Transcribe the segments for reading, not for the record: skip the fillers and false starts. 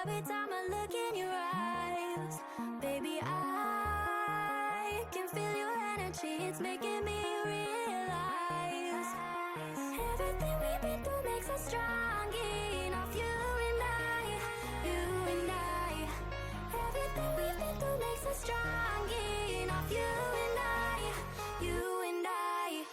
Every time I look in your eyes, baby, I can feel your energy. It's making me realize everything we've been through makes us strong enough. You and I, you and I. Everything we've been through makes us strong enough. You and I, you and I.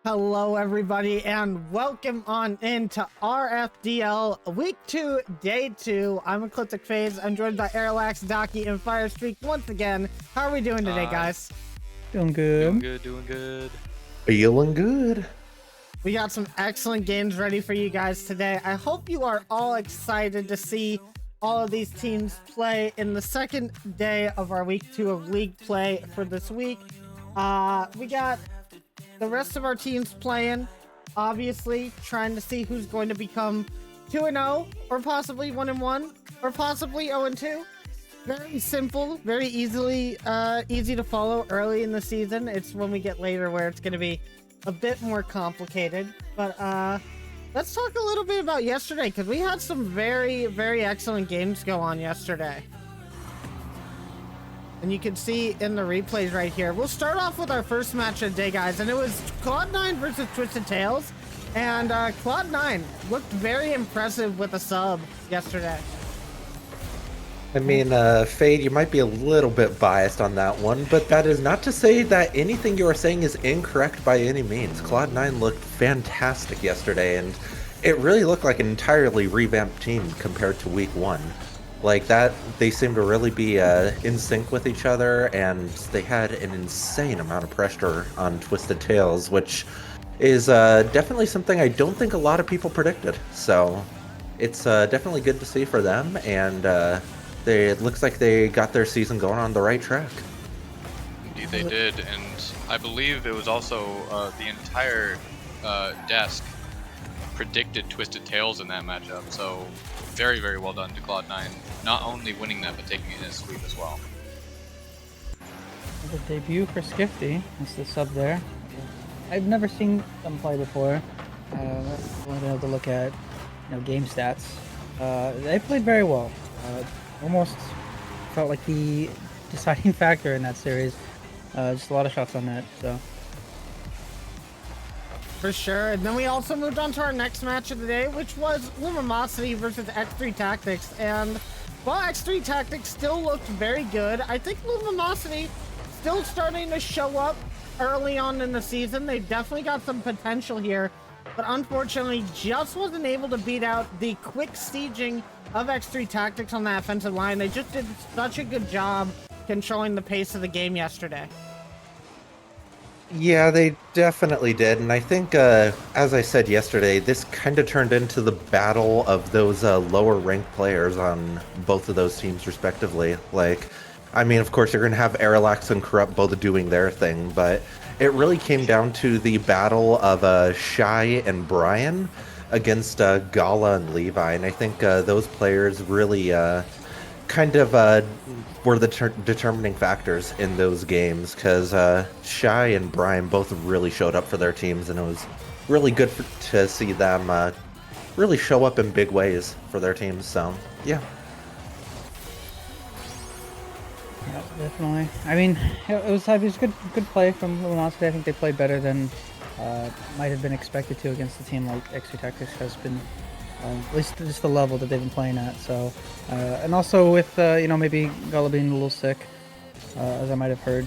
Hello everybody and welcome on into RFDL Week 2, Day 2. I'm Ecliptic Phase. I'm joined by Airlax, Daki, and Firestreak once again. How are we doing today, guys? Doing good. Doing good. Feeling good. We got some excellent games ready for you guys today. I hope you are all excited to see all of these teams play in the second day of our Week 2 of League play for this week. We got the rest of our teams playing, obviously trying to see who's going to become 2-0 or possibly 1-1 or possibly 0-2. Very simple, very easy to follow early in the season. It's when we get later where it's going to be a bit more complicated. But let's talk a little bit about yesterday, because we had some very, very excellent games go on yesterday. And you can see in the replays right here. We'll start off with our first match of the day, guys. And it was Cloud9 versus Twisted Tails. And Cloud9 looked very impressive with a sub yesterday. I mean, Fade, you might be a little bit biased on that one, but that is not to say that anything you are saying is incorrect by any means. Cloud9 looked fantastic yesterday, and it really looked like an entirely revamped team compared to Week 1. Like that, they seem to really be in sync with each other, and they had an insane amount of pressure on Twisted Tails, which is definitely something I don't think a lot of people predicted. So it's definitely good to see for them, and it looks like they got their season going on the right track. Indeed they did, and I believe it was also the entire desk predicted Twisted Tails in that matchup, so very, very well done to Cloud9. Not only winning that, but taking it in a sweep as well. The debut for Skifty. That's the sub there. I've never seen them play before. I've only been able to look at game stats. They played very well. Almost felt like the deciding factor in that series. Just a lot of shots on net. So. For sure. And then we also moved on to our next match of the day, which was Lumosity versus X3 Tactics. And while X3 Tactics still looked very good, I think Lumosity still starting to show up early on in the season. They've definitely got some potential here, but unfortunately just wasn't able to beat out the quick sieging of X3 Tactics on that offensive line. They just did such a good job controlling the pace of the game yesterday. Yeah, they definitely did, and I think, as I said yesterday, this kind of turned into the battle of those lower-ranked players on both of those teams, respectively. Like, I mean, of course, you're going to have Airlax and Corrupt both doing their thing, but it really came down to the battle of Shy and Brian against Gala and Levi, and I think those players really kind of were the determining factors in those games, because Shy and Brian both really showed up for their teams, and it was really good to see them really show up in big ways for their teams. So yeah. Yeah, definitely. I mean, it was good play from Luminosity. I think they played better than might have been expected to against a team like X3 Tactics has been. At least just the level that they've been playing at. So, and also with maybe Gala being a little sick, as I might have heard.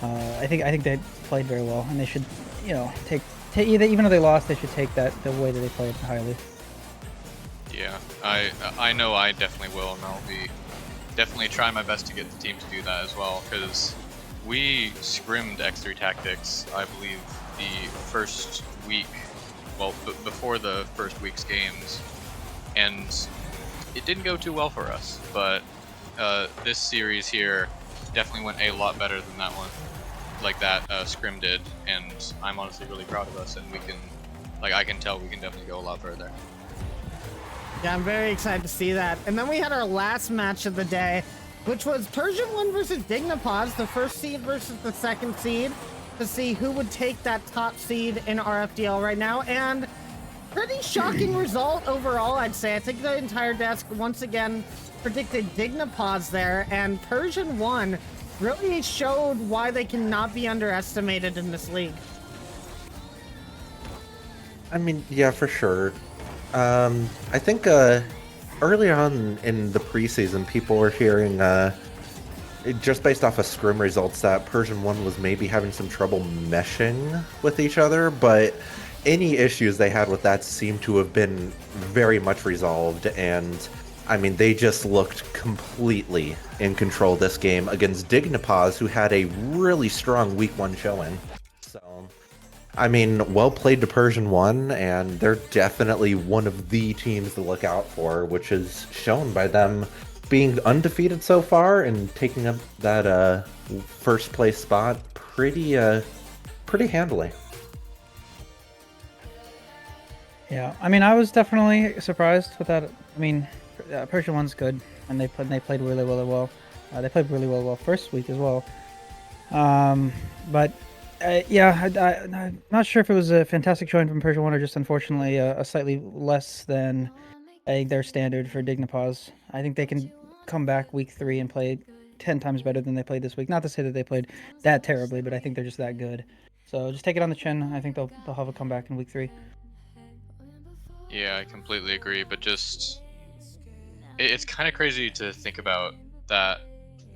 I think they played very well, and they should, you know, take even though they lost, they should take that the way that they played highly. Yeah, I know I definitely will, and I'll be definitely trying my best to get the team to do that as well, because we scrimmed X3 Tactics, I believe, the first week, well, before the first week's games, and it didn't go too well for us, but this series here definitely went a lot better than that one, like that scrim did, and I'm honestly really proud of us, and we can, like, I can tell we can definitely go a lot further. Yeah, I'm very excited to see that. And then we had our last match of the day, which was Persian 1 versus Dignipods, the first seed versus the second seed, to see who would take that top seed in RFDL right now. And pretty shocking result overall, I'd say. I think the entire desk once again predicted Dignipods there, and Persian 1 really showed why they cannot be underestimated in this league. I mean, yeah, for sure. I think early on in the preseason, people were hearing, just based off of scrim results, that Persian 1 was maybe having some trouble meshing with each other, but any issues they had with that seem to have been very much resolved, and I mean, they just looked completely in control this game against Dignipods, who had a really strong week 1 showing. So, I mean, well played to Persian 1, and they're definitely one of the teams to look out for, which is shown by them being undefeated so far and taking up that first place spot pretty handily. Yeah, I mean, I was definitely surprised with that. I mean, Persian 1's good, and they played really well. They played really well first week as well. But yeah, I'm not sure if it was a fantastic showing from Persian 1 or just unfortunately a slightly less than their standard for Dignipods. I think they can come back week 3 and play 10 times better than they played this week. Not to say that they played that terribly, but I think they're just that good. So just take it on the chin. I think they'll have a comeback in week 3. Yeah, I completely agree, but just it's kind of crazy to think about that,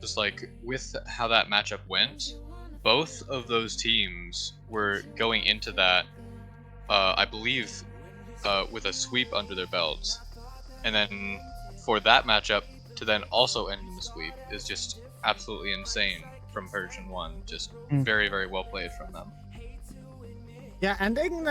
just like with how that matchup went, both of those teams were going into that, I believe, with a sweep under their belts, and then for that matchup to then also end in the sweep is just absolutely insane from Persian 1. Just very, very well played from them. Yeah, ending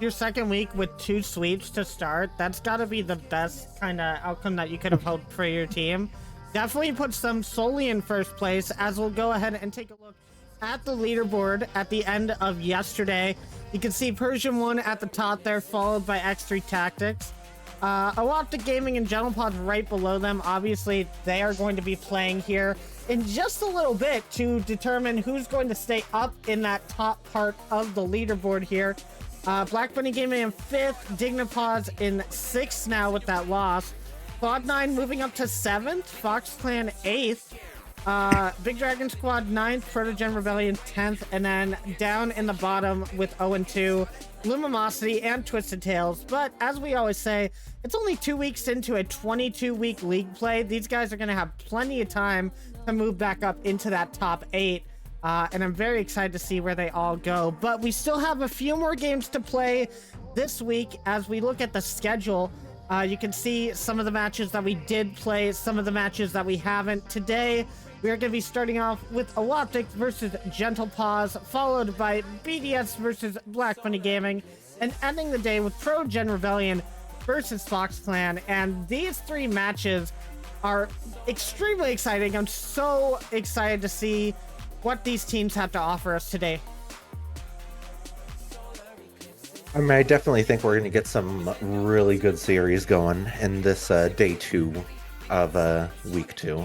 your second week with 2 sweeps to start, that's got to be the best kind of outcome that you could have hoped for your team. Definitely puts them solely in first place, as we'll go ahead and take a look at the leaderboard at the end of yesterday. You can see Persian 1 at the top there, followed by X3 Tactics. OwOptic Gaming and GentlePods right below them. Obviously, they are going to be playing here in just a little bit to determine who's going to stay up in that top part of the leaderboard here. Black Bunny Gaming in 5th, Dignipods in 6th now with that loss. Cloud9 moving up to 7th, Fox Clan 8th, Big Dragon Squad 9th, Protogen Rebellion 10th, and then down in the bottom with 0-2, Lumimosity and Twisted Tails. But as we always say, it's only 2 weeks into a 22-week league play. These guys are going to have plenty of time to move back up into that top 8. And I'm very excited to see where they all go. But we still have a few more games to play this week as we look at the schedule. You can see some of the matches that we did play, some of the matches that we haven't. Today, we are going to be starting off with OwOptic versus Gentle Paws, followed by BDS versus Black Bunny Gaming, and ending the day with Protogen Rebellion versus Fox Clan. And these 3 matches are extremely exciting. I'm so excited to see what these teams have to offer us today. I mean, I definitely think we're going to get some really good series going in this day 2 of week 2.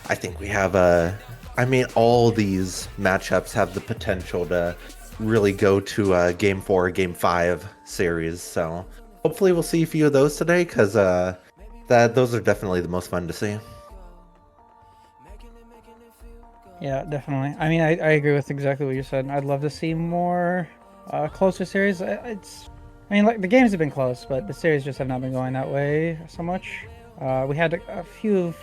I think we have I mean, all these matchups have the potential to really go to game 4, game 5 series. So hopefully we'll see a few of those today, because those are definitely the most fun to see. Yeah, definitely. I mean, I agree with exactly what you said. I'd love to see more closer series. I mean, like, the games have been close, but the series just have not been going that way so much. We had a few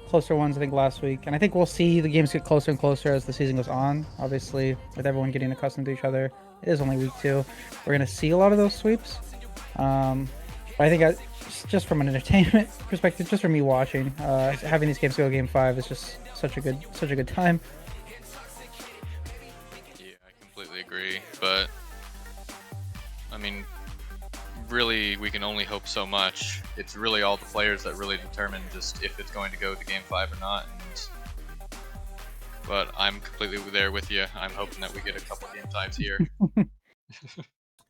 closer ones, I think, last week. And I think we'll see the games get closer and closer as the season goes on. Obviously, with everyone getting accustomed to each other. It is only week 2. We're going to see a lot of those sweeps. But I think just from an entertainment perspective, just for me watching, having these games go Game 5 is just such a good time. Yeah, I completely agree. But I mean, really, we can only hope so much. It's really all the players that really determine just if it's going to go to Game 5 or not. But I'm completely there with you. I'm hoping that we get a couple game times here.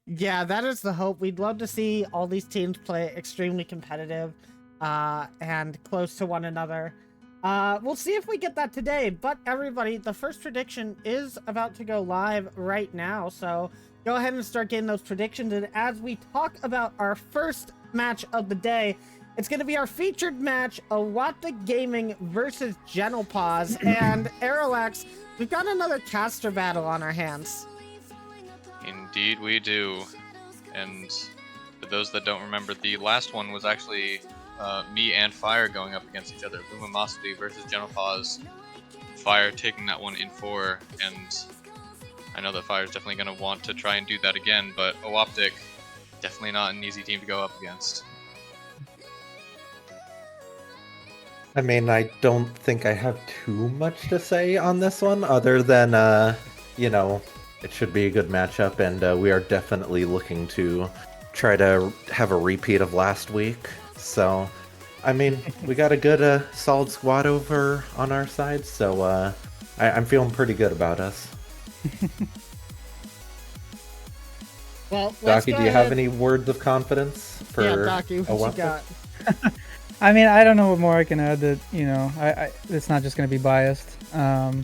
Yeah, that is the hope. We'd love to see all these teams play extremely competitive and close to one another. We'll see if we get that today. But everybody, the first prediction is about to go live right now. So go ahead and start getting those predictions. And as we talk about our first match of the day, it's going to be our featured match, OwOptic Gaming versus Paws. And Aerox, we've got another caster battle on our hands. Indeed we do. And for those that don't remember, the last one was actually me and Fire going up against each other. Lumosity versus Paws. Fire taking that one in 4, and I know that Fire's definitely going to want to try and do that again, but OwOptic, definitely not an easy team to go up against. I mean, I don't think I have too much to say on this one, other than, you know, it should be a good matchup, and we are definitely looking to try to have a repeat of last week. So, I mean, we got a good, solid squad over on our side, so I'm feeling pretty good about us. Well, Docky, do you have any words of confidence for Yeah, Docky, what you got? I mean, I don't know what more I can add. That, you know, it's not just going to be biased. I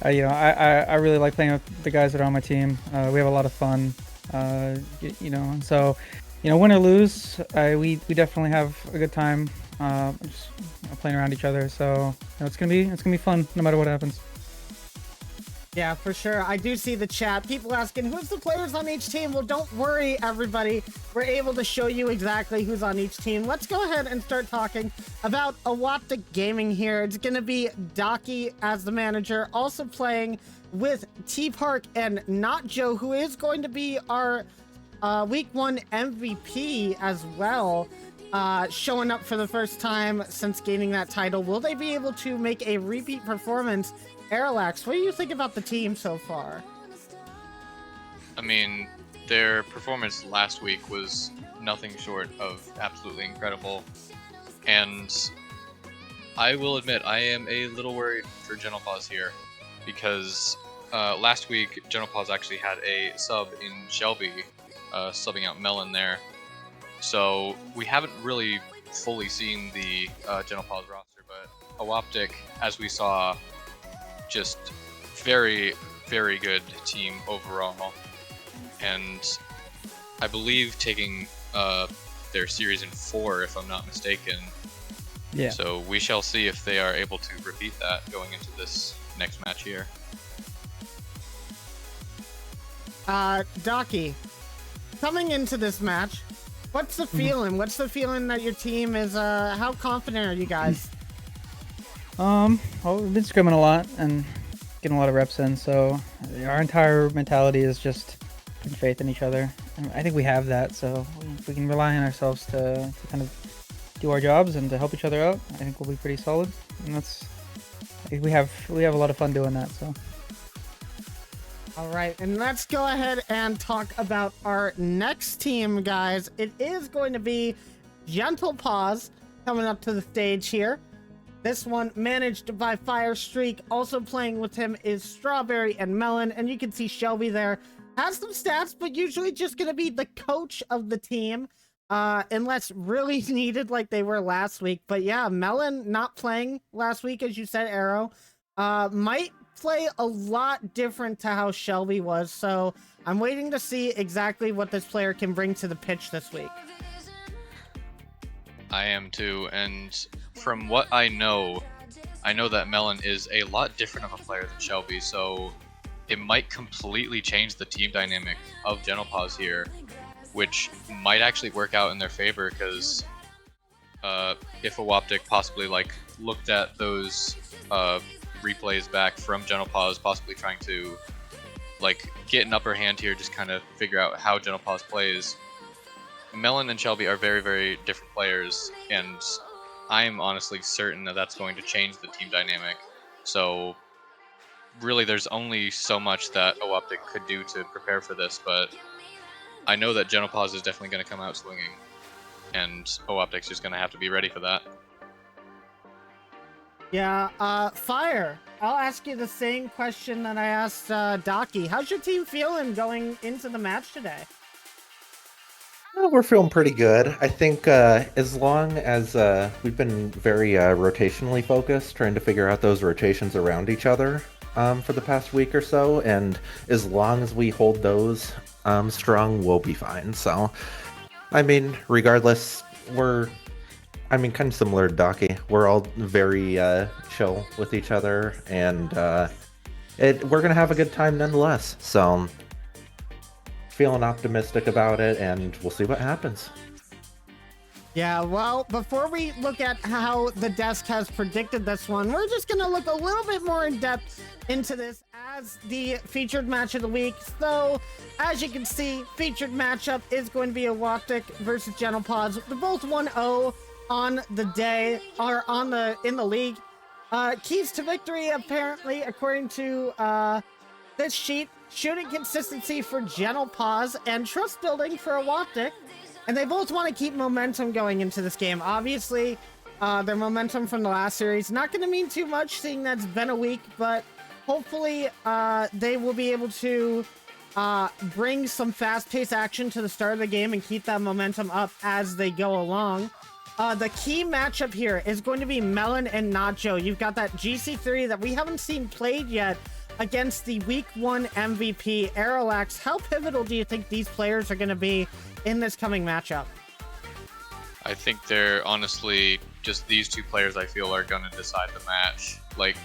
really like playing with the guys that are on my team. We have a lot of fun. You know, so, you know, win or lose, we definitely have a good time. Just playing around each other. So, you know, it's gonna be fun no matter what happens. Yeah, for sure. I do see the chat. People asking, who's the players on each team? Well, don't worry, everybody. We're able to show you exactly who's on each team. Let's go ahead and start talking about OwOptic Gaming here. It's going to be Docky as the manager, also playing with T-Park and Not Joe, who is going to be our Week 1 MVP as well, showing up for the first time since gaining that title. Will they be able to make a repeat performance? Aerox, what do you think about the team so far? I mean, their performance last week was nothing short of absolutely incredible. And I will admit, I am a little worried for Paws here, because last week, Paws actually had a sub in Shelby, subbing out Melon there. So we haven't really fully seen the Paws roster, but OwOptic, as we saw, just very, very good team overall, and I believe taking their series in 4, if I'm not mistaken. Yeah. So we shall see if they are able to repeat that going into this next match here. Docky, coming into this match, what's the feeling? What's the feeling that your team is? How confident are you guys? Well, we've been scrimming a lot and getting a lot of reps in, so our entire mentality is just putting faith in each other. And I think we have that, so if we can rely on ourselves to kind of do our jobs and to help each other out, I think we'll be pretty solid. And we have a lot of fun doing that. So. All right, and let's go ahead and talk about our next team, guys. It is going to be Paws coming up to the stage here. This one managed by Fire Streak. Also playing with him is Strawberry and Melon. And you can see Shelby there has some stats, but usually just going to be the coach of the team. Unless really needed like they were last week. But yeah, Melon not playing last week, as you said, Arrow. Might play a lot different to how Shelby was. So I'm waiting to see exactly what this player can bring to the pitch this week. I am too, and from what I know that Melon is a lot different of a player than Shelby, so it might completely change the team dynamic of Paws here, which might actually work out in their favor, because if OwOptic possibly like looked at those replays back from Gentle Paws, possibly trying to like get an upper hand here, just kind of figure out how Gentle Paws plays. Melon and Shelby are very, very different players, and I'm honestly certain that that's going to change the team dynamic. So really, there's only so much that OwOptic could do to prepare for this, but I know that Gentle Paws is definitely going to come out swinging, and OwOptic's just going to have to be ready for that. Yeah, Fire, I'll ask you the same question that I asked Docky. How's your team feeling going into the match today? Well, we're feeling pretty good. I think as long as we've been very rotationally focused, trying to figure out those rotations around each other for the past week or so, and as long as we hold those strong, we'll be fine. So, I mean, regardless, kind of similar to Docky. We're all very chill with each other, and we're gonna have a good time nonetheless. So, feeling optimistic about it, and we'll see what happens. Yeah, well, before we look at how the desk has predicted this one, we're just gonna look a little bit more in depth into this as the featured match of the week. So, as you can see, featured matchup is going to be OwOptic versus Gentle Paws. They're both 1-0 on the day, or in the league. Keys to victory, apparently, according to this sheet: shooting consistency for Gentle Paws and trust building for OwOptic. And they both want to keep momentum going into this game. Obviously, their momentum from the last series not going to mean too much, seeing that it's been a week, but hopefully they will be able to bring some fast-paced action to the start of the game and keep that momentum up as they go along. The key matchup here is going to be Melon and Nacho. You've got that GC3 that we haven't seen played yet against the Week 1 MVP, Aerolax. How pivotal do you think these players are going to be in this coming matchup? I think they're honestly just these two players I feel are going to decide the match. Like,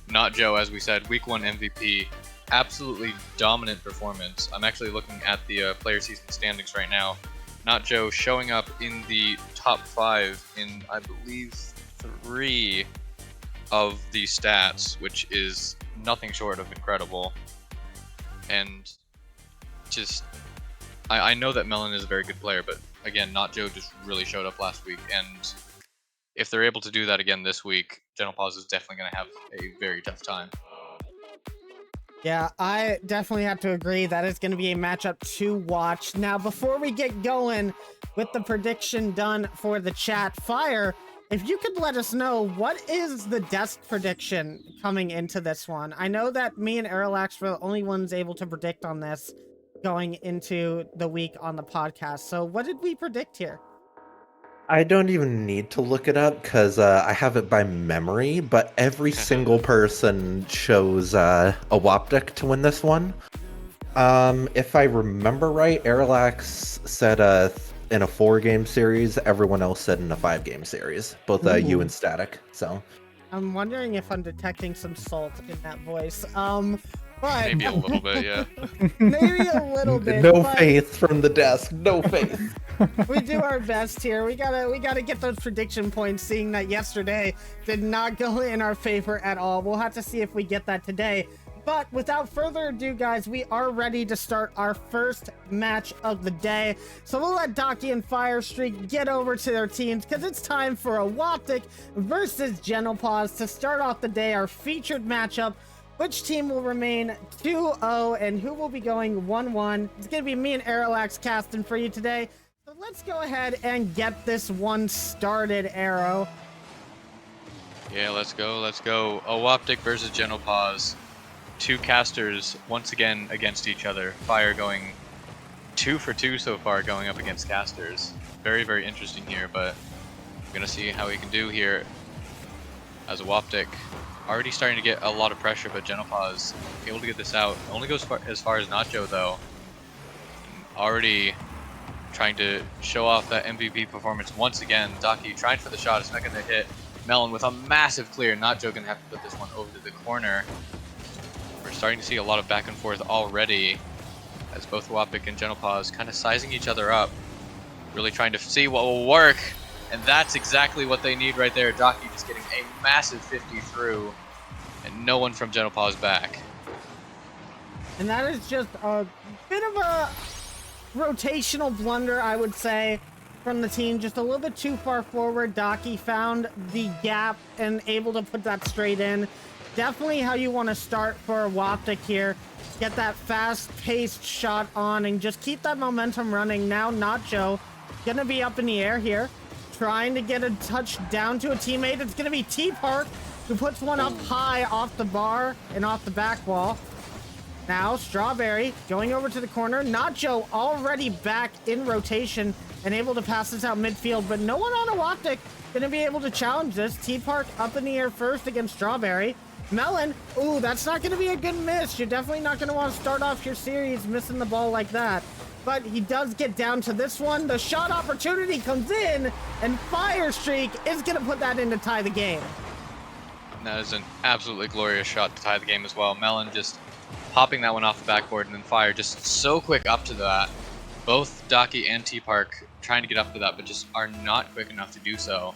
Not Joe, as we said, Week 1 MVP, absolutely dominant performance. I'm actually looking at the player season standings right now. Not Joe showing up in the top 5 in, I believe, 3 of the stats, which is nothing short of incredible. And just, I know that Melon is a very good player, but again, Not Joe just really showed up last week, and if they're able to do that again this week, Gentle Paws is definitely going to have a very tough time. Yeah, I definitely have to agree that it's going to be a matchup to watch. Now, before we get going with the prediction done for the chat, Fire, if you could let us know, what is the desk prediction coming into this one? I know that me and Aerolax were the only ones able to predict on this going into the week on the podcast. So what did we predict here? I don't even need to look it up because I have it by memory, but every single person chose OwOptic to win this one. If I remember right, Aerolax said in a 4-game series, everyone else said in a 5-game series, both you and Static. So I'm wondering if I'm detecting some salt in that voice. But maybe a little bit, yeah. Maybe a little bit. No faith from the desk. No faith. We do our best here. We gotta get those prediction points, seeing that yesterday did not go in our favor at all. We'll have to see if we get that today. But without further ado, guys, we are ready to start our first match of the day. So we'll let Docky and Firestreak get over to their teams, because it's time for OwOptic versus Gentle Paws to start off the day, our featured matchup. Which team will remain 2-0 and who will be going 1-1? It's going to be me and Aerolax casting for you today. So let's go ahead and get this one started, Aero. Yeah, let's go, let's go. OwOptic versus Gentle Paws. 2 casters once again against each other. Fire going 2 for 2 so far going up against casters. Very, very interesting here, but we're going to see how he can do here as OwOptic. Already starting to get a lot of pressure, but Gentle Paws able to get this out. Only goes as far as Nacho though. Already trying to show off that MVP performance once again. Docky trying for the shot, it's not going to hit. Melon with a massive clear. Nacho going to have to put this one over to the corner. We're starting to see a lot of back and forth already, as both OwOptic and Gentle Paws kind of sizing each other up. Really trying to see what will work. And that's exactly what they need right there. Docky just getting a massive 50 through, and no one from Gentle Paws back. And that is just a bit of a rotational blunder, I would say, from the team. Just a little bit too far forward. Docky found the gap and able to put that straight in. Definitely how you want to start for OwOptic here. Get that fast-paced shot on and just keep that momentum running. Now Nacho gonna be up in the air here, trying to get a touch down to a teammate. It's gonna be T-Park, who puts one up high off the bar and off the back wall. Now Strawberry going over to the corner. Nacho already back in rotation and able to pass this out midfield, but no one on OwOptic gonna be able to challenge this. T-Park up in the air first against Strawberry. Melon, ooh, that's not gonna be a good miss. You're definitely not gonna want to start off your series missing the ball like that. But he does get down to this one. The shot opportunity comes in, and Fire Streak is gonna put that in to tie the game. And that is an absolutely glorious shot to tie the game as well. Melon just popping that one off the backboard, and then Fire just so quick up to that. Both Docky and T-Park trying to get up to that, but just are not quick enough to do so.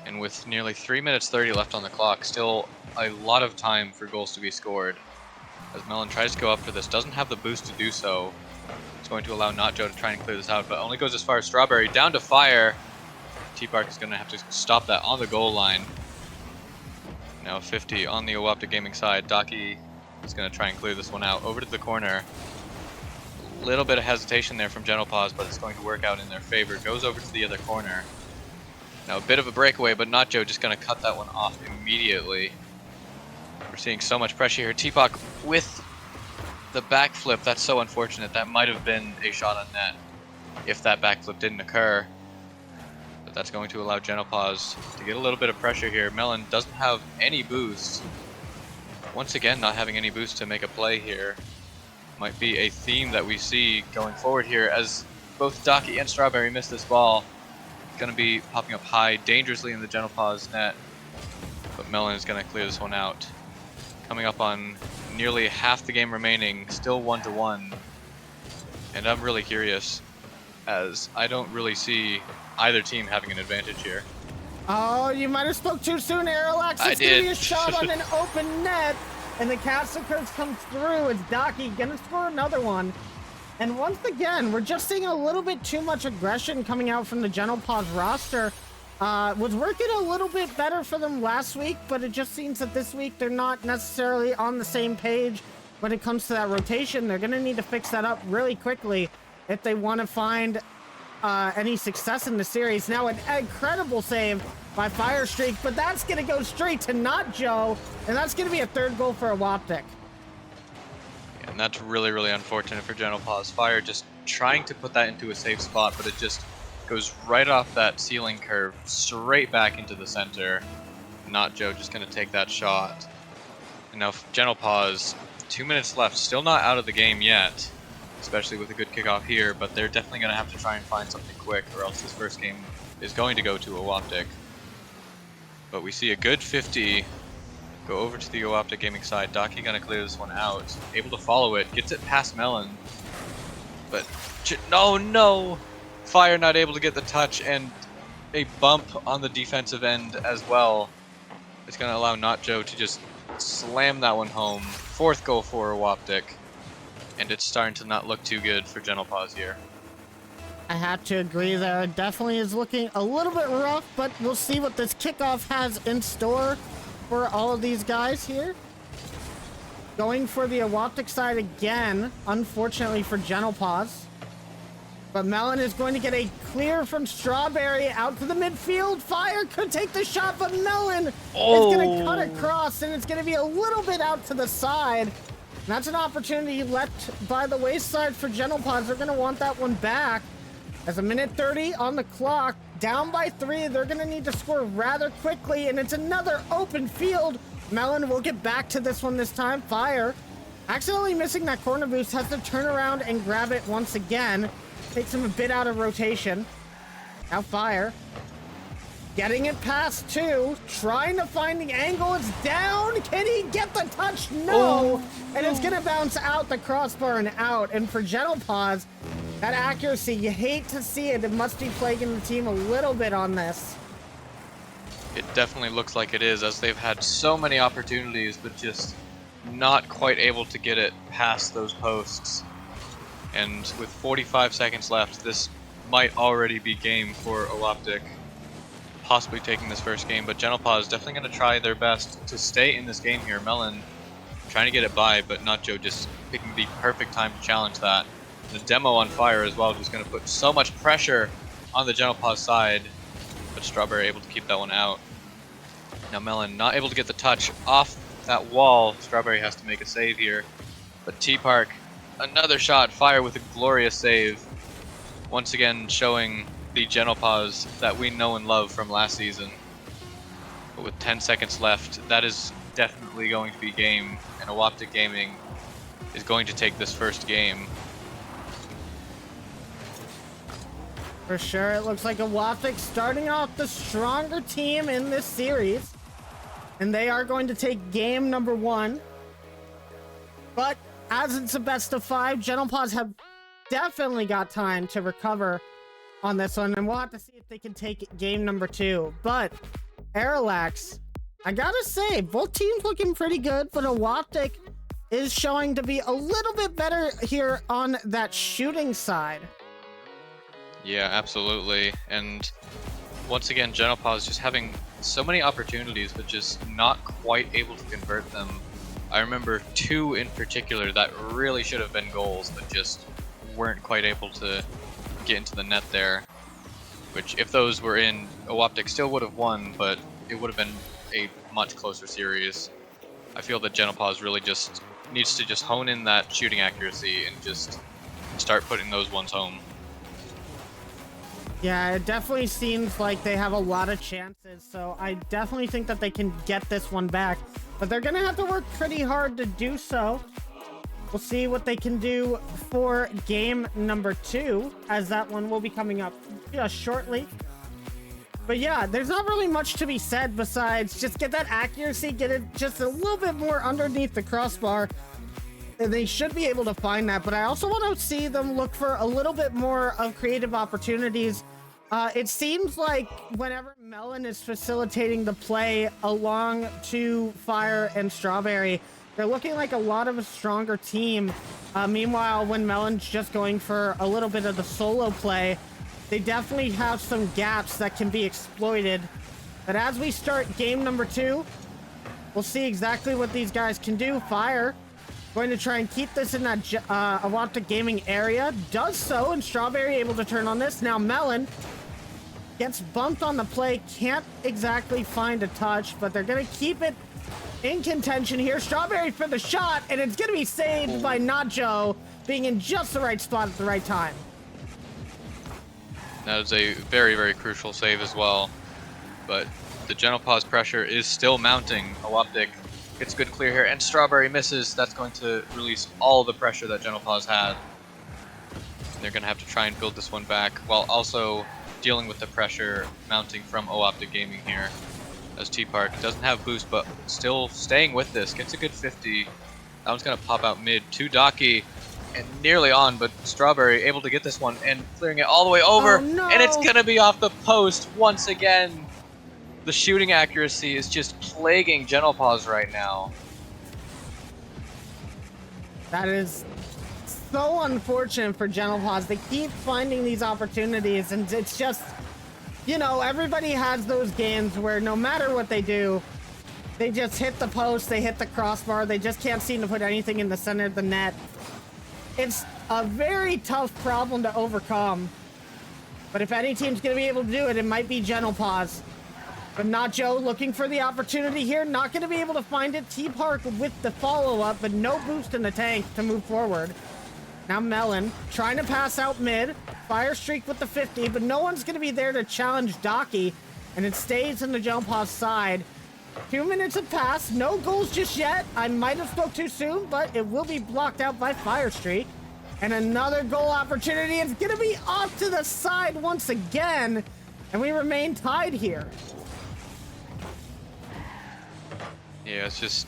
And with nearly 3 minutes 30 left on the clock, still a lot of time for goals to be scored. As Melon tries to go up for this, doesn't have the boost to do so. It's going to allow Nacho to try and clear this out, but only goes as far as Strawberry. Down to Fire. T-Park is going to have to stop that on the goal line. Now 50 on the OwOptic Gaming side. Docky is going to try and clear this one out. Over to the corner. A little bit of hesitation there from Gentle Paws, but it's going to work out in their favor. Goes over to the other corner. Now a bit of a breakaway, but Nacho just going to cut that one off immediately. We're seeing so much pressure here. T-Park with the backflip. That's so unfortunate. That might have been a shot on net if that backflip didn't occur. But that's going to allow Gentle Paws to get a little bit of pressure here. Melon doesn't have any boost. Once again, not having any boost to make a play here might be a theme that we see going forward here, as both Docky and Strawberry miss this ball. Going to be popping up high dangerously in the Gentle Paws net, but Melon is going to clear this one out. Coming up on nearly half the game remaining, still 1-1, and I'm really curious, as I don't really see either team having an advantage here. Oh, you might have spoke too soon, Aerolax. It's going to be a shot on an open net, and the castle curve comes through. It's Docky going to score another one. And once again, we're just seeing a little bit too much aggression coming out from the Gentle Paws roster. Was working a little bit better for them last week, but it just seems that this week they're not necessarily on the same page when it comes to that rotation. They're going to need to fix that up really quickly if they want to find any success in the series. Now an incredible save by Fire Streak, but that's going to go straight to Nacho, and that's going to be a third goal for OwOptic. And that's really, really unfortunate for Gentle Paws. Fire just trying to put that into a safe spot, but it just goes right off that ceiling curve, straight back into the center. Nacho just going to take that shot. And now Gentle Paws, 2 minutes left, still not out of the game yet, especially with a good kickoff here, but they're definitely going to have to try and find something quick, or else this first game is going to go to OwOptic. But we see a good 50 go over to the OwOptic Gaming side. Docky gonna clear this one out. Able to follow it. Gets it past Melon. But no! Fire not able to get the touch, and a bump on the defensive end as well. It's gonna allow Nacho to just slam that one home. Fourth goal for OwOptic. And it's starting to not look too good for Gentle Paws here. I have to agree there. It definitely is looking a little bit rough, but we'll see what this kickoff has in store for all of these guys here. Going for the OwOptic side again, unfortunately for Gentle Paws. But Melon is going to get a clear from Strawberry out to the midfield. Fire could take the shot, but Melon is going to cut across, and it's going to be a little bit out to the side. And that's an opportunity left by the wayside for Gentle Paws. They're going to want that one back. As a minute 30 on the clock, down by 3, they're going to need to score rather quickly, and it's another open field. Melon will get back to this one this time. Fire, accidentally missing that corner boost, has to turn around and grab it once again. Takes him a bit out of rotation. Now Fire, getting it past 2, trying to find the angle. It's down. Can he get the touch? No. And it's going to bounce out the crossbar and out. And for Gentle Paws, That accuracy, you hate to see it. It must be plaguing the team a little bit on this. It definitely looks like it is, as they've had so many opportunities, but just not quite able to get it past those posts. And with 45 seconds left, this might already be game for OwOptic, possibly taking this first game, but Paws is definitely going to try their best to stay in this game here. Melon trying to get it by, but Nacho just picking the perfect time to challenge that. The demo on fire as well, just going to put so much pressure on the Paws side, but Strawberry able to keep that one out. Now Melon not able to get the touch off that wall. Strawberry has to make a save here, but T-Park, another shot, fire with a glorious save. Once again showing the Paws that we know and love from last season. But with 10 seconds left, that is definitely going to be game, and OwOptic Gaming is going to take this first game. For sure, it looks like OwOptic starting off the stronger team in this series. And they are going to take game number 1. But as it's a best of 5, Paws have definitely got time to recover on this one. And we'll have to see if they can take game number 2. But Arilax, I gotta say, both teams looking pretty good, but OwOptic is showing to be a little bit better here on that shooting side. Yeah, absolutely. And once again, Paws just having so many opportunities, but just not quite able to convert them. I remember 2 in particular that really should have been goals, but just weren't quite able to get into the net there. Which, if those were in, OwOptic still would have won, but it would have been a much closer series. I feel that Paws really just needs to just hone in that shooting accuracy and just start putting those ones home. Yeah, it definitely seems like they have a lot of chances, so I definitely think that they can get this one back. But they're gonna have to work pretty hard to do so. We'll see what they can do for game number 2, as that one will be coming up just shortly. But yeah, there's not really much to be said besides just get that accuracy, get it just a little bit more underneath the crossbar. They should be able to find that, but I also want to see them look for a little bit more of creative opportunities. It seems like whenever Melon is facilitating the play along to Fire and Strawberry, they're looking like a lot of a stronger team. Meanwhile, when Melon's just going for a little bit of the solo play, they definitely have some gaps that can be exploited. But as we start game number 2, we'll see exactly what these guys can do. Fire going to try and keep this in that OwOptic Gaming area. Does so, and Strawberry able to turn on this. Now Melon gets bumped on the play. Can't exactly find a touch, but they're going to keep it in contention here. Strawberry for the shot, and it's going to be saved by Nacho being in just the right spot at the right time. That is a very, very crucial save as well. But the Paws pressure is still mounting. OwOptic gets good clear here, and Strawberry misses. That's going to release all the pressure that Paws had. They're going to have to try and build this one back, while also dealing with the pressure mounting from OwOptic Gaming here. As T-Park doesn't have boost, but still staying with this. Gets a good 50. That one's going to pop out mid to Daki, and nearly on, but Strawberry able to get this one and clearing it all the way over. Oh, no. And it's going to be off the post once again. The shooting accuracy is just plaguing Paws right now. That is so unfortunate for Paws. They keep finding these opportunities, and it's just, you know, everybody has those games where no matter what they do, they just hit the post, they hit the crossbar, they just can't seem to put anything in the center of the net. It's a very tough problem to overcome, but if any team's going to be able to do it, it might be Paws. But Nacho looking for the opportunity here, not going to be able to find it. T-Park with the follow-up, but no boost in the tank to move forward. Now Melon trying to pass out mid. Fire streak with the 50, but no one's going to be there to challenge Daki, and it stays in the Paws side. 2 minutes have passed, no goals just yet. I might have spoke too soon, but it will be blocked out by Fire streak. And another goal opportunity. It's going to be off to the side once again, and we remain tied here. Yeah, it's just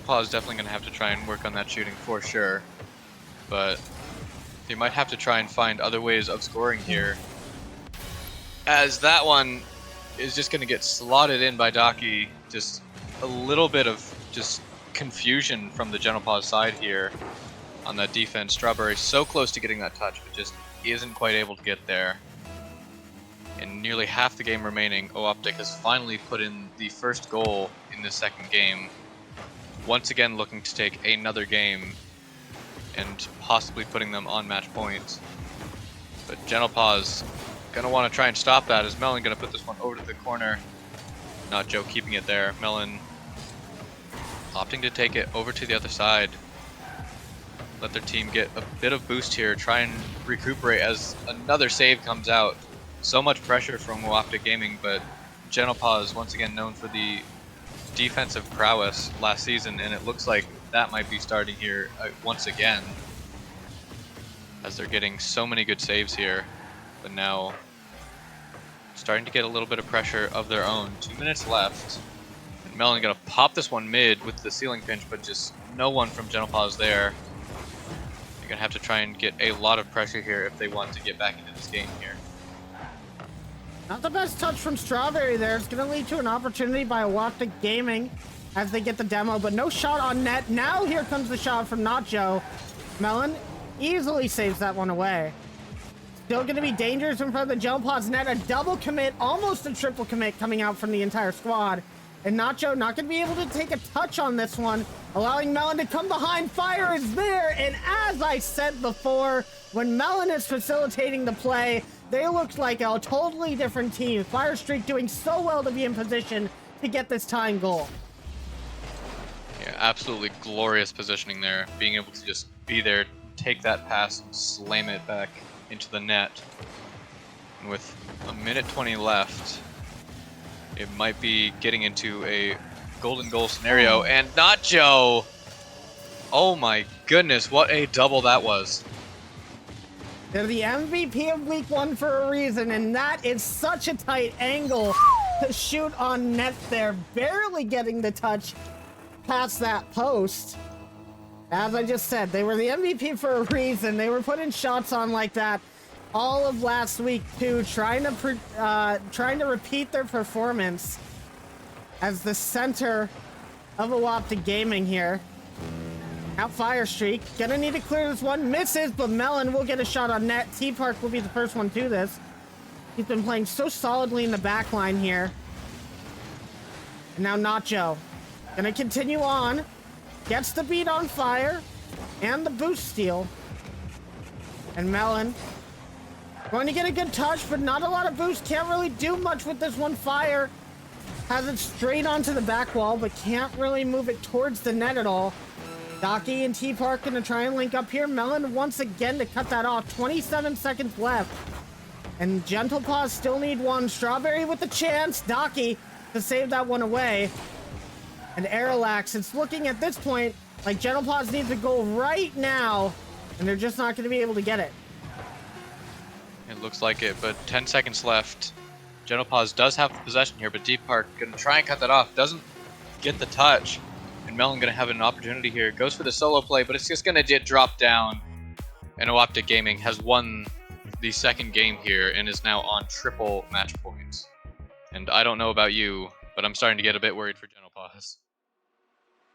Paws definitely going to have to try and work on that shooting for sure. But They might have to try and find other ways of scoring here, as that one is just going to get slotted in by Daki. Just a little bit of just confusion from the Gentle Paws side here on that defense. Strawberry so close to getting that touch, but just isn't quite able to get there. In nearly half the game remaining, OwOptic has finally put in the first goal in the second game. Once again looking to take another game and possibly putting them on match point. But Gentle Paws gonna want to try and stop that, as Melon gonna put this one over to the corner. Not Joe keeping it there. Melon opting to take it over to the other side. Let their team get a bit of boost here, try and recuperate as another save comes out. So much pressure from OwOptic Gaming, but Gentle Paws once again known for the defensive prowess last season, and it looks like that might be starting here once again, as they're getting so many good saves here, but now starting to get a little bit of pressure of their own. 2 minutes left, and Melon gonna pop this one mid with the ceiling pinch, but just no one from Gentle Paws there. They're gonna have to try and get a lot of pressure here if they want to get back into this game here. Not the best touch from Strawberry there. It's going to lead to an opportunity by OwOptic Gaming as they get the demo, but no shot on net. Now here comes the shot from Nacho. Melon easily saves that one away. Still going to be dangerous in front of the Gentle Paws net. A double commit, almost a triple commit coming out from the entire squad. And Nacho not going to be able to take a touch on this one, allowing Melon to come behind. Fire is there, and as I said before, when Melon is facilitating the play, they look like a totally different team. Fire Streak doing so well to be in position to get this tying goal. Yeah, absolutely glorious positioning there. Being able to just be there, take that pass, and slam it back into the net. And with a minute 20 left, it might be getting into a golden goal scenario. And Nacho! Oh my goodness, what a double that was. They're the MVP of week 1 for a reason, and that is such a tight angle to shoot on net there, barely getting the touch past that post. As I just said, they were the MVP for a reason. They were putting shots on like that all of last week too, trying to repeat their performance as the center of OwOptic Gaming here. Out Fire Streak, gonna need to clear this one, misses, but Melon will get a shot on net. T-Park will be the first one to this. He's been playing so solidly in the back line here. And now Nacho, gonna continue on, gets the beat on Fire, and the boost steal. And Melon, going to get a good touch, but not a lot of boost, can't really do much with this one. Fire has it straight onto the back wall, but can't really move it towards the net at all. Daki and T-Park gonna try and link up here. Melon once again to cut that off. 27 seconds left. And Gentle Paws still need one. Strawberry with the chance. Daki to save that one away. And Aerolax, it's looking at this point like Gentle Paws needs a goal right now, and they're just not gonna be able to get it. It looks like it, but 10 seconds left. Gentle Paws does have the possession here, but Deep Park gonna try and cut that off. Doesn't get the touch. And Melon gonna have an opportunity here. Goes for the solo play, but it's just gonna get dropped down. And OwOptic Gaming has won the second game here and is now on triple match points. And I don't know about you, but I'm starting to get a bit worried for Gentle Paws.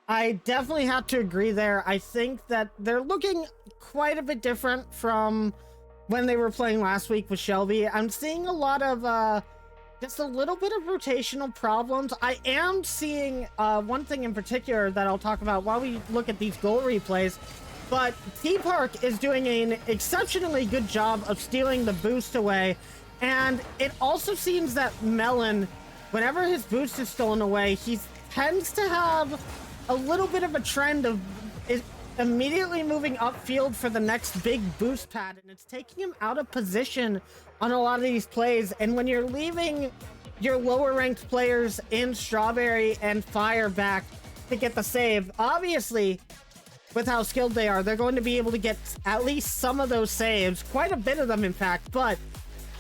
I definitely have to agree there. I think that they're looking quite a bit different from when they were playing last week with Shelby. I'm seeing a lot of just a little bit of rotational problems. I am seeing one thing in particular that I'll talk about while we look at these goal replays, but T-Park is doing an exceptionally good job of stealing the boost away, and it also seems that Melon, whenever his boost is stolen away, he tends to have a little bit of a trend of immediately moving upfield for the next big boost pad, and it's taking him out of position on a lot of these plays. And when you're leaving your lower ranked players in Strawberry and Fire back to get the save, obviously with how skilled they are, they're going to be able to get at least some of those saves, quite a bit of them in fact. But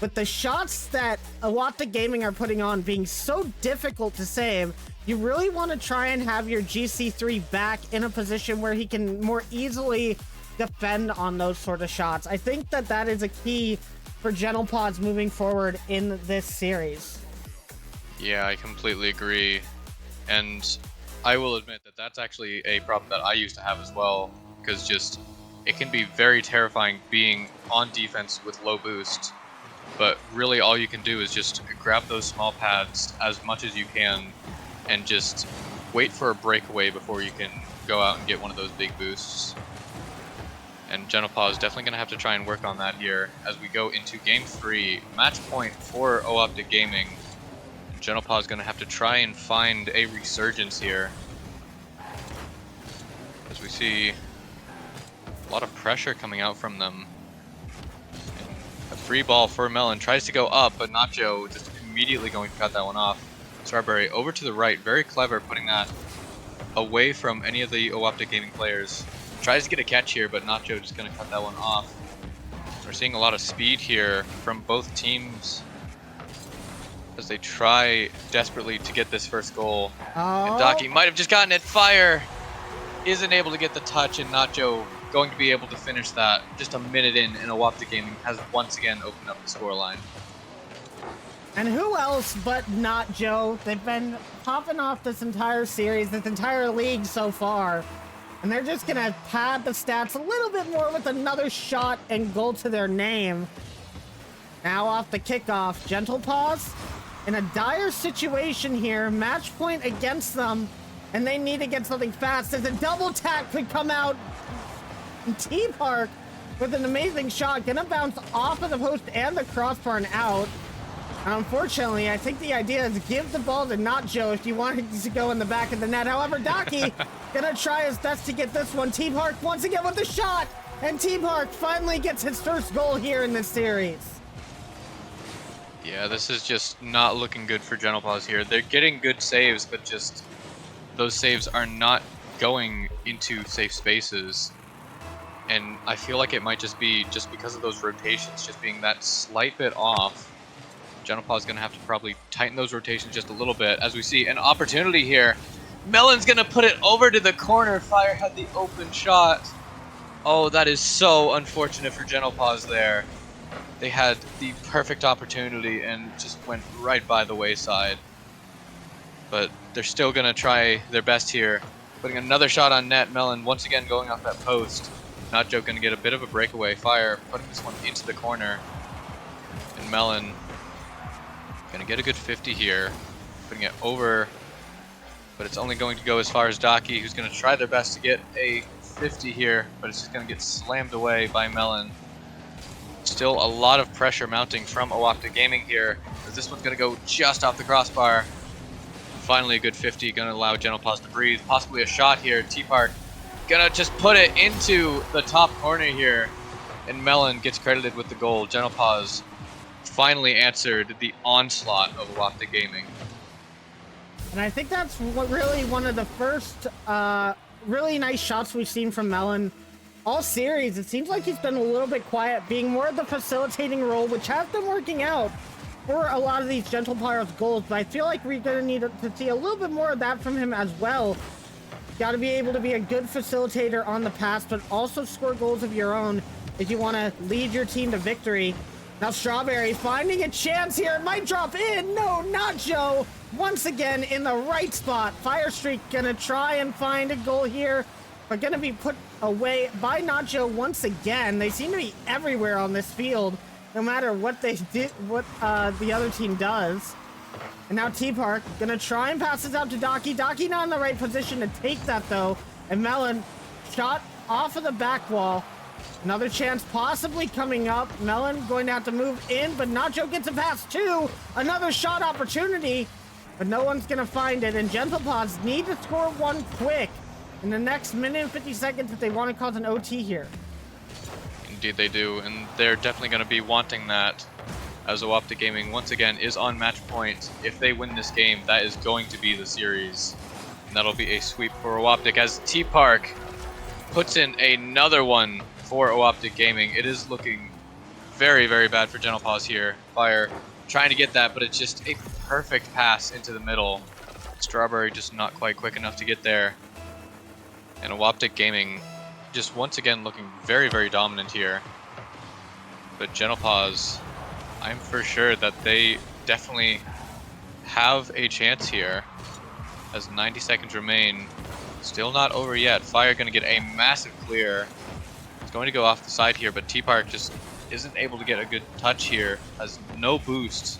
with the shots that OwOptic Gaming are putting on being so difficult to save, you really want to try and have your GC3 back in a position where he can more easily defend on those sort of shots. I think that that is a key for Gentle Paws moving forward in this series. Yeah, I completely agree. And I will admit that that's actually a problem that I used to have as well, because just it can be very terrifying being on defense with low boost, but really all you can do is just grab those small pads as much as you can and just wait for a breakaway before you can go out and get one of those big boosts. And Gentle Paws is definitely going to have to try and work on that here as we go into Game 3, match point for OwOptic Gaming. Gentle Paws is going to have to try and find a resurgence here, as we see a lot of pressure coming out from them. And a free ball for Melon, tries to go up, but Nacho just immediately going to cut that one off. Strawberry over to the right, very clever, putting that away from any of the OwOptic Gaming players. Tries to get a catch here, but Nacho just going to cut that one off. We're seeing a lot of speed here from both teams as they try desperately to get this first goal. And Daki might have just gotten it. Fire isn't able to get the touch, and Nacho going to be able to finish that just a minute in, and OwOptic Gaming has once again opened up the scoreline. And who else but not Joe? They've been popping off this entire series, this entire league so far. And they're just gonna pad the stats a little bit more with another shot and goal to their name. Now off the kickoff, Gentle Paws in a dire situation here, match point against them, and they need to get something fast as a double tap could come out. And T-Park with an amazing shot, gonna bounce off of the post and the crossbar and out. Unfortunately, I think the idea is give the ball to Nacho if you want it to go in the back of the net. However, Daki gonna try his best to get this one. T-Park once again with the shot, and T-Park finally gets his first goal here in this series. Yeah, this is just not looking good for Gentle Paws here. They're getting good saves, but just those saves are not going into safe spaces. And I feel like it might just be just because of those rotations just being that slight bit off. Gentle Paws is going to have to probably tighten those rotations just a little bit as we see an opportunity here. Melon's going to put it over to the corner. Fire had the open shot. Oh, that is so unfortunate for Gentle Paws there. They had the perfect opportunity and just went right by the wayside. But they're still going to try their best here. Putting another shot on net. Melon once again going off that post. Nacho going to get a bit of a breakaway. Fire putting this one into the corner. And Melon going to get a good 50 here. Putting it over. But it's only going to go as far as Daki, who's going to try their best to get a 50 here. But it's just going to get slammed away by Melon. Still a lot of pressure mounting from OwOptic Gaming here, as this one's going to go just off the crossbar. Finally a good 50, going to allow Gentle Paws to breathe. Possibly a shot here. T-Park going to just put it into the top corner here. And Melon gets credited with the goal. Gentle Paws finally answered the onslaught of OwOptic Gaming. And I think that's really one of the first really nice shots we've seen from Melon all series. It seems like he's been a little bit quiet, being more of the facilitating role, which has been working out for a lot of these Gentle Paws goals, but I feel like we're going to need to see a little bit more of that from him as well. Got to be able to be a good facilitator on the pass, but also score goals of your own if you want to lead your team to victory. Now Strawberry finding a chance here. It might drop in. No, Nacho once again in the right spot. Fire Streak gonna try and find a goal here, but gonna be put away by Nacho once again. They seem to be everywhere on this field, no matter what they did, what the other team does. And now T-Park gonna try and pass this out to Daki. Daki not in the right position to take that though. And Melon shot off of the back wall. Another chance possibly coming up. Melon going to have to move in, but Nacho gets a pass too. Another shot opportunity, but no one's gonna find it. And Gentle Paws need to score one quick in the next minute and 50 seconds if they want to cause an OT here. Indeed they do, and they're definitely going to be wanting that, as OwOptic Gaming once again is on match point. If they win this game, that is going to be the series, and that'll be a sweep for OwOptic as T-Park puts in another one for OwOptic Gaming. It is looking very, very bad for Gentle Paws here. Fire trying to get that, but it's just a perfect pass into the middle. Strawberry just not quite quick enough to get there. And OwOptic Gaming just once again looking very, very dominant here. But Paws, I'm for sure that they definitely have a chance here as 90 seconds remain. Still not over yet. Fire going to get a massive clear. It's going to go off the side here, but T-Park just isn't able to get a good touch here. Has no boost.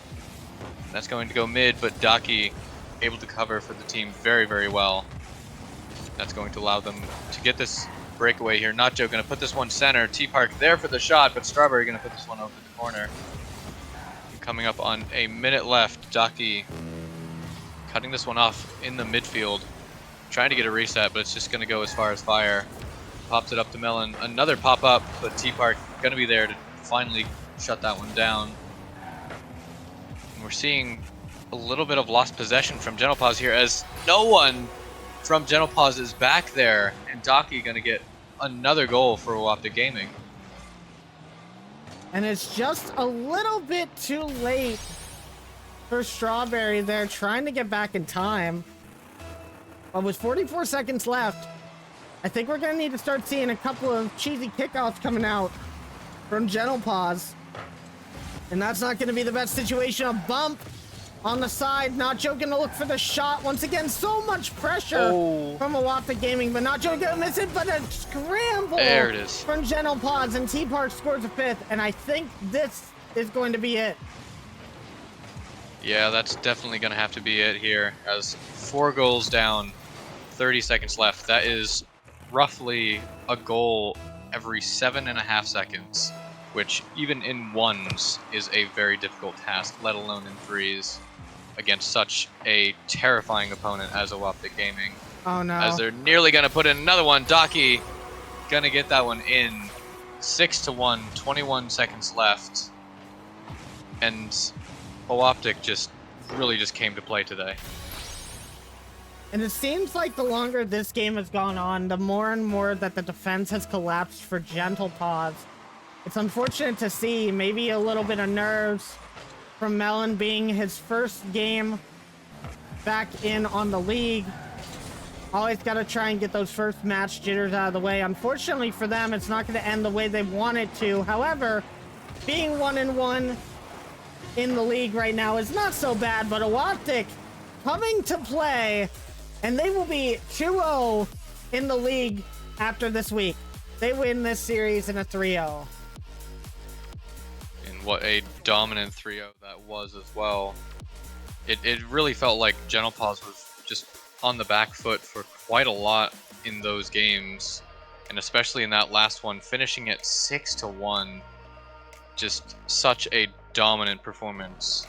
That's going to go mid, but Daki able to cover for the team very, very well. That's going to allow them to get this breakaway here. Nacho going to put this one center. T-Park there for the shot, but Strawberry going to put this one over the corner. Coming up on a minute left, Daki cutting this one off in the midfield. Trying to get a reset, but it's just going to go as far as Fire. Pops it up to Melon. Another pop-up, but T-Park going to be there to finally shut that one down. And we're seeing a little bit of lost possession from Paws here, as no one from Paws is back there, and Daki going to get another goal for OwOptic Gaming. And it's just a little bit too late for Strawberry there, trying to get back in time. But with 44 seconds left, I think we're going to need to start seeing a couple of cheesy kickoffs coming out from Paws. And that's not going to be the best situation. A bump on the side. Nacho going to look for the shot. Once again, so much pressure from OwOptic Gaming, but Nacho going to miss it, but a scramble there it is from Paws, and T-Park scores a fifth, and I think this is going to be it. Yeah, that's definitely going to have to be it here, as 4 goals down, 30 seconds left. That is roughly a goal every 7.5 seconds, which even in ones is a very difficult task, let alone in threes, against such a terrifying opponent as OwOptic Gaming. Oh no. As they're nearly going to put in another one. Daki going to get that one in. 6-1, 21 seconds left. And OwOptic just really just came to play today. And it seems like the longer this game has gone on, the more and more that the defense has collapsed for Paws. It's unfortunate to see, maybe a little bit of nerves from Melon being his first game back in on the league. Always got to try and get those first match jitters out of the way. Unfortunately for them, it's not going to end the way they want it to. However, being 1-1 in the league right now is not so bad, but OwOptic coming to play, and they will be 2-0 in the league after this week. They win this series in a 3-0. And what a dominant 3-0 that was as well. It really felt like Paws was just on the back foot for quite a lot in those games, and especially in that last one, finishing at 6-1. Just such a dominant performance,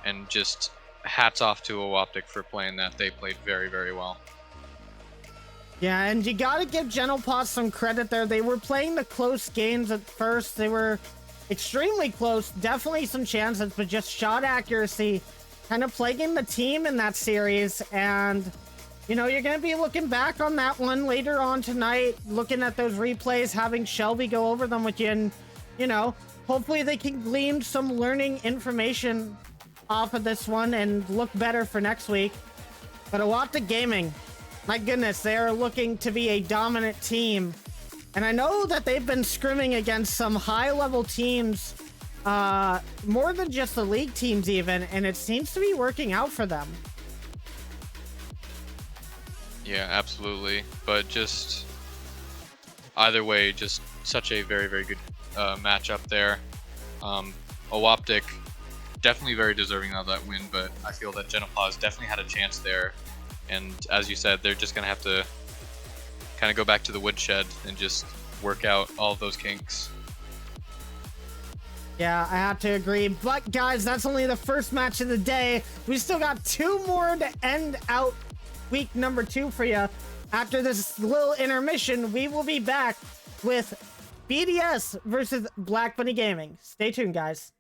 and just hats off to OwOptic for playing that. They played very, very well. Yeah, and you gotta give Paws some credit there. They were playing the close games at first. They were extremely close, definitely some chances, but just shot accuracy kind of plaguing the team in that series. And you know, you're gonna be looking back on that one later on tonight, looking at those replays, having Shelby go over them with you, and you know, hopefully they can glean some learning information off of this one and look better for next week. But OwOptic Gaming, my goodness, they are looking to be a dominant team. And I know that they've been scrimming against some high-level teams, more than just the league teams even, and it seems to be working out for them. Yeah, absolutely. But just either way, just such a very, very good matchup there. OwOptic definitely very deserving of that win, but I feel that Paws definitely had a chance there. And as you said, they're just going to have to kind of go back to the woodshed and just work out all of those kinks. Yeah, I have to agree. But guys, that's only the first match of the day. We still got 2 more to end out week number 2 for you. After this little intermission, we will be back with BDS versus Black Bunny Gaming. Stay tuned, guys.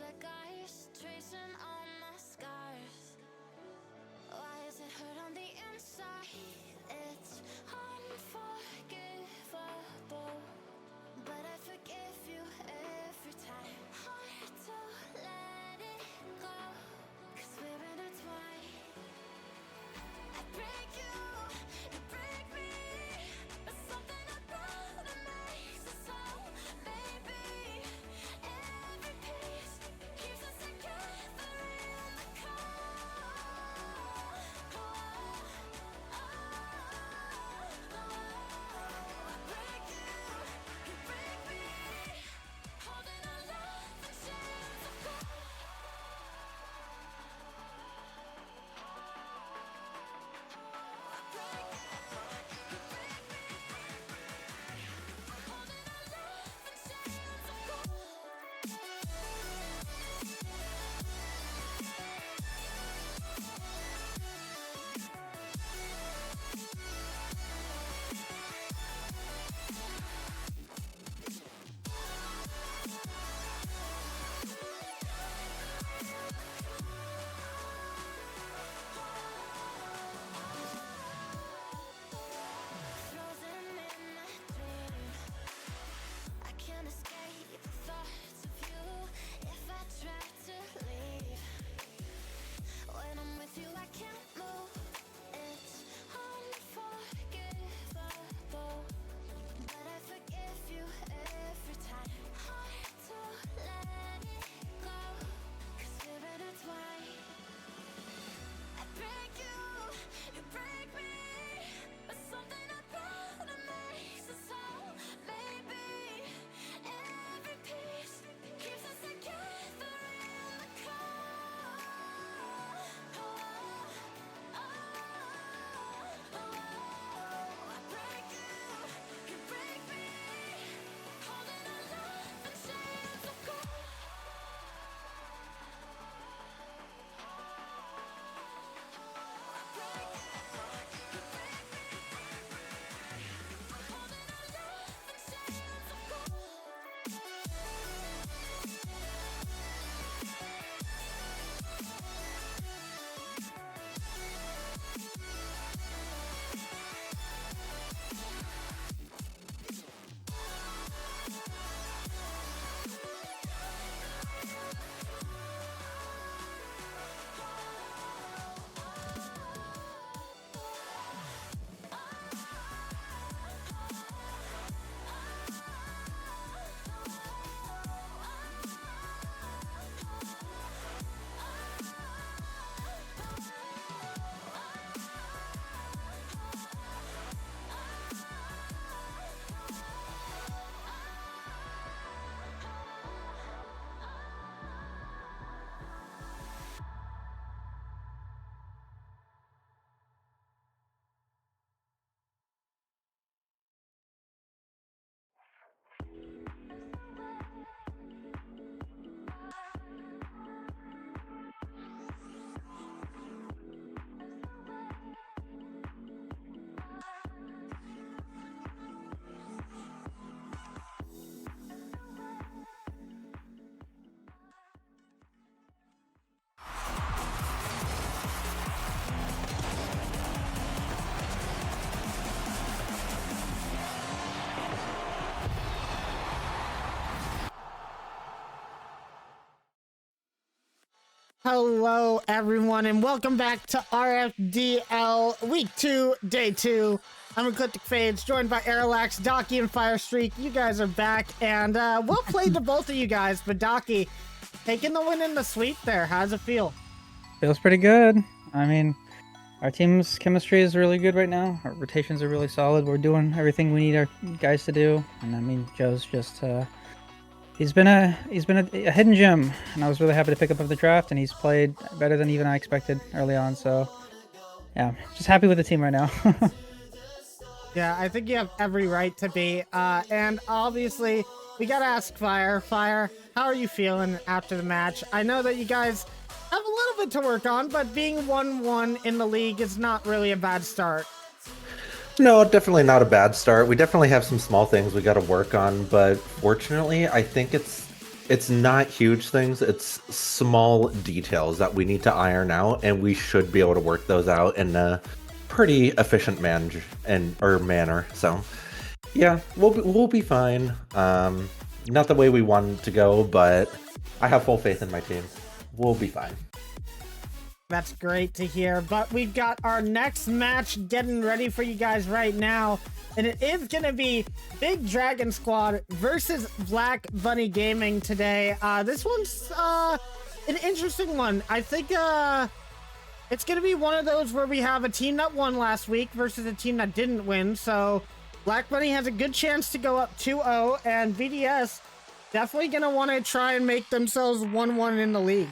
like ice tracing all my scars. Why is it hurt on the inside? It's unforgivable, but I forgive you every time. Hard to let it go, 'cause we're intertwined. I break you, you break me, but something about it makes us whole. Maybe every piece keeps us together in the cold. I break you, you break me, holding our love in chains of gold. Frozen in my dream, I can't escape the thoughts of you. If I try to leave, when I'm with you I can't move. It's unforgivable, but I forgive you every time. Hard to let it go, 'cause we're intertwined. I break you, you break me, but something about it makes us whole. Maybe every piece keeps us together in the cold. I break you, you break me, holding our love in chains of gold. Hello, everyone, and welcome back to RFDL Week 2, Day 2. I'm Ecliptic Fades, joined by Airlax, Docky, and Firestreak. You guys are back, and well played to both of you guys, but Docky, taking the win in the sweep there. How's it feel? Feels pretty good. I mean, our team's chemistry is really good right now. Our rotations are really solid. We're doing everything we need our guys to do. And I mean, Joe's just he's been a hidden gem, and I was really happy to pick up of the draft. And he's played better than even I expected early on. So yeah, just happy with the team right now. Yeah, I think you have every right to be. And obviously, we gotta ask Fire, how are you feeling after the match? I know that you guys have a little bit to work on, but being 1-1 in the league is not really a bad start. No, definitely not a bad start. We definitely have some small things we got to work on, but fortunately, I think it's It's not huge things, it's small details that we need to iron out, and we should be able to work those out in a pretty efficient manner. So, yeah, we'll be fine. Not the way we wanted to go, but I have full faith in my team. We'll be fine. That's great to hear. But we've got our next match getting ready for you guys right now. And it is going to be Big Dragon Squad versus Black Bunny Gaming today. This one's an interesting one. I think it's going to be one of those where we have a team that won last week versus a team that didn't win. So Black Bunny has a good chance to go up 2-0, and BDS definitely going to want to try and make themselves 1-1 in the league.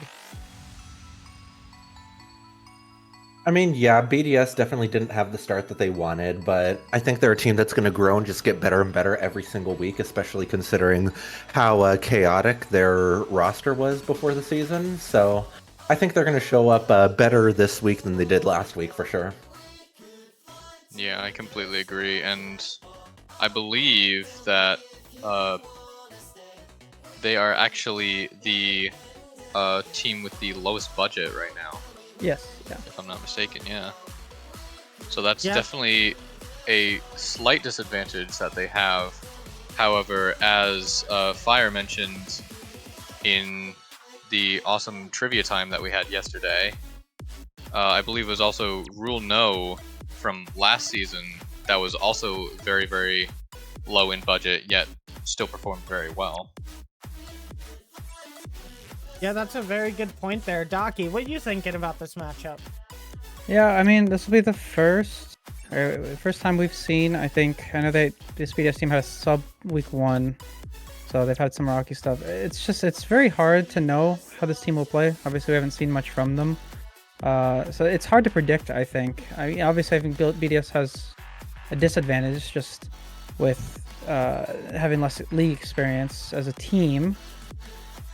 I mean, yeah, BDS definitely didn't have the start that they wanted, but I think they're a team that's going to grow and just get better and better every single week, especially considering how chaotic their roster was before the season. So I think they're going to show up better this week than they did last week, for sure. Yeah, I completely agree, and I believe that they are actually the team with the lowest budget right now. Yes, yeah. If I'm not mistaken, yeah. So that's definitely a slight disadvantage that they have. However, as Fire mentioned in the awesome trivia time that we had yesterday, I believe it was also Rule No from last season that was also very, very low in budget, yet still performed very well. Yeah, that's a very good point there. Docky, what are you thinking about this matchup? Yeah, I mean, this will be the first time we've seen, I think. I know this BDS team had a sub week 1, so they've had some rocky stuff. It's very hard to know how this team will play. Obviously, we haven't seen much from them. So it's hard to predict, I think. I mean, obviously, I think BDS has a disadvantage just with having less league experience as a team.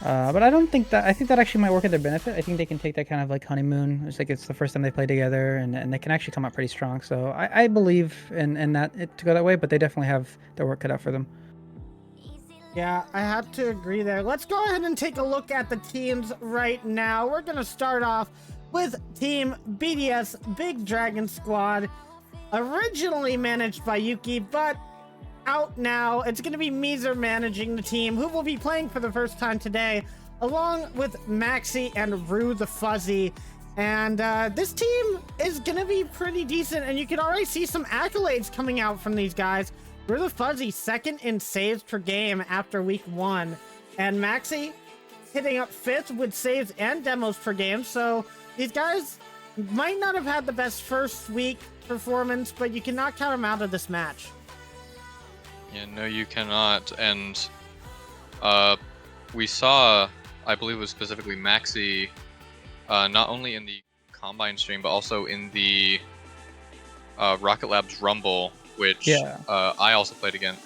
But I think that actually might work at their benefit. I think they can take that kind of like honeymoon. It's like it's the first time they play together, and they can actually come out pretty strong. So I believe in that to go that way, but they definitely have their work cut out for them. Yeah, I have to agree there. Let's go ahead and take a look at the teams right now. We're going to start off with Team BDS Big Dragon Squad, originally managed by Yuki, but out now. It's going to be Meezer managing the team, who will be playing for the first time today, along with Maxi and Rue the Fuzzy. And this team is going to be pretty decent, and you can already see some accolades coming out from these guys. Rue the Fuzzy, 2nd in saves per game after week 1, and Maxi hitting up 5th with saves and demos per game. So these guys might not have had the best first week performance, but you cannot count them out of this match. Yeah, no, you cannot. And we saw, I believe it was specifically Maxi, not only in the Combine stream, but also in the Rocket Labs Rumble, which I also played against.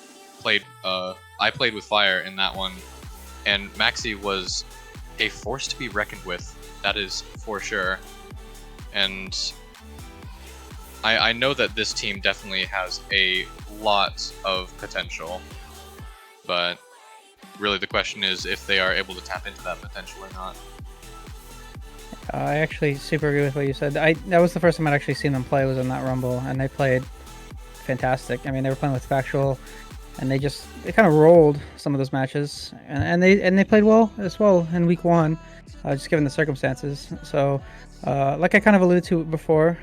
I played with Fire in that one, and Maxi was a force to be reckoned with. That is for sure. And I know that this team definitely has a lot of potential, but really the question is if they are able to tap into that potential or not. I actually super agree with what you said. That was the first time I'd actually seen them play, was in that Rumble, and they played fantastic. I mean, they were playing with Factual, and they kind of rolled some of those matches, and they played well as well in week 1, just given the circumstances. So like I kind of alluded to before,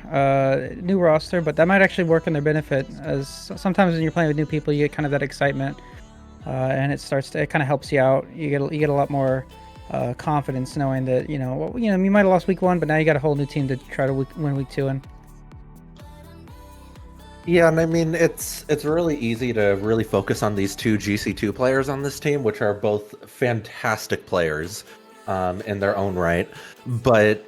new roster, but that might actually work in their benefit, as sometimes when you're playing with new people, you get kind of that excitement, and it kind of helps you out. You get a lot more confidence knowing that you might have lost week 1, but now you got a whole new team to try to win week 2 in. Yeah, and I mean, it's really easy to really focus on these 2 GC2 players on this team, which are both fantastic players in their own right. But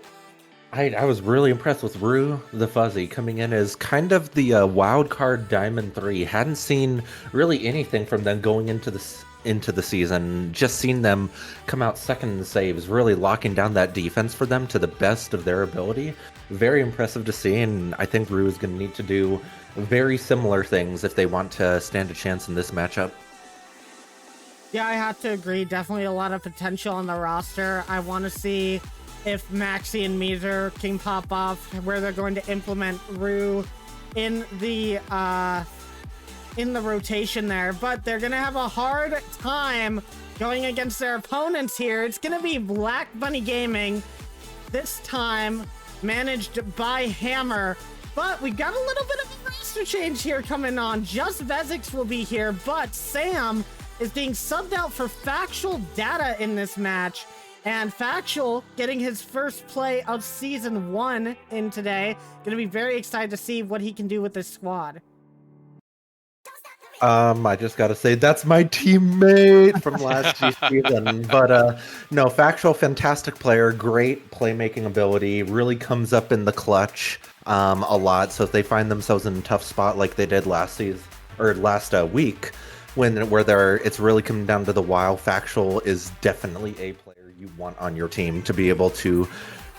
I was really impressed with Rue the Fuzzy coming in as kind of the wild card Diamond 3. Hadn't seen really anything from them going into the season. Just seen them come out 2nd in saves, really locking down that defense for them to the best of their ability. Very impressive to see, and I think Rue is going to need to do very similar things if they want to stand a chance in this matchup. Yeah, I have to agree. Definitely a lot of potential on the roster. I want to see if Maxi and Meter can pop off, where they're going to implement Rue in the rotation there. But they're gonna have a hard time going against their opponents here. It's gonna be Black Bunny Gaming this time, managed by Hammer. But we got a little bit of a roster change here coming on. Just Vezix will be here, but Sam is being subbed out for Factual Data in this match. And Factual getting his first play of Season 1 in today. Gonna be very excited to see what he can do with this squad. I just gotta say that's my teammate from last season. But no, Factual, fantastic player, great playmaking ability, really comes up in the clutch a lot. So if they find themselves in a tough spot like they did last season or last week, it's really coming down to the wire, Factual is definitely a player you want on your team to be able to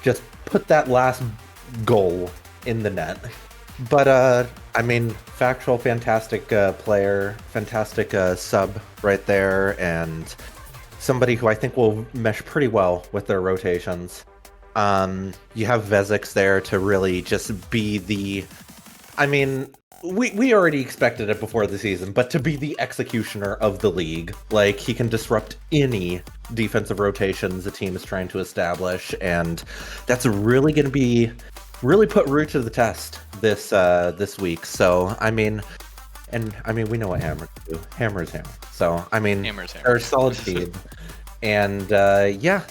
just put that last goal in the net. But I mean, Factual, fantastic player, fantastic sub right there, and somebody who I think will mesh pretty well with their rotations. You have Vezix there to really just be the, I mean, we already expected it before the season, but to be the executioner of the league. Like, he can disrupt any defensive rotations the team is trying to establish, and that's really going to really put Rue to the test this week. So I mean, we know what Hammer can do. Hammer is Hammer. So I mean, they're a solid team. And yeah,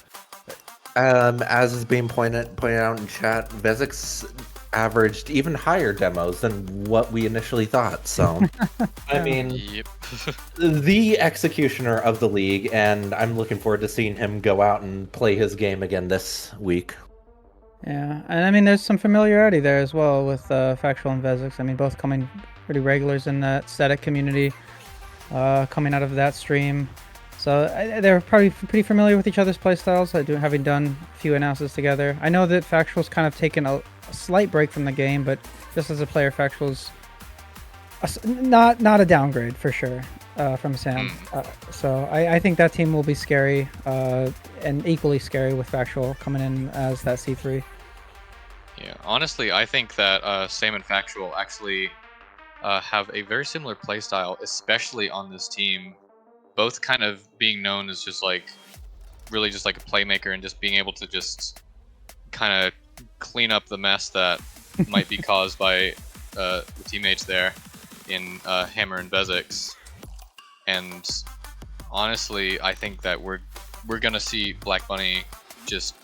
as is being pointed out in chat, Vezix averaged even higher demos than what we initially thought. So I mean, Yep. the executioner of the league, and I'm looking forward to seeing him go out and play his game again this week. Yeah, and I mean, there's some familiarity there as well with Factual and Vezix. I mean, both coming pretty regulars in that static community, coming out of that stream. So they're probably pretty familiar with each other's playstyles, having done a few analysis together. I know that Factual's kind of taken a slight break from the game, but just as a player, Factual's not a downgrade for sure from Sam. So I think that team will be scary and equally scary with Factual coming in as that C3. Yeah, honestly, I think that Sam and Factual actually have a very similar playstyle, especially on this team. Both kind of being known as just like, really just like a playmaker and just being able to just kind of clean up the mess that might be caused by the teammates there in Hammer and Vezix. And honestly, I think that we're gonna see Black Bunny just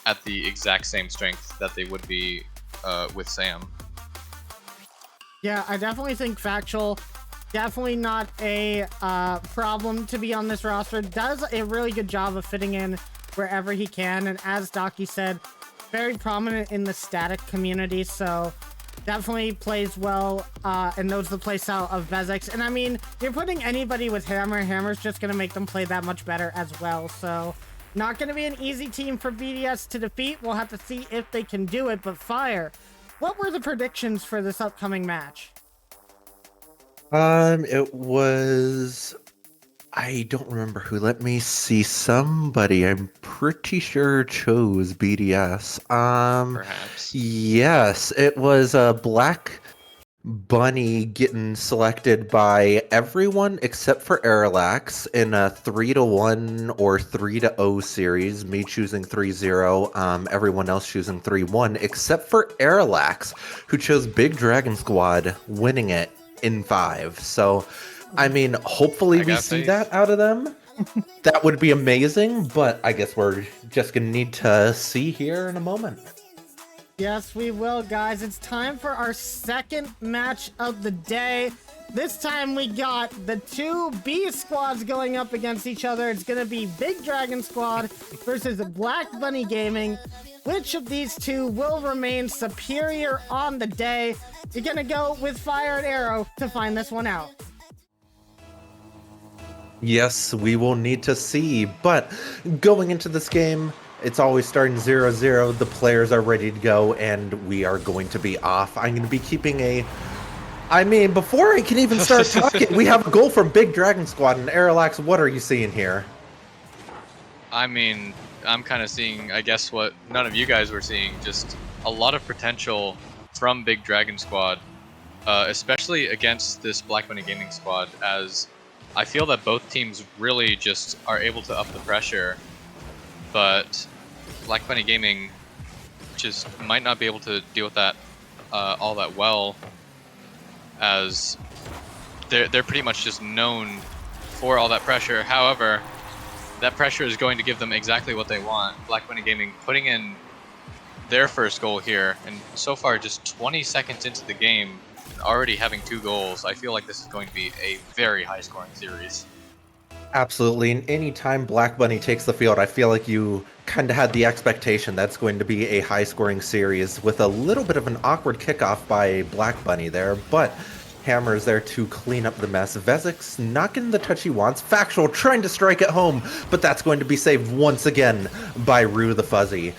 at the exact same strength that they would be with Sam. Yeah, I definitely think Factual, definitely not a problem to be on this roster. Does a really good job of fitting in wherever he can, and as Docky said, very prominent in the static community, so definitely plays well and knows the playstyle of Vezix. And I mean, you're putting anybody with Hammer, Hammer's just going to make them play that much better as well, so not going to be an easy team for BDS to defeat. We'll have to see if they can do it. But Fire, what were the predictions for this upcoming match? It was, I don't remember who. Let me see. Somebody, I'm pretty sure, chose BDS. Perhaps. Yes, it was Black Bunny getting selected by everyone except for Arilax in a 3-1 or 3-0 series. Me choosing 3-0, everyone else choosing 3-1, except for Arilax, who chose Big Dragon Squad, winning it in 5. So, I mean, hopefully we see that out of them. That would be amazing, but I guess we're just gonna need to see here in a moment. Yes, we will, guys. It's time for our second match of the day. This time we got the two B squads going up against each other. It's going to be Big Dragon Squad versus Black Bunny Gaming. Which of these two will remain superior on the day? You're going to go with Fire and Arrow to find this one out. Yes, we will need to see, but going into this game, it's always starting 0-0. The players are ready to go, and we are going to be off. I'm going to be keeping a I mean, before I can even start talking, we have a goal from Big Dragon Squad. And Arilax, what are you seeing here? I mean, I'm kind of seeing, I guess, what none of you guys were seeing. Just a lot of potential from Big Dragon Squad, especially against this Black Bunny Gaming squad, as I feel that both teams really just are able to up the pressure, but Black Bunny Gaming just might not be able to deal with that all that well, as they're pretty much just known for all that pressure. However, that pressure is going to give them exactly what they want. Black Bunny Gaming putting in their first goal here, and so far just 20 seconds into the game, and already having 2 goals. I feel like this is going to be a very high-scoring series. Absolutely. And anytime Black Bunny takes the field, I feel like you kind of had the expectation that's going to be a high-scoring series with a little bit of an awkward kickoff by Black Bunny there, but Hammer is there to clean up the mess. Vezek's not getting the touch he wants. Factual trying to strike at home, but that's going to be saved once again by Rue the Fuzzy.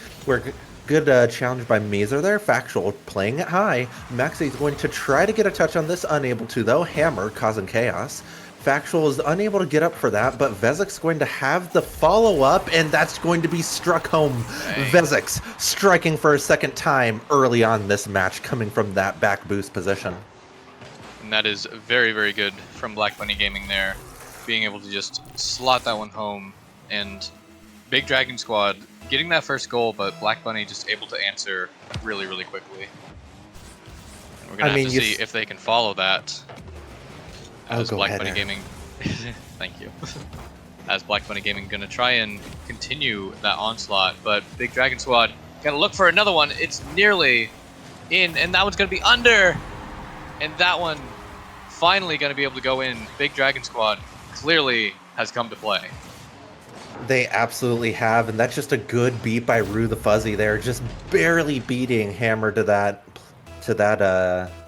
Good challenge by Meezer there. Factual playing it high. Maxi is going to try to get a touch on this, unable to though. Hammer causing chaos. Factual is unable to get up for that, but Vezek's going to have the follow-up, and that's going to be struck home. Vezek's striking for a second time early on this match, coming from that back boost position. And that is very, very good from Black Bunny Gaming there, being able to just slot that one home. And Big Dragon Squad getting that first goal, but Black Bunny just able to answer really, really quickly. And we're going to have to see if they can follow that. As Black Bunny Gaming... Thank you. As Black Bunny Gaming going to try and continue that onslaught, but Big Dragon Squad got to look for another one. It's nearly in, and that one's going to be under. And that one finally going to be able to go in. Big Dragon Squad clearly has come to play. They absolutely have, and that's just a good beat by Rue the Fuzzy there, just barely beating Hammer to that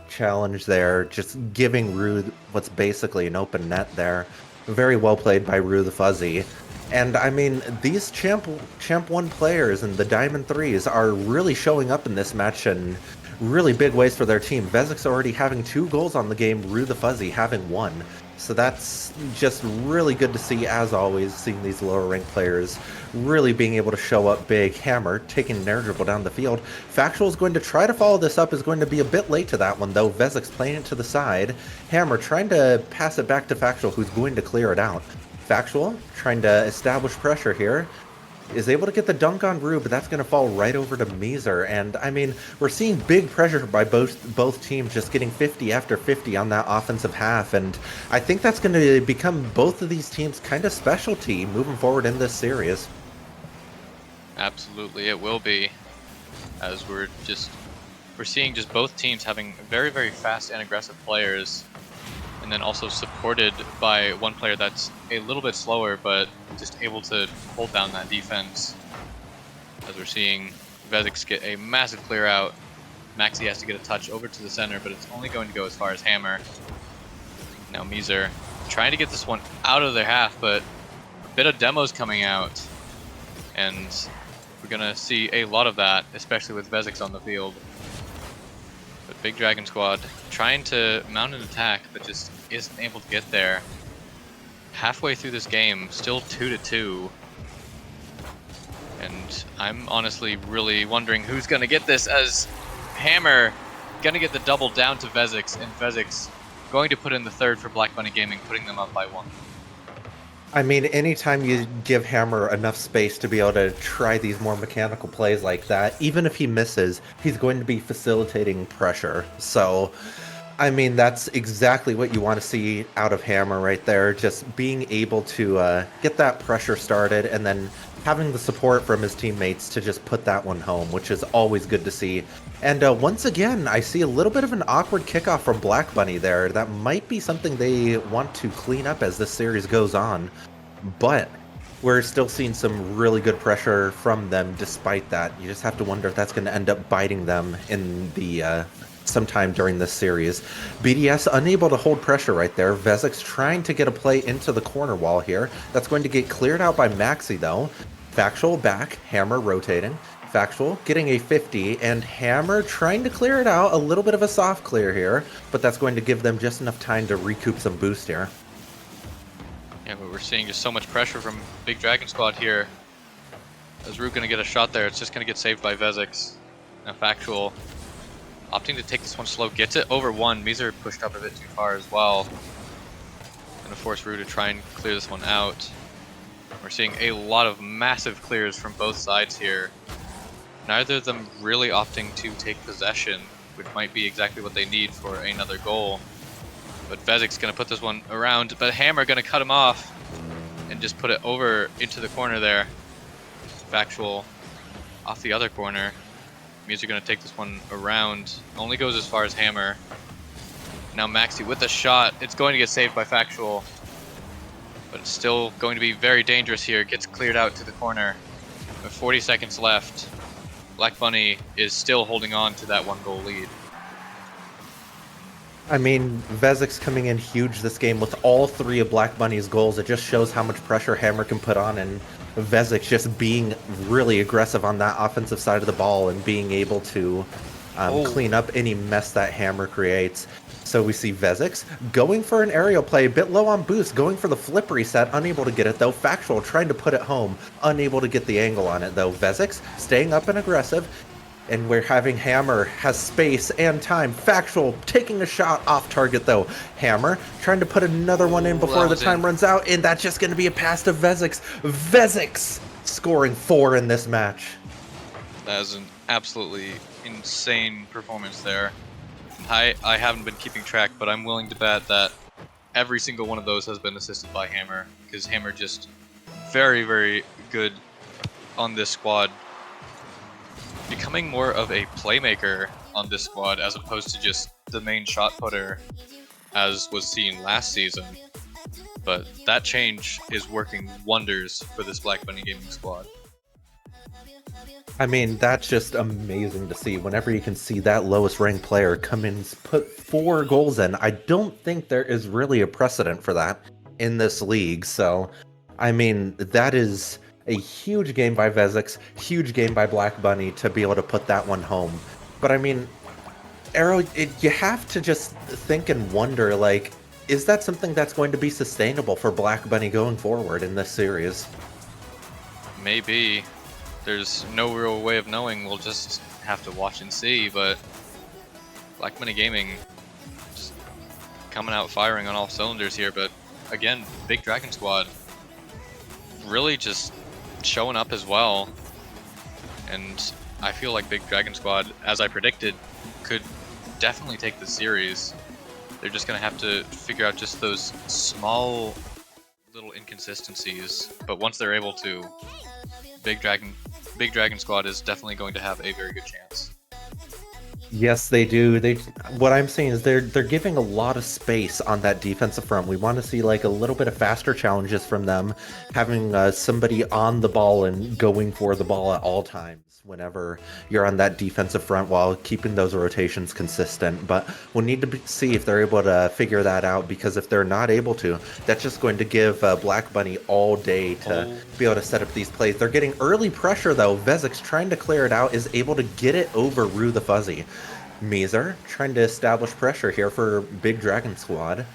challenge there, just giving Rue what's basically an open net there. Very well played by Rue the Fuzzy. And I mean, these Champ 1 players and the Diamond 3s are really showing up in this match in really big ways for their team. Vezek's already having 2 goals on the game, Rue the Fuzzy having 1. So that's just really good to see, as always, seeing these lower ranked players really being able to show up big. Hammer taking an air dribble down the field. Factual is going to try to follow this up, is going to be a bit late to that one though. Vezek's playing it to the side. Hammer trying to pass it back to Factual, who's going to clear it out. Factual trying to establish pressure here. Is able to get the dunk on Rue, but that's going to fall right over to Meezer. And I mean, we're seeing big pressure by both teams, just getting 50 after 50 on that offensive half. And I think that's going to become both of these teams' kind of specialty moving forward in this series. Absolutely, it will be, as we're seeing just both teams having very, very fast and aggressive players, and then also supported by one player that's a little bit slower, but just able to hold down that defense. As we're seeing Vezek's get a massive clear out. Maxi has to get a touch over to the center, but it's only going to go as far as Hammer. Now Meezer trying to get this one out of their half, but a bit of demos coming out. And we're gonna see a lot of that, especially with Vezek's on the field. But Big Dragon Squad trying to mount an attack, but just isn't able to get there. Halfway through this game, still 2-2. And I'm honestly really wondering who's gonna get this, as Hammer gonna get the double down to Vezek's, and Vezek's going to put in the third for Black Bunny Gaming, putting them up by 1. I mean, anytime you give Hammer enough space to be able to try these more mechanical plays like that, even if he misses, he's going to be facilitating pressure. So, I mean, that's exactly what you want to see out of Hammer right there, just being able to get that pressure started and then having the support from his teammates to just put that one home, which is always good to see. And once again, I see a little bit of an awkward kickoff from Black Bunny there. That might be something they want to clean up as this series goes on. But we're still seeing some really good pressure from them despite that. You just have to wonder if that's going to end up biting them in the sometime during this series. BDS unable to hold pressure right there. Vezek's trying to get a play into the corner wall here. That's going to get cleared out by Maxi though. Factual back, Hammer rotating. Factual getting a 50, and Hammer trying to clear it out. A little bit of a soft clear here, but that's going to give them just enough time to recoup some boost here. Yeah, but we're seeing just so much pressure from Big Dragon Squad here. Is Root going to get a shot there? It's just going to get saved by Vezix. Now Factual opting to take this one slow, gets it over one. Meezer pushed up a bit too far as well. Going to force Root to try and clear this one out. We're seeing a lot of massive clears from both sides here. Neither of them really opting to take possession, which might be exactly what they need for another goal. But Vezik's going to put this one around, but Hammer going to cut him off and just put it over into the corner there. Factual off the other corner. Meezer going to take this one around. Only goes as far as Hammer. Now Maxi with the shot. It's going to get saved by Factual. But it's still going to be very dangerous here. Gets cleared out to the corner. With 40 seconds left. Black Bunny is still holding on to that 1-goal lead. I mean, Vezik's coming in huge this game with all 3 of Black Bunny's goals. It just shows how much pressure Hammer can put on, and Vezik's just being really aggressive on that offensive side of the ball and being able to clean up any mess that Hammer creates. So we see Vezix going for an aerial play, a bit low on boost, going for the flip reset, unable to get it though. Factual trying to put it home, unable to get the angle on it though. Vezix staying up and aggressive, and we're having Hammer has space and time. Factual taking a shot off target though. Hammer trying to put another one in before the time runs out, and that's just going to be a pass to Vezix. Vezix scoring 4 in this match. That is an absolutely insane performance there. I haven't been keeping track, but I'm willing to bet that every single one of those has been assisted by Hammer, because Hammer just very, very good on this squad. Becoming more of a playmaker on this squad as opposed to just the main shot putter as was seen last season. But that change is working wonders for this Black Bunny Gaming squad. I mean, that's just amazing to see. Whenever you can see that lowest ranked player come in and put 4 goals in, I don't think there is really a precedent for that in this league. So, I mean, that is a huge game by Vezix, huge game by Black Bunny to be able to put that one home. But I mean, Arrow, you have to just think and wonder, like, is that something that's going to be sustainable for Black Bunny going forward in this series? Maybe. There's no real way of knowing. We'll just have to watch and see. But Black Bunny Gaming just coming out firing on all cylinders here. But again, Big Dragon Squad really just showing up as well. And I feel like Big Dragon Squad, as I predicted, could definitely take the series. They're just going to have to figure out just those small little inconsistencies. But once they're able to, Big Dragon Squad is definitely going to have a very good chance. Yes, they do. What I'm saying is they're giving a lot of space on that defensive front. We want to see like a little bit of faster challenges from them, having somebody on the ball and going for the ball at all times whenever you're on that defensive front, while keeping those rotations consistent. But we'll need to see if they're able to figure that out, because if they're not able to, that's just going to give Black Bunny all day to be able to set up these plays. They're getting early pressure though. Vezix trying to clear it out, is able to get it over Rue the Fuzzy. Meezer trying to establish pressure here for Big Dragon Squad.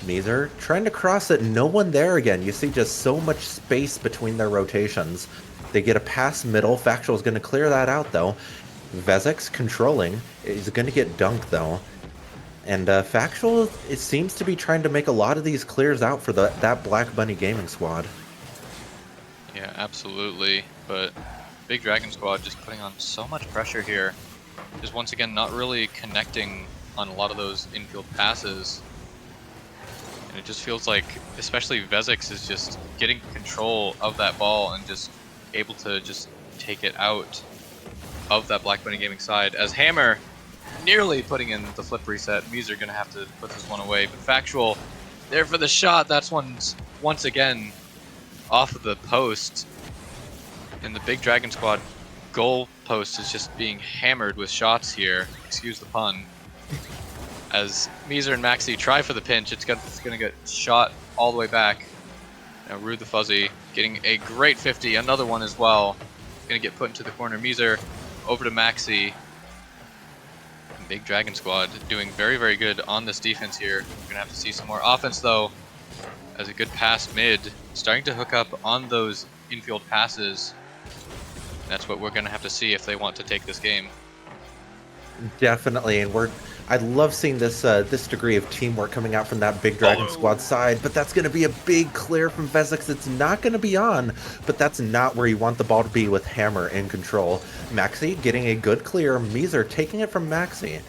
Meezer trying to cross it, no one there again. You see just so much space between their rotations. They get a pass middle. Factual is going to clear that out though. Vezix controlling is going to get dunked though. And Factual, it seems to be trying to make a lot of these clears out for that Black Bunny Gaming squad. Yeah, absolutely. But Big Dragon Squad just putting on so much pressure here. Just once again not really connecting on a lot of those infield passes. And it just feels like, especially Vezix is just getting control of that ball and just able to just take it out of that Black Bunny Gaming side. As Hammer nearly putting in the flip reset, Meezer gonna have to put this one away. But Factual there for the shot. That's one's once again off of the post. And the Big Dragon Squad goal post is just being hammered with shots here. Excuse the pun. As Meezer and Maxi try for the pinch, it's gonna get shot all the way back. Now Rue the Fuzzy getting a great 50, another one as well. going to get put into the corner. Miser over to Maxi. Big Dragon Squad doing very, very good on this defense here. We're going to have to see some more offense, though, as a good pass mid. Starting to hook up on those infield passes. That's what we're going to have to see if they want to take this game. Definitely, and I love seeing this this degree of teamwork coming out from that Big Dragon Squad side, but that's going to be a big clear from Vezix. It's not going to be on, but that's not where you want the ball to be with Hammer in control. Maxi getting a good clear, Miser taking it from Maxi.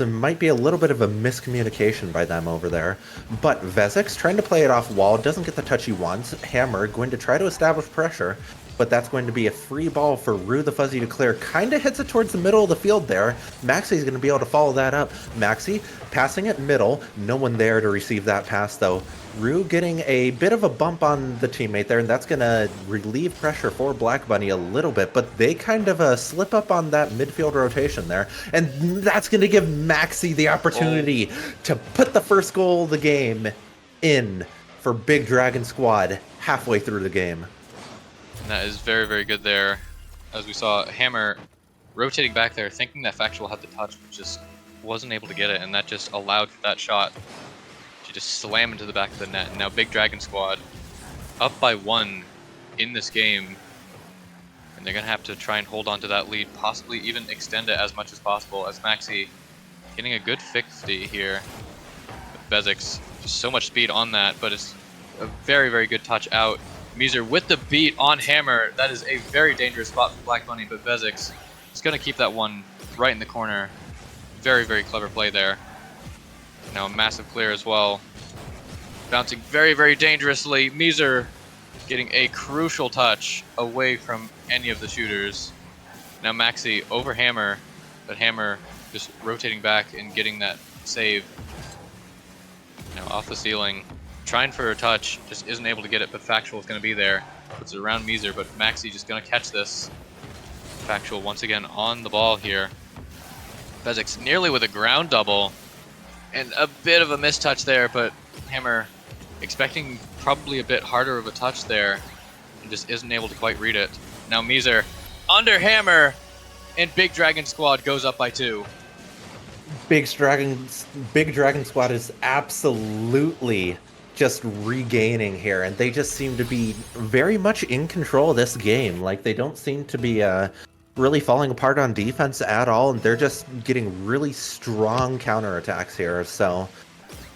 Might be a little bit of a miscommunication by them over there, but Vezix trying to play it off wall, doesn't get the touch he wants. Hammer going to try to establish pressure, but that's going to be a free ball for Rue the Fuzzy to clear. Kind of hits it towards the middle of the field there. Maxi's going to be able to follow that up. Maxi passing it middle. No one there to receive that pass, though. Rue getting a bit of a bump on the teammate there, and that's going to relieve pressure for Black Bunny a little bit, but they kind of slip up on that midfield rotation there, and that's going to give Maxi the opportunity to put the first goal of the game in for Big Dragon Squad halfway through the game. And that is very, very good there. As we saw, Hammer rotating back there, thinking that Factual had the touch, but just wasn't able to get it, and that just allowed for that shot to just slam into the back of the net. And now Big Dragon Squad up by 1 in this game, and they're going to have to try and hold on to that lead, possibly even extend it as much as possible, as Maxi getting a good 50 here. Vezix, just so much speed on that, but it's a very, very good touch out. Miser with the beat on Hammer. That is a very dangerous spot for Black Bunny, but Vezix is going to keep that one right in the corner. Very, very clever play there. Now a massive clear as well. Bouncing very, very dangerously. Miser getting a crucial touch away from any of the shooters. Now Maxi over Hammer, but Hammer just rotating back and getting that save. Now off the ceiling. Trying for a touch, just isn't able to get it, but Factual is going to be there. Puts it around Miser, but Maxi just going to catch this. Factual once again on the ball here. Vezix nearly with a ground double. And a bit of a mistouch there, but Hammer expecting probably a bit harder of a touch there. And just isn't able to quite read it. Now Miser under Hammer, and Big Dragon Squad goes up by 2. Big Dragon Squad is absolutely just regaining here, and they just seem to be very much in control of this game. Like, they don't seem to be really falling apart on defense at all, and they're just getting really strong counterattacks here. So,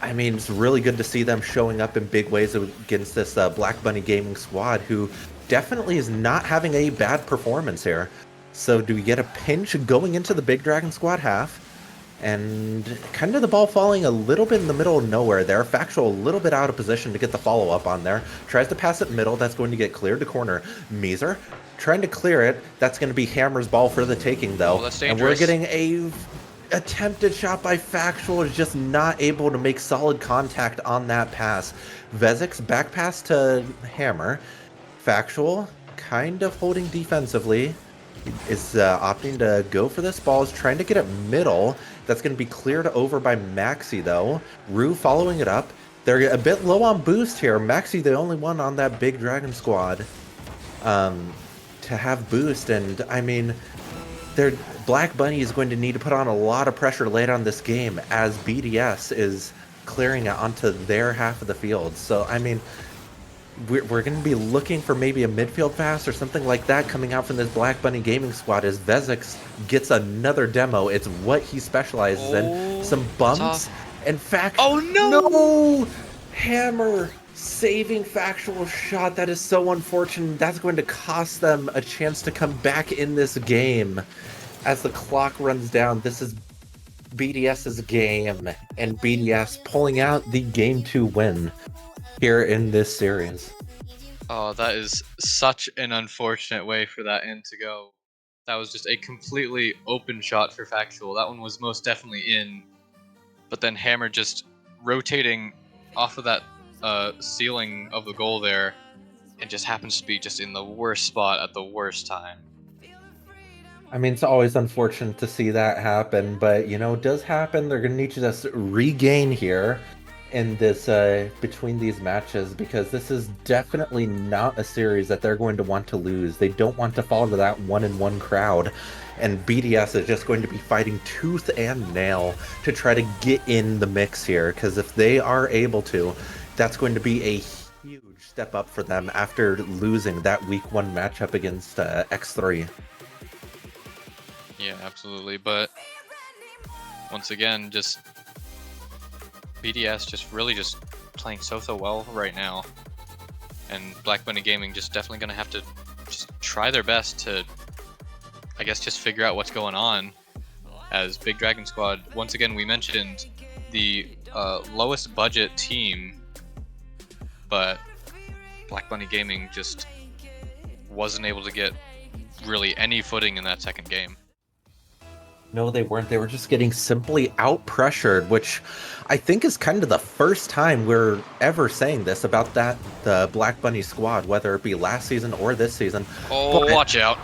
I mean, it's really good to see them showing up in big ways against this Black Bunny Gaming squad, who definitely is not having a bad performance here. So do we get a pinch going into the Big Dragon Squad half? And kind of the ball falling a little bit in the middle of nowhere there. Factual a little bit out of position to get the follow-up on there. Tries to pass it middle. That's going to get cleared to corner. Miser trying to clear it. That's going to be Hammer's ball for the taking, though. Oh, that's and dangerous. we're getting a attempted shot by Factual. Is just not able to make solid contact on that pass. Vezix back pass to Hammer. Factual kind of holding defensively. Is opting to go for this ball. Is trying to get it middle. That's going to be cleared over by Maxi, though. Rue following it up. They're a bit low on boost here. Maxi, the only one on that Big Dragon Squad to have boost. And, I mean, Black Bunny is going to need to put on a lot of pressure late on this game as BDS is clearing it onto their half of the field. So, I mean, we're going to be looking for maybe a midfield pass or something like that coming out from this Black Bunny Gaming squad as Vezix gets another demo. It's what he specializes in. Some bumps. In fact, oh no! No! Hammer saving Factual shot. That is so unfortunate. That's going to cost them a chance to come back in this game. As the clock runs down, this is BDS's game, and BDS pulling out the Game 2 win here in this series. Oh, that is such an unfortunate way for that end to go. That was just a completely open shot for Factual. That one was most definitely in. But then Hammer just rotating off of that ceiling of the goal there, and just happens to be just in the worst spot at the worst time. I mean, it's always unfortunate to see that happen, but, you know, it does happen. They're going to need to just regain here. in this between these matches, because this is definitely not a series that they're going to want to lose. They don't want to fall to that 1-1 crowd, and BDS is just going to be fighting tooth and nail to try to get in the mix here, because if they are able to, that's going to be a huge step up for them after losing that week 1 matchup against X3. Yeah, absolutely. But once again, just BDS just really just playing so well right now, and Black Bunny Gaming just definitely gonna have to just try their best to, I guess, just figure out what's going on. As Big Dragon Squad, once again, we mentioned the lowest budget team, but Black Bunny Gaming just wasn't able to get really any footing in that second game. No, they weren't. They were just getting simply out-pressured, which I think is kind of the first time we're ever saying this about the Black Bunny squad, whether it be last season or this season. Oh, but watch out.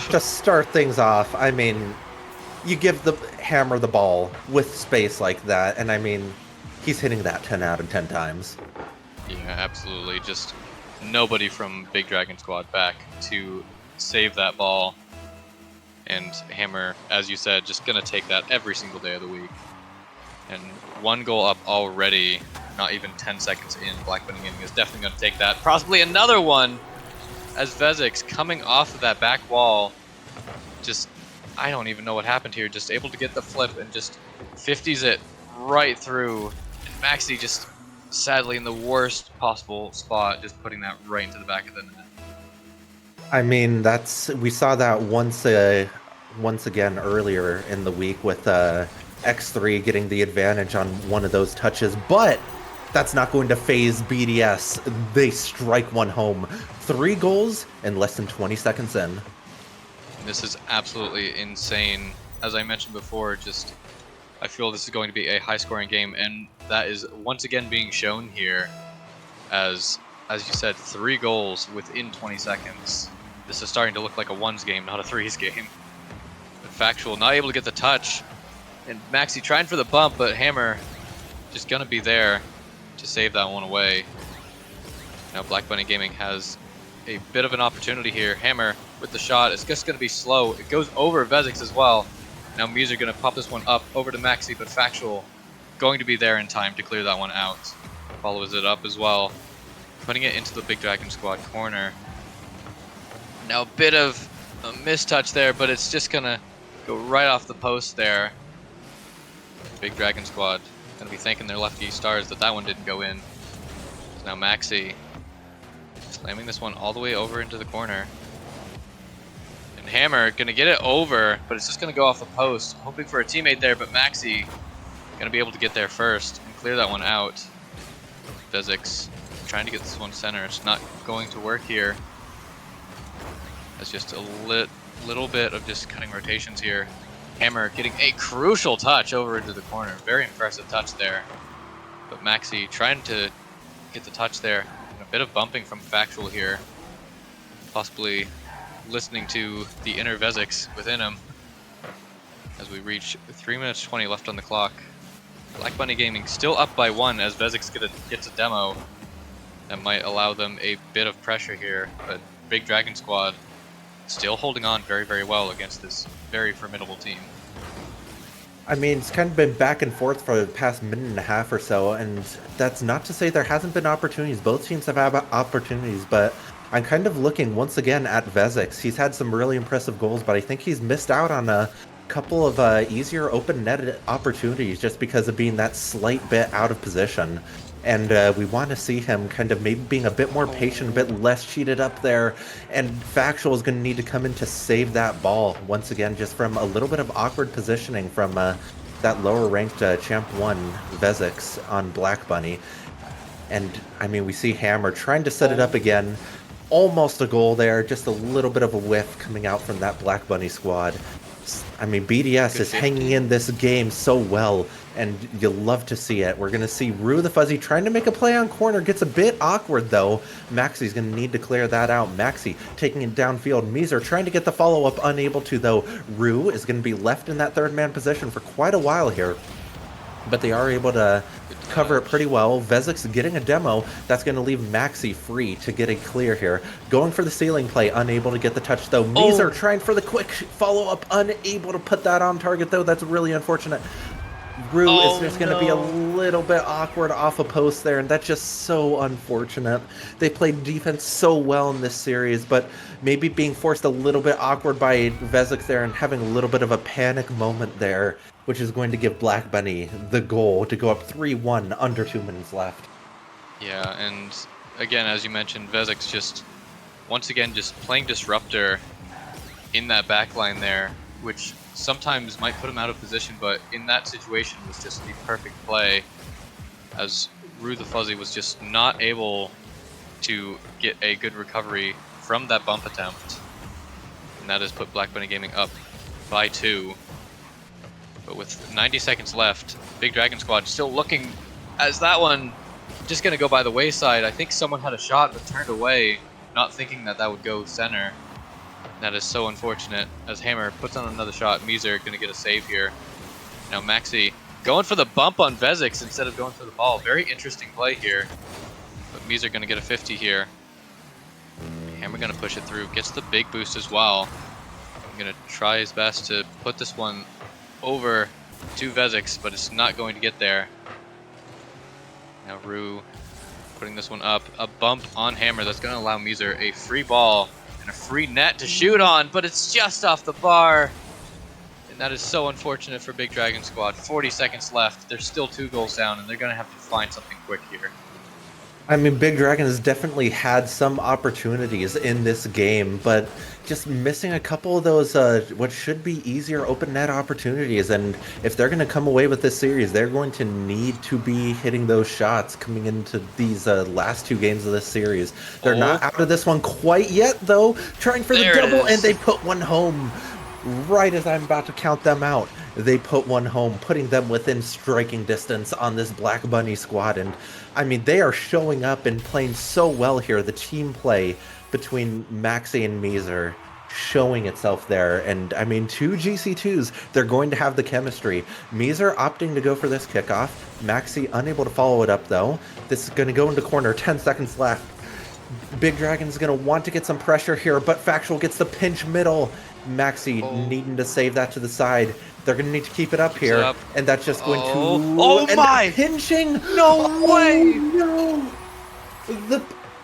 to start things off, I mean, you give the Hammer the ball with space like that, and I mean, he's hitting that 10 out of 10 times. Yeah, absolutely. Just nobody from Big Dragon Squad back to save that ball. And Hammer, as you said, just going to take that every single day of the week. And 1 goal up already, not even 10 seconds in. Black Bunny Gaming is definitely going to take that. Possibly another one, as Vezix coming off of that back wall. Just, I don't even know what happened here. Just able to get the flip and just 50s it right through. And Maxi just sadly in the worst possible spot, just putting that right into the back of the net. I mean, we saw that once again earlier in the week with X3 getting the advantage on one of those touches, but that's not going to phase BDS. They strike one home. 3 goals in less than 20 seconds in. This is absolutely insane. As I mentioned before, just I feel this is going to be a high-scoring game, and that is once again being shown here as you said, 3 goals within 20 seconds. This is starting to look like a 1s game, not a 3s game. But Factual not able to get the touch, and Maxi trying for the bump, but Hammer just gonna be there to save that one away. Now Black Bunny Gaming has a bit of an opportunity here. Hammer with the shot, it's just gonna be slow. It goes over Vezix as well. Now Muser gonna pop this one up over to Maxi, but Factual going to be there in time to clear that one out. Follows it up as well, putting it into the Big Dragon Squad corner. Now a bit of a mistouch there, but it's just gonna go right off the post there. Big Dragon Squad gonna be thanking their lefty stars that one didn't go in. So now Maxi slamming this one all the way over into the corner. And Hammer gonna get it over, but it's just gonna go off the post. Hoping for a teammate there, but Maxi gonna be able to get there first and clear that one out. Vezix trying to get this one center. It's not going to work here. That's just a little bit of just cutting rotations here. Hammer getting a crucial touch over into the corner. Very impressive touch there. But Maxi trying to get the touch there. And a bit of bumping from Factual here. Possibly listening to the inner Vezix within him. As we reach 3 minutes 20 left on the clock. Black Bunny Gaming still up by 1 as Vezix gets a demo. That might allow them a bit of pressure here, but Big Dragon Squad still holding on very well against this very formidable team. I mean, it's kind of been back and forth for the past minute and a half or so, and that's not to say there hasn't been opportunities. Both teams have had opportunities, but I'm kind of looking once again at Vezix. He's had some really impressive goals, but I think he's missed out on a couple of easier open net opportunities just because of being that slight bit out of position. And we want to see him kind of maybe being a bit more patient, a bit less cheated up there. And Factual is going to need to come in to save that ball once again, just from a little bit of awkward positioning from that lower ranked Champ 1 Vezix on Black Bunny. And I mean, we see Hammer trying to set it up again. Almost a goal there, just a little bit of a whiff coming out from that Black Bunny squad. I mean, BDS is hanging in this game so well, and you'll love to see it. We're going to see Rue the Fuzzy trying to make a play on corner. Gets a bit awkward, though. Maxi's going to need to clear that out. Maxi taking it downfield. Meezer trying to get the follow-up, unable to, though. Rue is going to be left in that third-man position for quite a while here. but they are able to cover it pretty well. Vezix getting a demo. That's going to leave Maxi free to get a clear here. Going for the ceiling play, unable to get the touch though. Meezer trying for the quick follow-up, unable to put that on target though. That's really unfortunate. Rue is just going to be a little bit awkward off a post there, and that's just so unfortunate. They played defense so well in this series, but maybe being forced a little bit awkward by Vezix there and having a little bit of a panic moment there, which is going to give Black Bunny the goal to go up 3-1 under 2 minutes left. Yeah, and again, as you mentioned, Vezix just, once again, just playing Disruptor in that backline there, which sometimes might put him out of position, but in that situation was just the perfect play, as Rue the Fuzzy was just not able to get a good recovery from that bump attempt. And that has put Black Bunny Gaming up by 2. But with 90 seconds left, Big Dragon Squad still looking as that one just going to go by the wayside. I think someone had a shot but turned away, not thinking that that would go center. That is so unfortunate as Hammer puts on another shot. Meezer going to get a save here. Now Maxi going for the bump on Vezix instead of going for the ball. Very interesting play here. But Meezer going to get a 50 here. Hammer going to push it through. Gets the big boost as well. I'm going to try his best to put this one over to Vezix, but it's not going to get there. Now Rue putting this one up. A bump on Hammer that's going to allow Meezer a free ball and a free net to shoot on, but it's just off the bar. And that is so unfortunate for Big Dragon Squad. 40 seconds left. They're still 2 goals down, and they're going to have to find something quick here. I mean, Big Dragon has definitely had some opportunities in this game, but just missing a couple of those what should be easier open net opportunities. And if they're going to come away with this series, they're going to need to be hitting those shots coming into these last 2 games of this series. They're not out of this one quite yet, though. Trying for the double, and they put one home right as I'm about to count them out. They put one home, putting them within striking distance on this Black Bunny squad. And I mean, they are showing up and playing so well here. The team play between Maxi and Meezer showing itself there. And I mean, 2 GC2s, they're going to have the chemistry. Meezer opting to go for this kickoff. Maxi unable to follow it up though. This is going to go into corner, 10 seconds left. Big Dragon's going to want to get some pressure here, but Factual gets the pinch middle. Maxi needing to save that to the side. They're going to need to keep it up here, and that's just going to... Oh my! Pinching! No way! No! The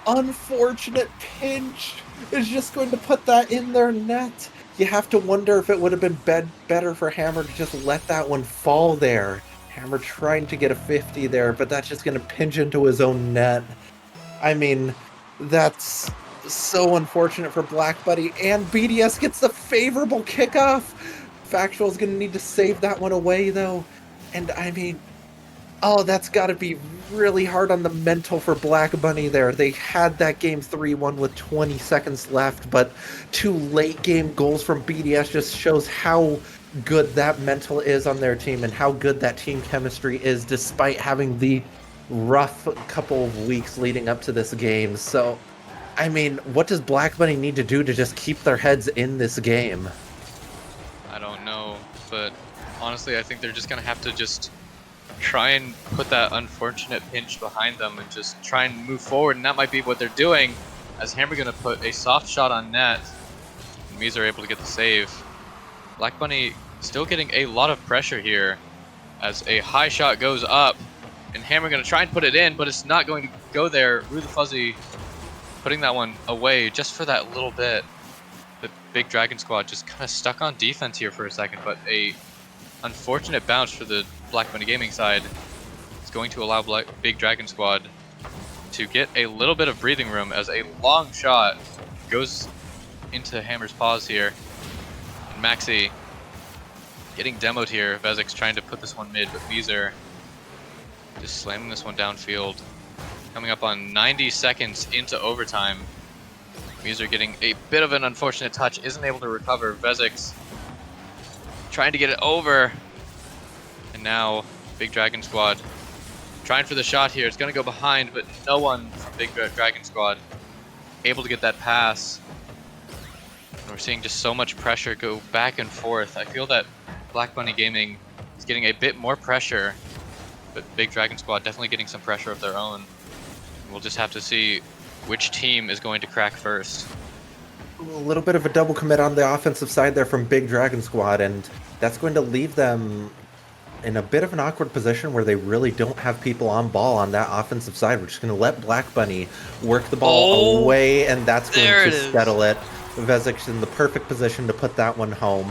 unfortunate pinch is just going to put that in their net. You have to wonder if it would have been better for Hammer to just let that one fall there. Hammer trying to get a 50 there, but that's just going to pinch into his own net. I mean, that's so unfortunate for Black Bunny, and BDS gets the favorable kickoff. Factual's going to need to save that one away, though. And I mean, oh, that's got to be really hard on the mental for Black Bunny there. They had that game 3-1 with 20 seconds left, but 2 late game goals from BDS just shows how good that mental is on their team and how good that team chemistry is, despite having the rough couple of weeks leading up to this game. So, I mean, what does Black Bunny need to do to just keep their heads in this game? I don't know, but honestly, I think they're just going to have to just try and put that unfortunate pinch behind them and just try and move forward, and that might be what they're doing, as Hammer going to put a soft shot on net, and Meezer able to get the save. Black Bunny still getting a lot of pressure here as a high shot goes up, and Hammer going to try and put it in, but it's not going to go there. Rue the Fuzzy putting that one away just for that little bit. The Big Dragon Squad just kind of stuck on defense here for a second, but a unfortunate bounce for the Black Bunny Gaming side is going to allow Big Dragon Squad to get a little bit of breathing room as a long shot goes into Hammer's Paws here. And Maxi getting demoed here. Vezix trying to put this one mid, but Meezer just slamming this one downfield. Coming up on 90 seconds into overtime. Meezer getting a bit of an unfortunate touch, isn't able to recover. Vezix trying to get it over. And now Big Dragon Squad trying for the shot here. It's going to go behind, but no one from Big Dragon Squad able to get that pass. And we're seeing just so much pressure go back and forth. I feel that Black Bunny Gaming is getting a bit more pressure But Big Dragon Squad definitely getting some pressure of their own. We'll just have to see which team is going to crack first. A little bit of a double commit on the offensive side there from Big Dragon Squad, and that's going to leave them in a bit of an awkward position where they really don't have people on ball on that offensive side. We're just going to let Black Bunny work the ball away, and that's going to settle it. Vezic's in the perfect position to put that one home.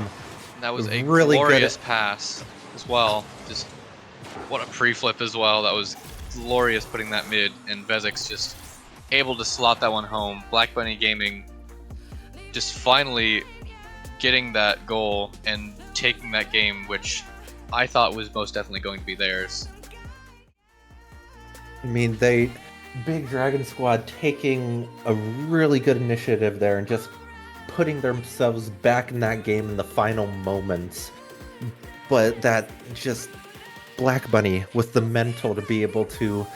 And that was a really glorious pass as well. Just what a pre-flip as well. That was glorious putting that mid, and Vezic's just able to slot that one home. Black Bunny Gaming just finally getting that goal and taking that game, which I thought was most definitely going to be theirs. I mean, Big Dragon Squad taking a really good initiative there and just putting themselves back in that game in the final moments. But that just Black Bunny with the mental to be able to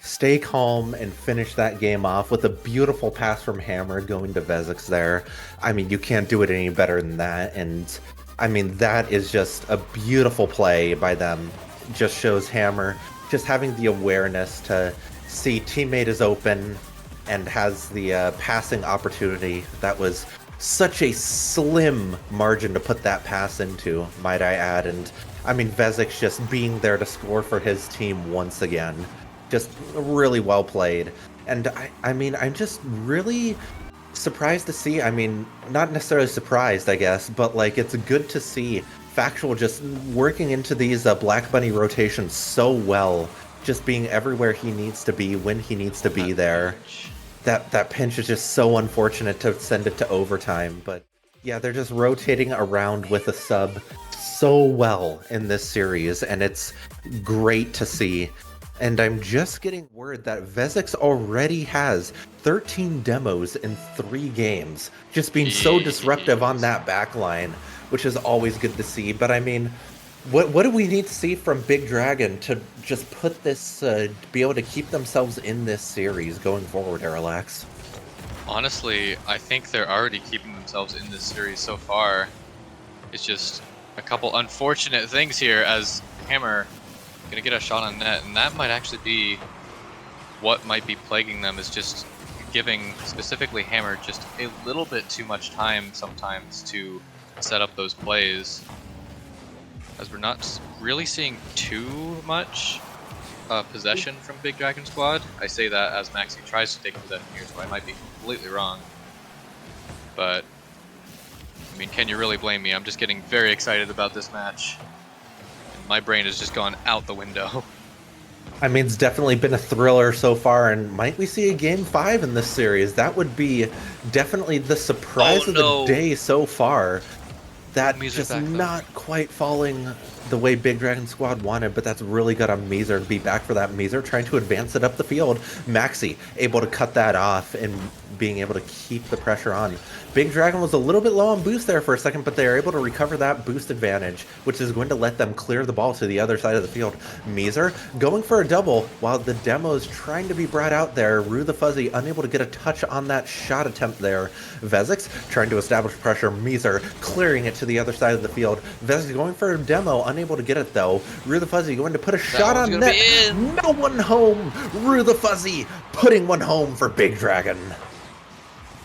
stay calm and finish that game off with a beautiful pass from Hammer going to Vezix there. I mean, you can't do it any better than that. And I mean, that is just a beautiful play by them. Just shows Hammer just having the awareness to see teammate is open and has the passing opportunity. That was such a slim margin to put that pass into, might I add. And I mean, Vezix just being there to score for his team once again. Just really well played. And I mean, I'm just really surprised to see, I mean, not necessarily surprised, I guess, but like it's good to see Factual just working into these Black Bunny rotations so well, just being everywhere he needs to be when he needs to be there. That pinch is just so unfortunate to send it to overtime, but yeah, they're just rotating around with a sub so well in this series, and it's great to see. And I'm just getting word that Vezix already has 13 demos in 3 games, just being so disruptive on that backline, which is always good to see. But I mean, what do we need to see from Big Dragon to just put this, be able to keep themselves in this series going forward, Arilax? Honestly, I think they're already keeping themselves in this series so far. It's just a couple unfortunate things here as Hammer gonna get a shot on net, and that might actually be what might be plaguing them, is just giving specifically Hammer just a little bit too much time sometimes to set up those plays, as we're not really seeing too much possession from Big Dragon Squad. I say that as Maxi tries to take possession here, so I might be completely wrong, but I mean, can you really blame me? I'm just getting very excited about this match. My brain has just gone out the window. I mean, it's definitely been a thriller so far, and might we see a Game 5 in this series? That would be definitely the surprise of the day so far. That just not quite falling the way Big Dragon Squad wanted, but that's really good on Meezer to be back for that. Meezer trying to advance it up the field. Maxi able to cut that off and being able to keep the pressure on. Big Dragon was a little bit low on boost there for a second, but they are able to recover that boost advantage, which is going to let them clear the ball to the other side of the field. Meezer going for a double while the demo is trying to be brought out there. Rue the Fuzzy unable to get a touch on that shot attempt there. Vezix trying to establish pressure. Meezer clearing it to the other side of the field. Vezix going for a demo, unable to get it though. Rue the Fuzzy going to put a shot on net. No one home. Rue the Fuzzy putting one home for Big Dragon.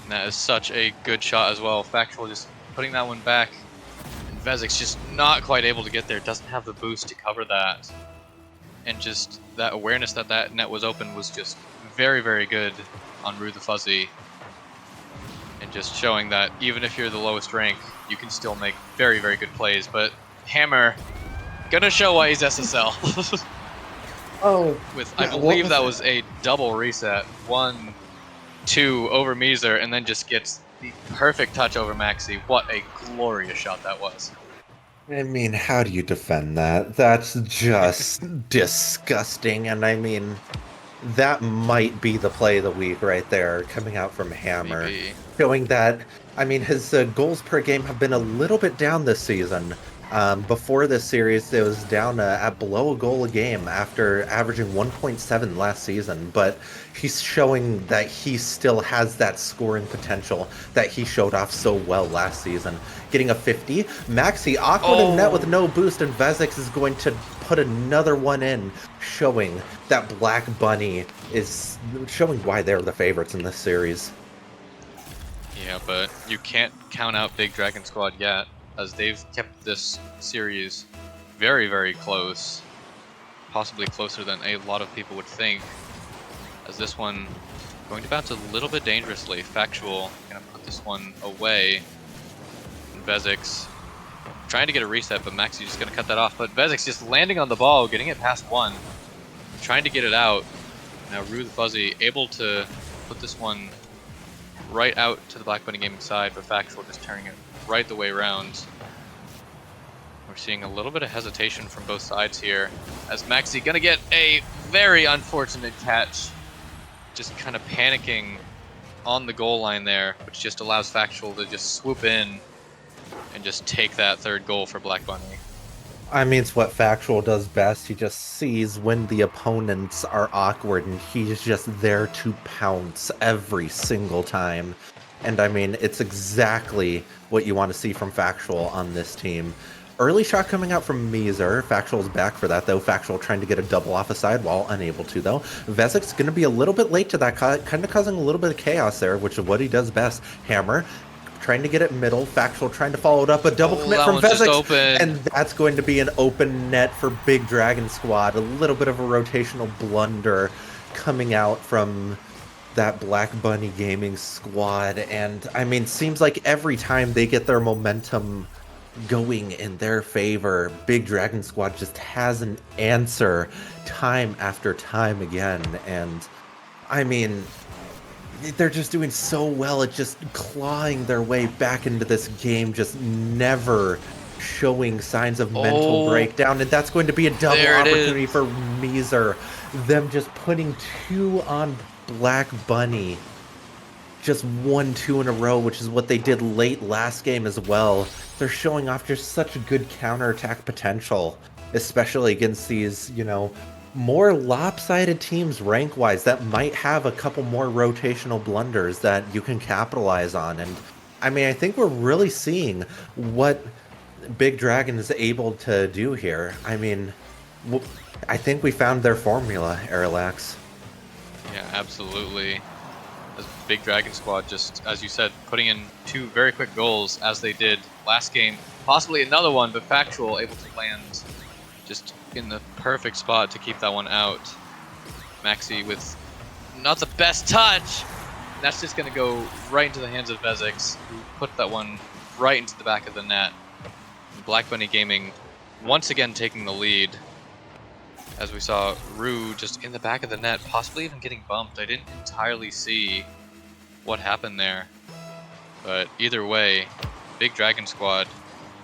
And that is such a good shot as well. Factual just putting that one back. And Vezix just not quite able to get there. Doesn't have the boost to cover that. And just that awareness that that net was open was just very, very good on Rue the Fuzzy. And just showing that even if you're the lowest rank, you can still make very, very good plays. But Hammer, gonna show why he's SSL. I believe that was a double reset. 1, 2 over Meezer, and then just gets the perfect touch over Maxi. What a glorious shot that was. I mean, how do you defend that? That's just disgusting, and I mean, that might be the play of the week right there, coming out from Hammer. Maybe. Showing that, I mean, his goals per game have been a little bit down this season. Before this series, it was down at below a goal a game after averaging 1.7 last season, but he's showing that he still has that scoring potential that he showed off so well last season. Getting a 50. Maxi awkward in net with no boost, and Vezix is going to put another one in, showing that Black Bunny is showing why they're the favorites in this series. Yeah, but you can't count out Big Dragon Squad yet, as they've kept this series very, very close. Possibly closer than a lot of people would think. As this one going to bounce a little bit dangerously. Factual gonna put this one away. And Vezix trying to get a reset, but Maxi just gonna cut that off. But Vezix just landing on the ball, getting it past one. Trying to get it out. Now Rue the Fuzzy able to put this one right out to the Black Bunny Gaming side, but Factual just turning it right the way around. We're seeing a little bit of hesitation from both sides here, as Maxi gonna get a very unfortunate catch. Just kind of panicking on the goal line there, which just allows Factual to just swoop in and just take that third goal for Black Bunny. I mean, it's what Factual does best. He just sees when the opponents are awkward, and he's just there to pounce every single time. And I mean, it's exactly what you want to see from Factual on this team. Early shot coming out from Meezer. Factual's back for that, though. Factual trying to get a double off a sidewall, unable to, though. Vezik's going to be a little bit late to that, kind of causing a little bit of chaos there, which is what he does best. Hammer trying to get it middle. Factual trying to follow it up. A double commit from Vezix. And that's going to be an open net for Big Dragon Squad. A little bit of a rotational blunder coming out from that Black Bunny Gaming squad. And, I mean, seems like every time they get their momentum going in their favor, Big Dragon Squad just has an answer time after time again. And I mean, they're just doing so well at just clawing their way back into this game, just never showing signs of mental breakdown. And that's going to be a double opportunity for Meezer. Them just putting two on Black Bunny. Just 1-2 in a row, which is what they did late last game as well. They're showing off just such a good counterattack potential, especially against these, you know, more lopsided teams rank-wise that might have a couple more rotational blunders that you can capitalize on. And I mean, I think we're really seeing what Big Dragon is able to do here. I mean, I think we found their formula, Arilax. Yeah, absolutely. As Big Dragon Squad just, as you said, putting in two very quick goals as they did last game. Possibly another one, but Factual able to land just in the perfect spot to keep that one out. Maxi with not the best touch. That's just going to go right into the hands of Vezix, who put that one right into the back of the net. And Black Bunny Gaming once again taking the lead. As we saw Rue just in the back of the net, possibly even getting bumped. I didn't entirely see what happened there. But either way, Big Dragon Squad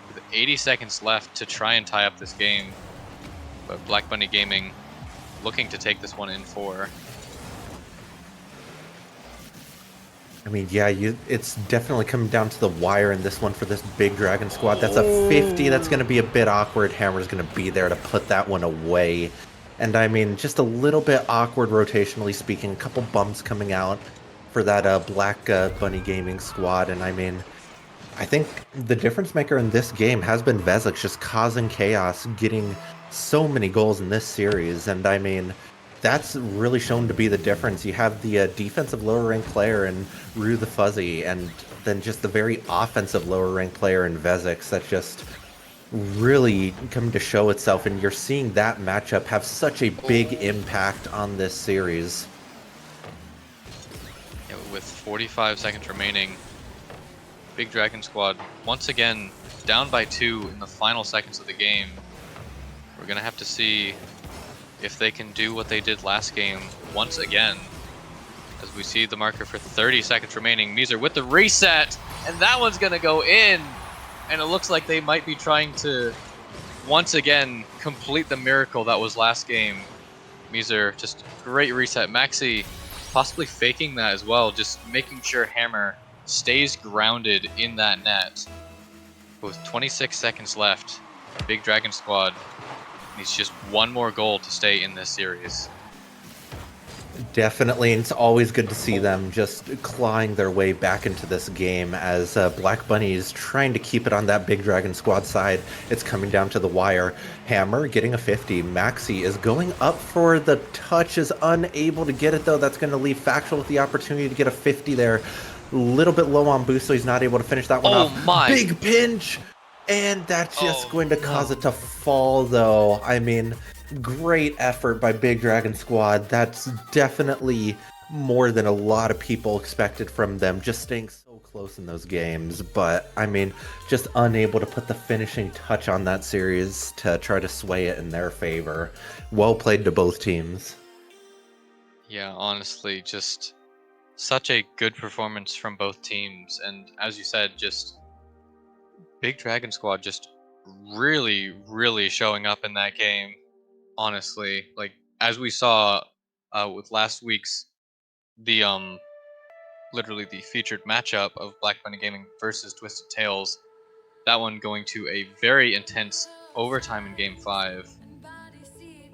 with 80 seconds left to try and tie up this game. But Black Bunny Gaming looking to take this one in 4. I mean, yeah, it's definitely coming down to the wire in this one for this Big Dragon Squad. That's a 50. That's going to be a bit awkward. Hammer's going to be there to put that one away. And I mean, just a little bit awkward rotationally speaking. A couple bumps coming out for that Black Bunny Gaming squad. And I mean, I think the difference maker in this game has been Vezix just causing chaos, getting so many goals in this series. And I mean, that's really shown to be the difference. You have the defensive lower ranked player in Rue the Fuzzy, and then just the very offensive lower ranked player in Vezix that just really come to show itself. And you're seeing that matchup have such a big impact on this series. Yeah, with 45 seconds remaining, Big Dragon Squad once again down by 2 in the final seconds of the game. We're going to have to see if they can do what they did last game once again. As we see the marker for 30 seconds remaining. Meezer with the reset, and that one's going to go in. And it looks like they might be trying to once again complete the miracle that was last game. Meezer, just great reset. Maxi possibly faking that as well, just making sure Hammer stays grounded in that net. With 26 seconds left, Big Dragon Squad needs just one more goal to stay in this series. Definitely, and it's always good to see them just clawing their way back into this game as Black Bunny is trying to keep it on that Big Dragon Squad side. It's coming down to the wire. Hammer getting a 50. Maxi is going up for the touch, is unable to get it though. That's going to leave Factual with the opportunity to get a 50 there. A little bit low on boost, so he's not able to finish that one off. Oh my! Big pinch! And that's just going to cause no. it to fall though. I mean, great effort by Big Dragon Squad. That's definitely more than a lot of people expected from them, just staying so close in those games. But, I mean, just unable to put the finishing touch on that series to try to sway it in their favor. Well played to both teams. Yeah, honestly, just such a good performance from both teams. And as you said, just Big Dragon Squad just really, really showing up in that game. Honestly, like as we saw with last week's the literally the featured matchup of Black Bunny Gaming versus Twisted Tales, that one going to a very intense overtime in Game 5,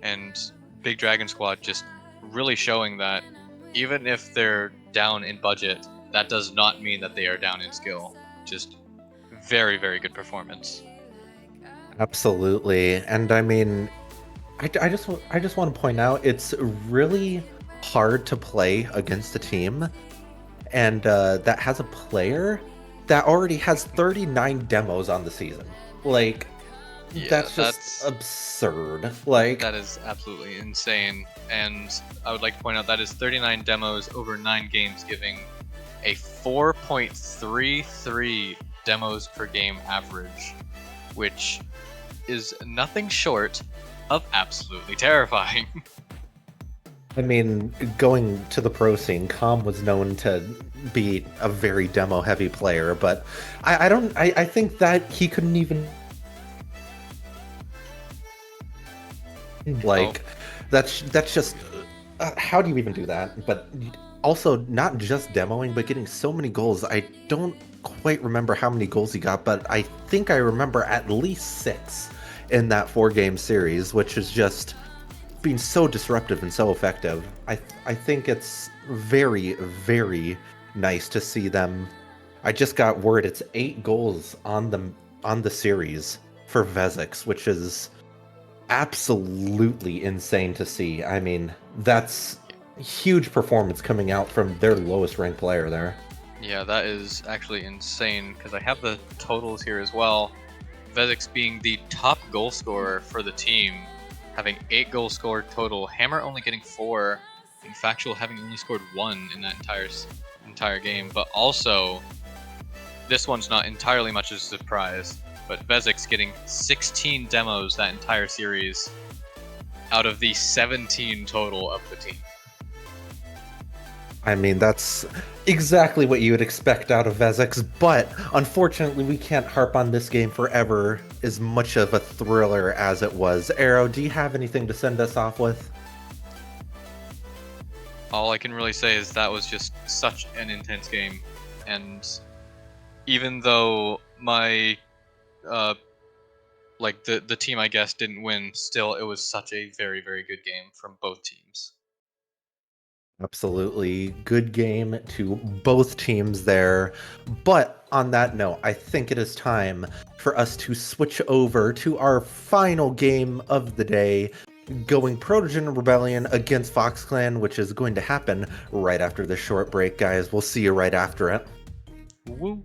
and Big Dragon Squad just really showing that even if they're down in budget, that does not mean that they are down in skill. Just very, very good performance. Absolutely. And I mean, I just want to point out it's really hard to play against a team and that has a player that already has 39 demos on the season. Like, Yeah, that's just absurd. Like, that is absolutely insane. And I would like to point out that is 39 demos over 9 games, giving a 4.33 demos per game average, which is nothing short of absolutely terrifying. I mean, going to the pro scene, Com was known to be a very demo heavy player, but I think that he couldn't even like that's just how do you even do that? But also not just demoing, but getting so many goals. I don't quite remember how many goals he got, but I think I remember at least 6 in that 4-game series, which is just being so disruptive and so effective. I think it's very, very nice to see them. I just got word it's 8 goals on the series for Vezix, which is absolutely insane to see. I mean, that's huge performance coming out from their lowest ranked player there. Yeah, that is actually insane, because I have the totals here as well. Vezix being the top goal scorer for the team, having 8 goals scored total. Hammer only getting 4, and Factual having only scored 1 in that entire game. But also, this one's not entirely much of a surprise, but Vezix getting 16 demos that entire series out of the 17 total of the team. I mean, that's exactly what you would expect out of Vezix, but unfortunately we can't harp on this game forever as much of a thriller as it was. Arrow, do you have anything to send us off with? All I can really say is that was just such an intense game, and even though my like the team I guess didn't win, still it was such a very, very good game from both teams. Absolutely. Good game to both teams there. But on that note, I think it is time for us to switch over to our final game of the day, going Protogen Rebellion against FoxClan, which is going to happen right after this short break, guys. We'll see you right after it. Woo.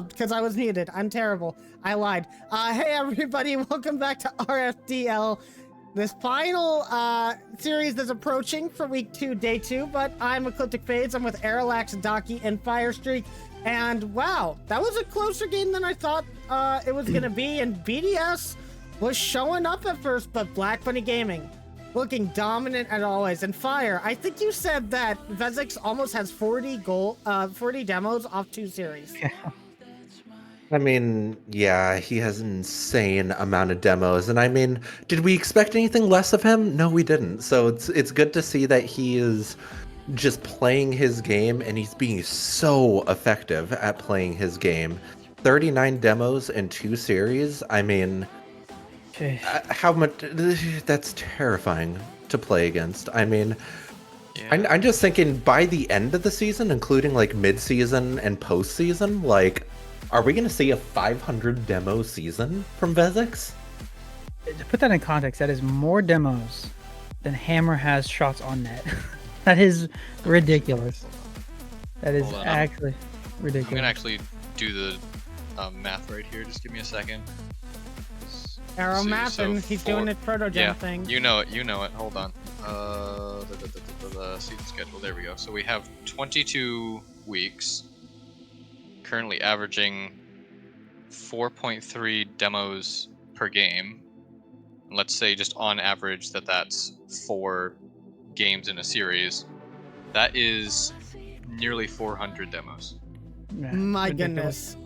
Because I was muted. I'm terrible. I lied. Hey everybody, welcome back to RFDL. This final series is approaching for week 2, day 2, but I'm Ecliptic Fades. I'm with Arilax, Daki, and Firestreak. And wow, that was a closer game than I thought it was gonna be. And BDS was showing up at first, but Black Bunny Gaming looking dominant as always. And Fire, I think you said that Vezix almost has 40 demos off 2 series. Yeah. I mean, yeah, he has an insane amount of demos, and I mean, did we expect anything less of him? No, we didn't. So it's good to see that he is just playing his game, and he's being so effective at playing his game. 39 demos in 2 series. I mean, how much that's terrifying to play against. I mean, Yeah. I'm just thinking by the end of the season, including like mid-season and post-season, like, are we going to see a 500 demo season from Vezix? To put that in context, that is more demos than Hammer has shots on net. That is ridiculous. That is Hold on, actually I'm ridiculous. gonna actually do the math right here. Just give me a second. Arrow See, mapping. so He's four- doing his Protogen Yeah, thing. you know it. You know it. Hold on. The season schedule. There we go. So we have 22 weeks. Currently averaging 4.3 demos per game. And let's say just on average that's 4 games in a series. That is nearly 400 demos. Yeah, My ridiculous. goodness.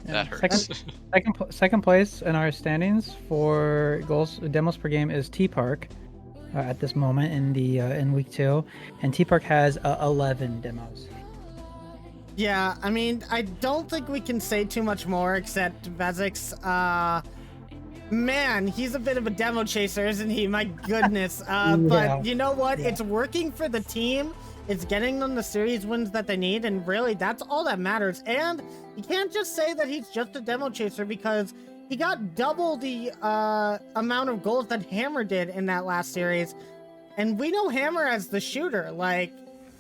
Yeah. That hurts. Second place in our standings for demos per game is T Park at this moment in week 2, and T Park has 11 demos. Yeah, I mean, I don't think we can say too much more except Vezix, man, he's a bit of a demo chaser, isn't he? My goodness. But you know what? Yeah. It's working for the team. It's getting them the series wins that they need, and really, that's all that matters. And you can't just say that he's just a demo chaser because he got double the amount of goals that Hammer did in that last series. And we know Hammer as the shooter. Like,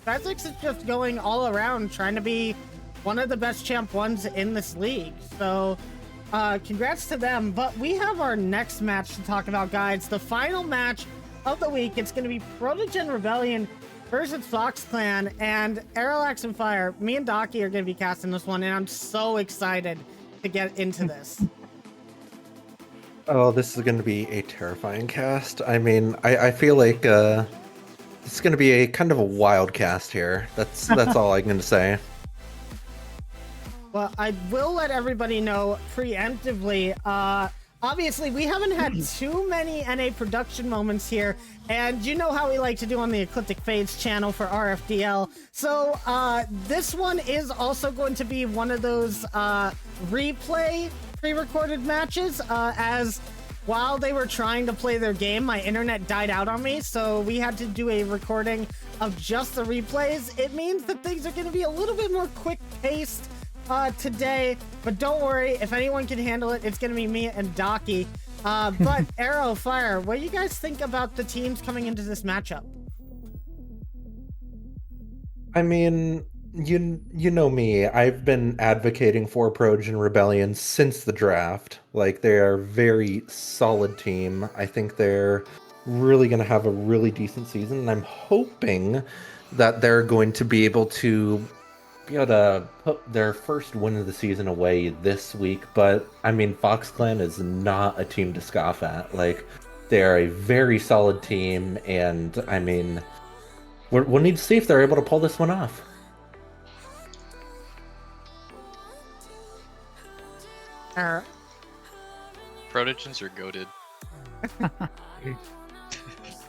Vezix is just going all around trying to be one of the best champ ones in this league. So, congrats to them. But we have our next match to talk about, guys. The final match of the week. It's going to be Protogen Rebellion versus Fox Clan. And Aeroax and Fire, me and Docky are going to be casting this one. And I'm so excited to get into this. Oh, this is going to be a terrifying cast. I mean, I feel like it's going to be a kind of a wild cast here. That's all I'm going to say. Well, I will let everybody know preemptively. Obviously, we haven't had too many NA production moments here, and you know how we like to do on the Ecliptic Fades channel for RFDL. So this one is also going to be one of those replay pre-recorded matches, as while they were trying to play their game, my internet died out on me, so we had to do a recording of just the replays. It means that things are going to be a little bit more quick-paced today, but don't worry, if anyone can handle it, it's going to be me and Docky. But Arrow, Fire, what do you guys think about the teams coming into this matchup? I mean, you know me. I've been advocating for Protogen Rebellion since the draft. Like, they are a very solid team. I think they're really going to have a really decent season, and I'm hoping that they're going to be able to put their first win of the season away this week. But I mean, Fox Clan is not a team to scoff at. Like, they are a very solid team, and I mean, we'll need to see if they're able to pull this one off. Protogens are goated.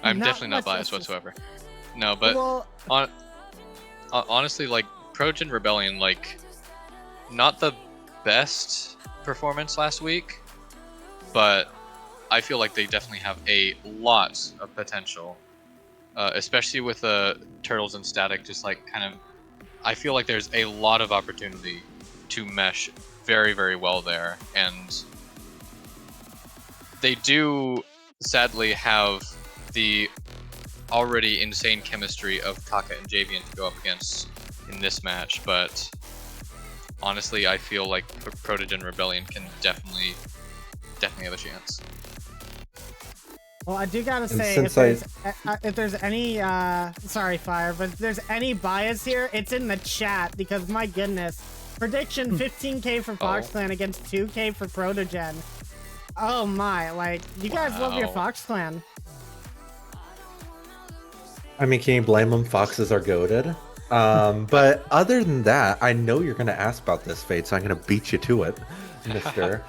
I'm Not definitely not much biased else to- whatsoever. No, but Well, honestly, like, Protogen Rebellion, like, not the best performance last week, but I feel like they definitely have a lot of potential, especially with Turtles and Static. Just like kind of, I feel like there's a lot of opportunity to mesh very, very well there, and they do sadly have the already insane chemistry of Kaka and Javian to go up against in this match, but honestly, I feel like Protogen Rebellion can definitely have a chance. well, I do gotta say, since if there's any, sorry, Fire, but if there's any bias here, it's in the chat, because my goodness. Prediction 15k for Fox Oh. Clan against 2k for Protogen. Oh my, like, you guys love your Wow. Fox Clan. I mean, can you blame them? Foxes are goated. But other than that, I know you're going to ask about this, Fate, so I'm going to beat you to it, mister.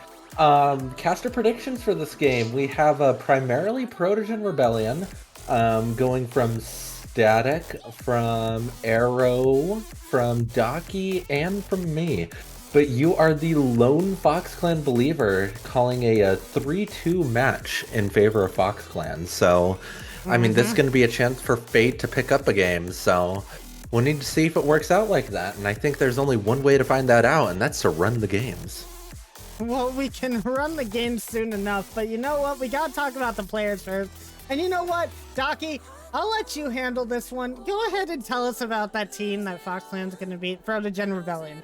Caster predictions for this game. We have primarily Protogen Rebellion, going from Static, from Arrow, from Docky, and from me. But you are the lone Fox Clan believer calling a 3-2 match in favor of Fox Clan. So, I mean, this is going to be a chance for Fade to pick up a game. So, we'll need to see if it works out like that. And I think there's only one way to find that out, and that's to run the games. Well, we can run the game soon enough, but you know what? We gotta talk about the players first. And you know what, Docky? I'll let you handle this one. Go ahead and tell us about that team that Fox Clan's gonna beat, Protogen Rebellion.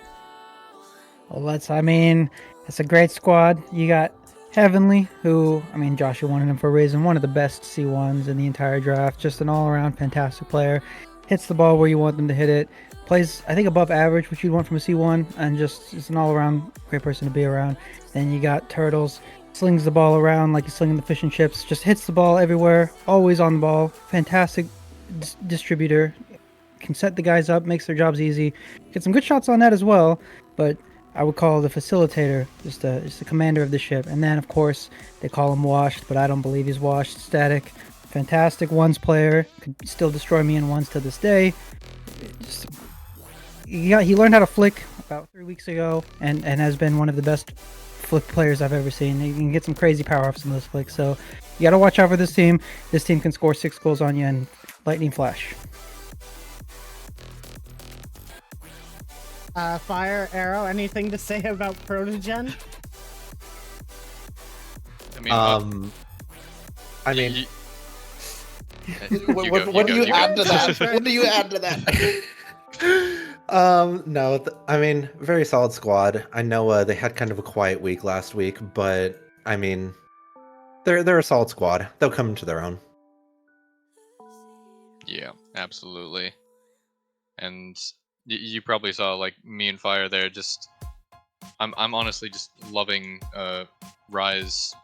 Well, it's a great squad. You got Heavenly, who, Joshua wanted him for a reason, one of the best C1s in the entire draft. Just an all-around fantastic player. Hits the ball where you want them to hit it. Plays, I think, above average, which you'd want from a C1, and just is an all-around great person to be around. Then you got Turtles, slings the ball around like he's slinging the fish and chips, just hits the ball everywhere, always on the ball. Fantastic distributor, can set the guys up, makes their jobs easy. Get some good shots on that as well, but I would call the facilitator just the commander of the ship. And then, of course, they call him Washed, but I don't believe he's Washed. Static, fantastic ones player, could still destroy me in ones to this day. He learned how to flick about 3 weeks ago, and has been one of the best flick players I've ever seen. You can get some crazy power off some of those flicks, so you gotta watch out for this team. This team can score 6 goals on you in lightning flash. Fire, Arrow, anything to say about Protogen? What do you add to that? What do you add to that? No, very solid squad. I know they had kind of a quiet week last week, but they're a solid squad. They'll come into their own. Yeah, absolutely. And you probably saw like me and Fire there. Just I'm honestly just loving Rise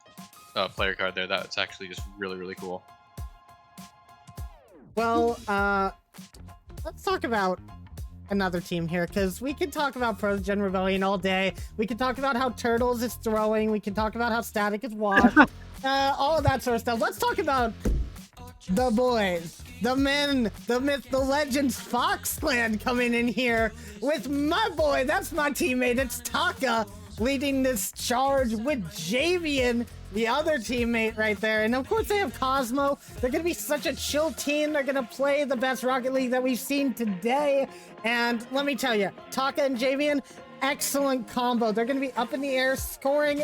player card there. That's actually just really cool. Well, let's talk about another team here, because we can talk about Protogen Rebellion all day. We can talk about how Turtles is throwing. We can talk about how Static is washed. All of that sort of stuff. Let's talk about the boys, the men, the myth, the legends, Fox Clan coming in here with my boy. That's my teammate. It's Taka leading this charge with Javian, the other teammate right there. And of course they have Cosmo. They're going to be such a chill team. They're going to play the best Rocket League that we've seen today. And let me tell you, Taka and Javian, excellent combo. They're going to be up in the air, scoring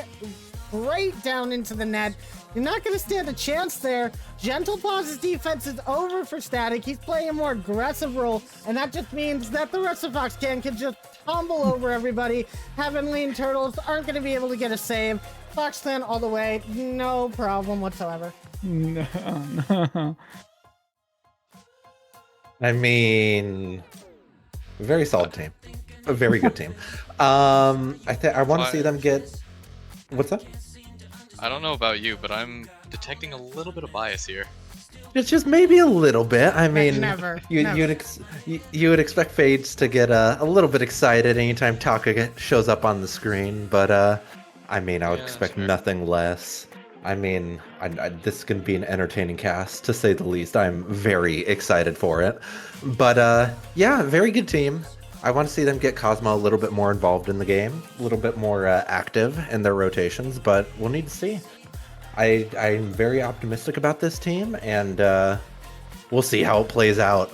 right down into the net. You're not going to stand a chance there. Gentle Paws' defense is over for Static. He's playing a more aggressive role, and that just means that the rest of Fox Clan can just tumble over everybody. Heavenly and Turtles aren't going to be able to get a save. Fox Clan all the way, no problem whatsoever. No. Very solid team. A very good team. I want to see them get... What's up? I don't know about you, but I'm detecting a little bit of bias here. It's just maybe a little bit. Never. You would expect Fades to get a little bit excited anytime Taka shows up on the screen, but I would expect nothing less. This is going to be an entertaining cast, to say the least. I'm very excited for it. But yeah, very good team. I want to see them get Cosmo a little bit more involved in the game, a little bit more active in their rotations, but we'll need to see. I'm very optimistic about this team, and we'll see how it plays out.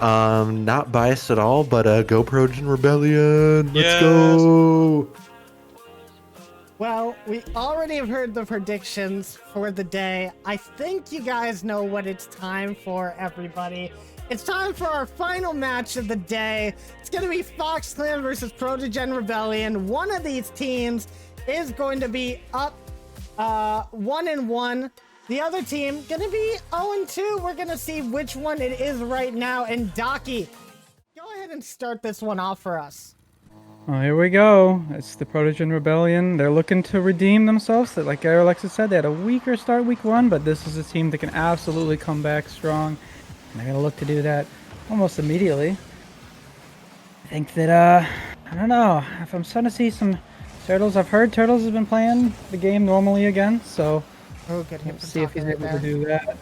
Not biased at all, but go Protogen Rebellion! Let's go! Well, we already have heard the predictions for the day. I think you guys know what it's time for, everybody. It's time for our final match of the day. It's going to be Fox Clan versus Protogen Rebellion. One of these teams is going to be up 1-1. The other team going to be 0-2. We're going to see which one it is right now. And Docky, go ahead and start this one off for us. Well, here we go. It's the Protogen Rebellion. They're looking to redeem themselves. Like Alexis said, they had a weaker start week 1, but this is a team that can absolutely come back strong. And they're going to look to do that almost immediately. I think that, I don't know, if I'm starting to see some Turtles, I've heard Turtles has been playing the game normally again, so we'll see if he's able to do that.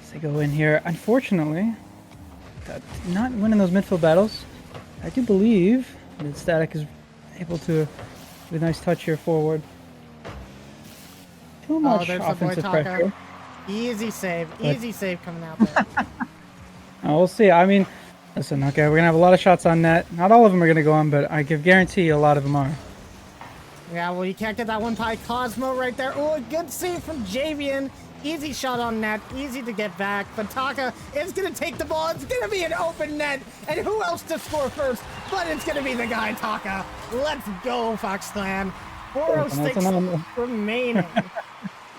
As they go in here, unfortunately, not winning those midfield battles. I do believe And Static is able to do a nice touch here forward. Too much there's the boy offensive Taka. pressure. Easy save. Easy save coming out there. We'll see. I mean, listen, okay, we're going to have a lot of shots on net. Not all of them are going to go on, but I can guarantee you a lot of them are. Yeah, well, you can't get that one by Cosmo right there. Oh, a good save from Javian. Easy shot on net. Easy to get back. But Taka is going to take the ball. It's going to be an open net. And who else to score first? But it's going to be the guy, Taka. Let's go, Fox Clan. 4:06 remaining.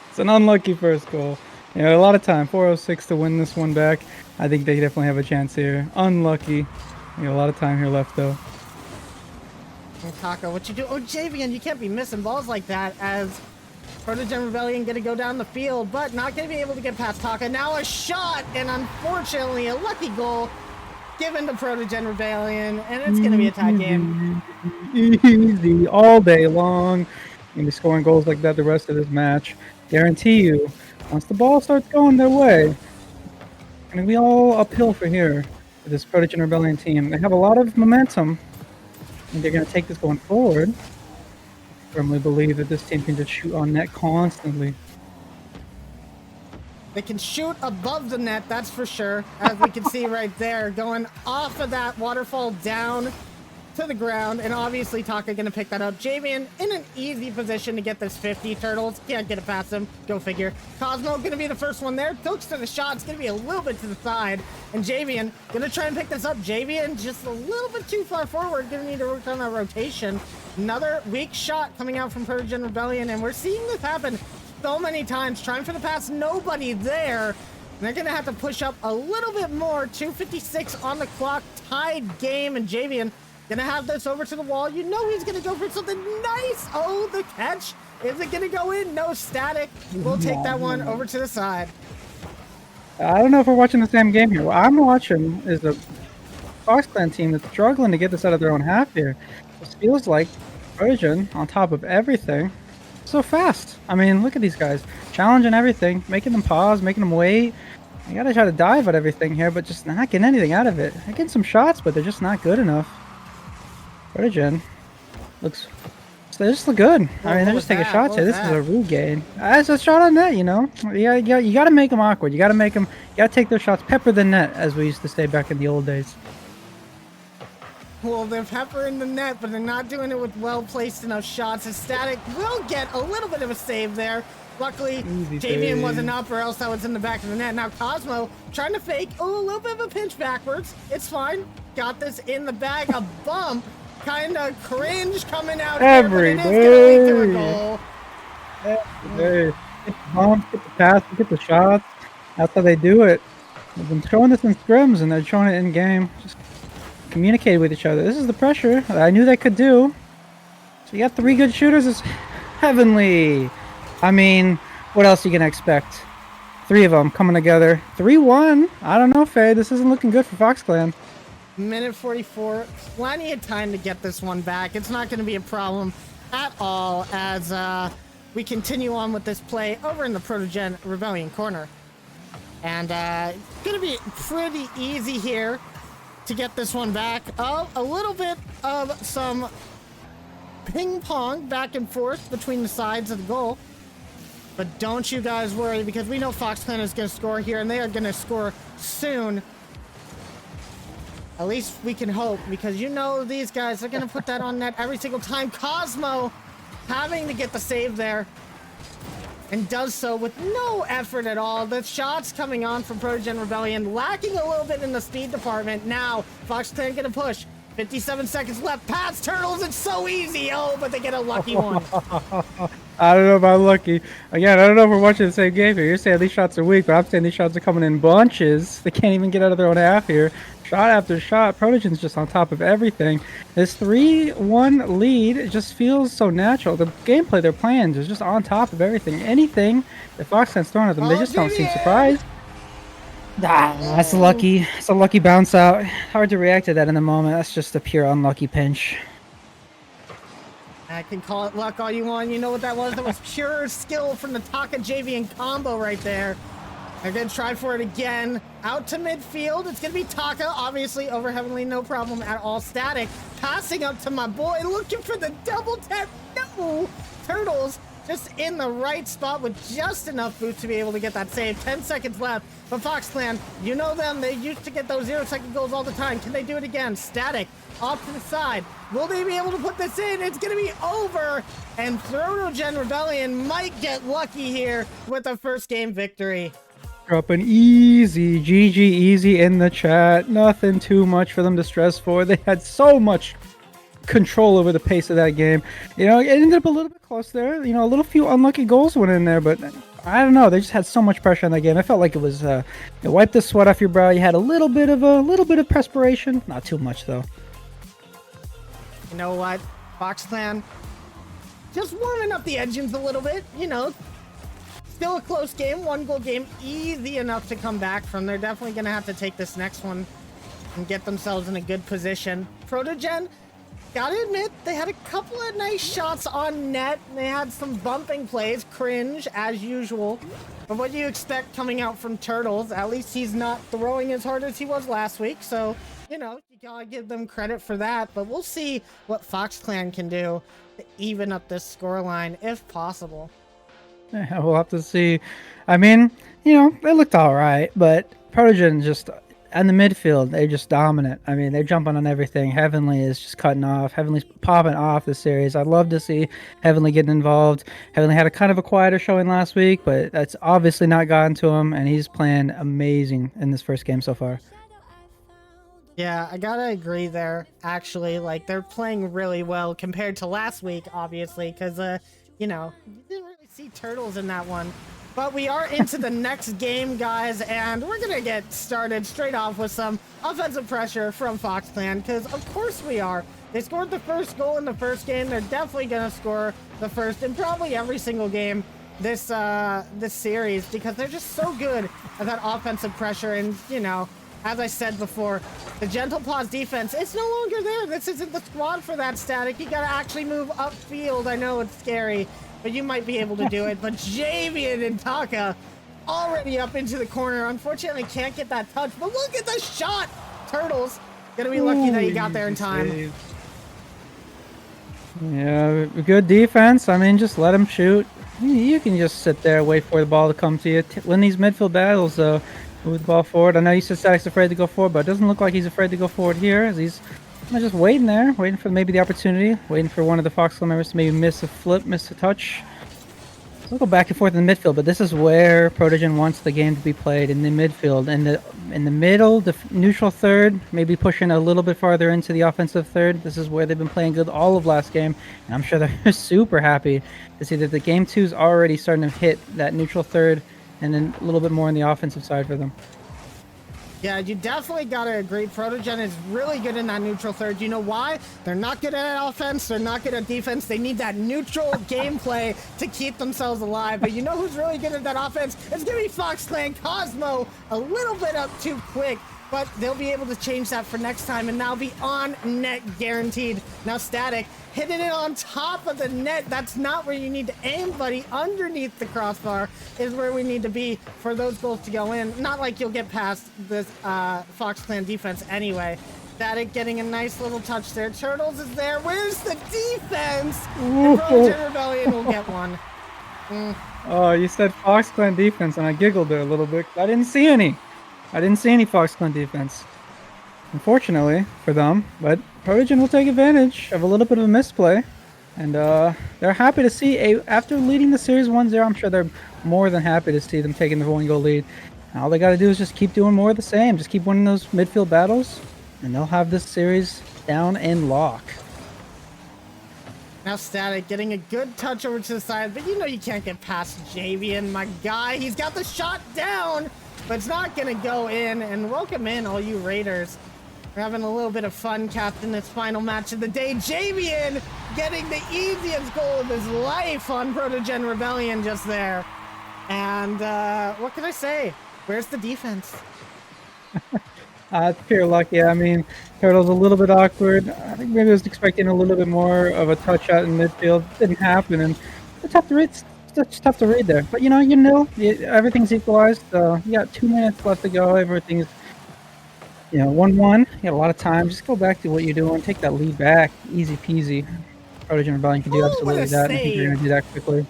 It's an unlucky first goal. You know, a lot of time. 4:06 to win this one back. I think they definitely have a chance here. Unlucky. You know, a lot of time here left, though. Taka, what you do? Oh, Javian, you can't be missing balls like that as Protogen Rebellion going to go down the field, but not going to be able to get past Taka. Now a shot, and unfortunately a lucky goal given to Protogen Rebellion, and it's going to be a tie game. Easy all day long. You're going to be scoring goals like that the rest of this match. Guarantee you, once the ball starts going their way, it's going to be all uphill for here for this Protogen Rebellion team. They have a lot of momentum, and they're going to take this going forward. I firmly believe that this team can just shoot on net constantly. They can shoot above the net, that's for sure, as we can see right there, going off of that waterfall down to the ground, and obviously Taka gonna pick that up. Javian in an easy position to get this 50. Turtles can't get it past him, go figure. Cosmo gonna be the first one there, looks to the shot, it's gonna be a little bit to the side, and Javian gonna try and pick this up. Javian just a little bit too far forward, gonna need to work on a rotation. Another weak shot coming out from Protogen Rebellion, and we're seeing this happen so many times, trying for the pass, nobody there. And they're gonna have to push up a little bit more. 2:56 on the clock, tied game, and Javian gonna have this over to the wall. You know he's gonna go for something nice. Oh, the catch. Is it gonna go in? No, Static. We'll take that one over to the side. I don't know if we're watching the same game here. What I'm watching is a Fox Clan team that's struggling to get this out of their own half here. This feels like Protogen on top of everything. So fast. I mean, look at these guys. Challenging everything, making them pause, making them wait. You gotta try to dive at everything here, but just not getting anything out of it. They're getting some shots, but they're just not good enough. Protogen looks... They just look good. I mean, they're just taking shots here. This is a rude game. It's a shot on net, you know? You gotta make them awkward. You gotta make them... You gotta take those shots. Pepper the net, as we used to say back in the old days. Well, they're peppering the net, but they're not doing it with well-placed enough shots. And Static will get a little bit of a save there. Luckily, Javian wasn't up, or else that was in the back of the net. Now Cosmo trying to fake. Oh, a little bit of a pinch backwards. It's fine. Got this in the bag. A bump. Kind of cringe coming out here, but it is going to lead to a goal. Get the bumps, get the passes, get the shots. That's how they do it. They've been showing this in scrims, and they're showing it in game. Just communicate with each other. This is the pressure that I knew they could do. So you got 3 good shooters. It's heavenly. I mean, what else are you gonna expect? 3 of them coming together. 3-1. I don't know, Faye. This isn't looking good for Fox Clan. Minute 44. Plenty of time to get this one back. It's not going to be a problem at all as we continue on with this play over in the Protogen Rebellion corner. And going to be pretty easy here to get this one back. Oh, a little bit of some ping pong back and forth between the sides of the goal. But don't you guys worry, because we know Fox Clan is going to score here, and they are going to score soon. At least we can hope, because you know these guys are going to put that on net every single time. Cosmo having to get the save there, and does so with no effort at all. The shots coming on from Protogen Rebellion, lacking a little bit in the speed department. Now, Fox Clan gonna push. 57 seconds left. Pass Turtles, it's so easy. Oh, but they get a lucky one. I don't know about lucky. Again, I don't know if we're watching the same game here. You're saying these shots are weak, but I'm saying these shots are coming in bunches. They can't even get out of their own half here. Shot after shot. Protogen's just on top of everything. This 3-1 lead just feels so natural. The gameplay they're playing is just on top of everything. Anything that Fox Clan's throwing at them, they just don't seem surprised. That's lucky. It's a lucky bounce out. Hard to react to that in the moment. That's just a pure unlucky pinch. I can call it luck all you want. You know what that was? That was pure skill from the Taka Javian combo right there. They're gonna try for it again. Out to midfield. It's gonna be Taka. Obviously, over Heavenly, no problem at all. Static passing up to my boy, looking for the double tap. No! Turtles just in the right spot with just enough boost to be able to get that save. 10 seconds left. But Fox Clan, you know them. They used to get those 0-second goals all the time. Can they do it again? Static off to the side. Will they be able to put this in? It's going to be over. And Protogen Rebellion might get lucky here with a first game victory. Dropping easy, GG easy in the chat. Nothing too much for them to stress for. They had so much control over the pace of that game. You know, it ended up a little bit close there. You know, a little few unlucky goals went in there, but I don't know. They just had so much pressure in that game. I felt like it was it wiped the sweat off your brow. You had a little bit of perspiration. Not too much though. You know what, Fox Clan? Just warming up the engines a little bit, you know. Still a close game, 1-goal game, easy enough to come back from. They're definitely going to have to take this next one and get themselves in a good position. Protogen, gotta admit, they had a couple of nice shots on net. They had some bumping plays, cringe, as usual. But what do you expect coming out from Turtles? At least he's not throwing as hard as he was last week, so, you know, you gotta give them credit for that. But we'll see what Fox Clan can do to even up this scoreline, if possible. Yeah, we'll have to see. I mean, you know, they looked all right, but Protogen just in the midfield, they're just dominant. I mean, they're jumping on everything. Heavenly is just cutting off. Heavenly's popping off the series. I'd love to see Heavenly getting involved. Heavenly had a kind of a quieter showing last week, but that's obviously not gotten to him, and he's playing amazing in this first game so far. Yeah, I gotta agree there, actually. Like, they're playing really well compared to last week, obviously, because, you know, you didn't really see Turtles in that one. But we are into the next game, guys, and we're gonna get started straight off with some offensive pressure from Fox Clan, because of course we are. They scored the first goal in the first game. They're definitely gonna score the first in probably every single game this series, because they're just so good at that offensive pressure. And, you know, as I said before, the Gentle Paws defense, it's no longer there. This isn't the squad for that, Static. You gotta actually move upfield. I know it's scary, but you might be able to do it. But Javian and Taka already up into the corner. Unfortunately, can't get that touch, but look at the shot. Turtles, gonna be lucky that you got there in time. Yeah, good defense. I mean, just let him shoot. You can just sit there, wait for the ball to come to you. Win these midfield battles, though. Move the ball forward. I know you said Static's afraid to go forward, but it doesn't look like he's afraid to go forward here, as he's just waiting there, waiting for maybe the opportunity, waiting for one of the Fox Clan members to maybe miss a flip, miss a touch. So we'll go back and forth in the midfield, but this is where Protogen wants the game to be played, in the midfield, in the middle, the neutral third, maybe pushing a little bit farther into the offensive third. This is where they've been playing good all of last game, and I'm sure they're super happy to see that the game 2's already starting to hit that neutral third, and then a little bit more on the offensive side for them. Yeah, you definitely got to agree. Protogen is really good in that neutral third. You know why? They're not good at offense. They're not good at defense. They need that neutral gameplay to keep themselves alive. But you know who's really good at that offense? It's going to be Fox Clan. Cosmo, a little bit up too quick, but they'll be able to change that for next time, and now be on net guaranteed. Now Static hitting it on top of the net. That's not where you need to aim, buddy. Underneath the crossbar is where we need to be for those goals to go in. Not like you'll get past this Fox Clan defense anyway. Static getting a nice little touch there. Turtles is there. Where's the defense? And Protogen Rebellion will get one. Oh, you said Fox Clan defense, and I giggled there a little bit. I didn't see any. I didn't see any Fox Clan defense, unfortunately for them, but Protogen will take advantage of a little bit of a misplay, and they're happy to see, after leading the series 1-0, I'm sure they're more than happy to see them taking the 1-goal lead. And all they got to do is just keep doing more of the same, just keep winning those midfield battles, and they'll have this series down in lock. Now Static getting a good touch over to the side, but you know you can't get past Javian, my guy. He's got the shot down, but it's not going to go in. And welcome in, all you Raiders. We're having a little bit of fun casting this final match of the day. Javian getting the easiest goal of his life on Protogen Rebellion just there. And what can I say? Where's the defense? It's pure luck, yeah. I mean, Turtle's a little bit awkward. I think maybe I was expecting a little bit more of a touch out in midfield. Didn't happen, and it's just tough to read there. But you know, everything's equalized. So you got 2 minutes left to go. Everything's 1-1. You got a lot of time. Just go back to what you're doing. Take that lead back. Easy peasy. Protogen Rebellion can do Ooh, absolutely what a that. I think you're gonna do that quickly.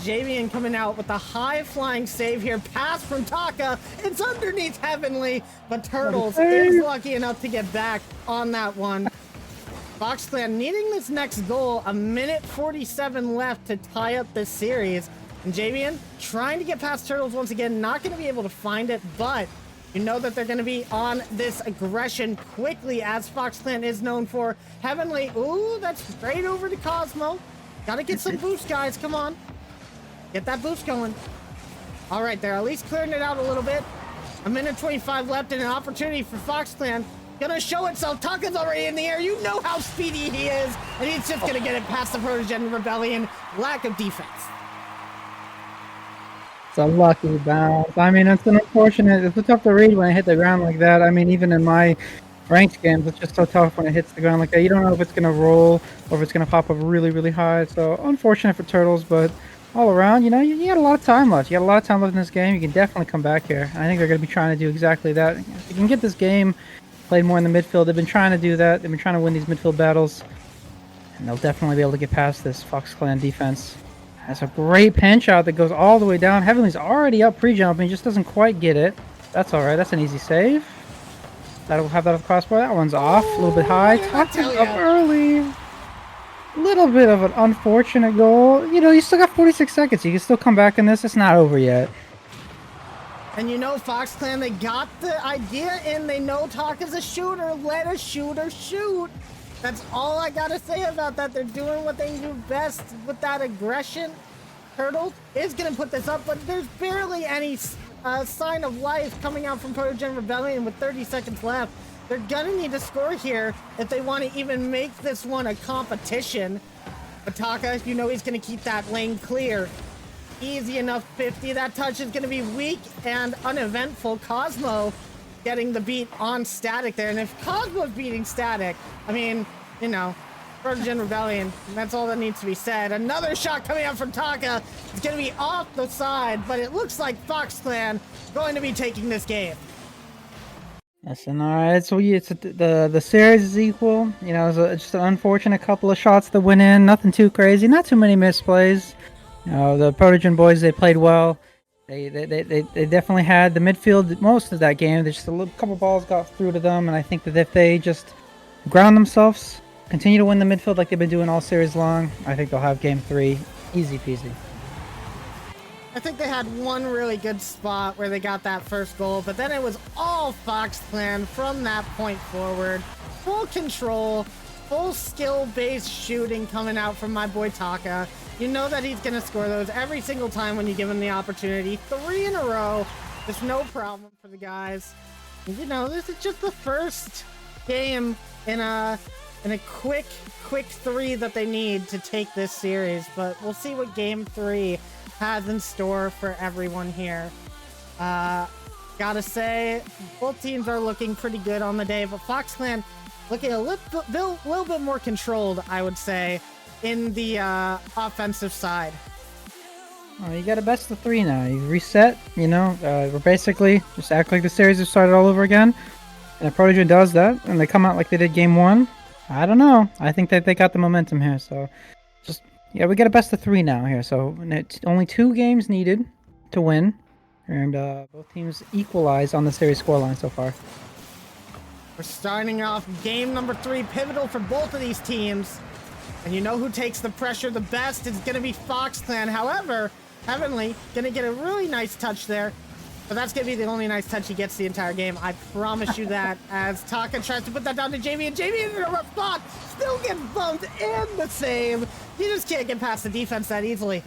Javian coming out with a high flying save here. Pass from Taka. It's underneath Heavenly, but Turtles is lucky enough to get back on that one. Fox Clan needing this next goal. 1:47 left to tie up this series. And Javian trying to get past Turtles once again. Not going to be able to find it, but you know that they're going to be on this aggression quickly, as Fox Clan is known for. Heavenly, ooh, that's straight over to Cosmo. Gotta get some boost, guys. Come on. Get that boost going. All right, they're at least clearing it out a little bit. 1:25 left and an opportunity for Fox Clan. Gonna show itself. Taka's already in the air. You know how speedy he is. And he's just gonna get it past the Protogen Rebellion. Lack of defense. It's a lucky bounce. I mean, it's tough to read when it hit the ground like that. I mean, even in my ranked games, it's just so tough when it hits the ground like that. You don't know if it's gonna roll or if it's gonna pop up really, really high. So unfortunate for Turtles, but all around, you got a lot of time left. You got a lot of time left in this game. You can definitely come back here. I think they're going to be trying to do exactly that. If you can get this game played more in the midfield, they've been trying to do that. They've been trying to win these midfield battles. And they'll definitely be able to get past this Fox Clan defense. That's a great pinch out that goes all the way down. Heavenly's already up pre-jumping, just doesn't quite get it. That's all right. That's an easy save. That'll have that off the crossbar. That one's off. A little bit high. Taka's up early. Little bit of an unfortunate goal. You still got 46 seconds. You can still come back in this. It's not over yet. And Fox Clan, they got the idea in. They know Taka's a shooter. Let a shooter shoot. That's all I gotta say about that. They're doing what they do best with that aggression. Turtles is gonna put this up, but there's barely any sign of life coming out from Protogen Rebellion with 30 seconds left. They're gonna need to score here if they want to even make this one a competition. But Taka, he's gonna keep that lane clear. Easy enough 50. That touch is gonna be weak and uneventful. Cosmo getting the beat on Static there. And if Cosmo's beating Static, I mean, Protogen Rebellion, that's all that needs to be said. Another shot coming out from Taka. It's gonna be off the side, but it looks like Fox Clan going to be taking this game. Listen, all right. So the series is equal. It's just an unfortunate couple of shots that went in. Nothing too crazy. Not too many misplays. The Protogen boys, they played well. They definitely had the midfield most of that game. Just a couple balls got through to them, and I think that if they just ground themselves, continue to win the midfield like they've been doing all series long, I think they'll have game 3 easy peasy. I think they had one really good spot where they got that first goal, but then it was all Fox Clan from that point forward. Full control, full skill-based shooting coming out from my boy Taka. You know that he's going to score those every single time when you give him the opportunity. 3 in a row. There's no problem for the guys. This is just the first game in a quick 3 that they need to take this series, but we'll see what game 3 has in store for everyone here. Gotta say, both teams are looking pretty good on the day, but Fox Clan looking a little bit more controlled, I would say, in the offensive side. Oh, you got a best of 3 now. You reset, we're basically just act like the series has started all over again. And if Protogen does that, and they come out like they did game 1, I don't know. I think that they got the momentum here, so we get a best of 3 now here, so it's only 2 games needed to win, and both teams equalize on the series scoreline so far. We're starting off game number 3, pivotal for both of these teams, and who takes the pressure the best is going to be Fox Clan. However, Heavenly going to get a really nice touch there, but that's going to be the only nice touch he gets the entire game. I promise you that. As Taka tries to put that down to Jamie, and Jamie in a rough spot, still gets bumped in the save. You just can't get past the defense that easily.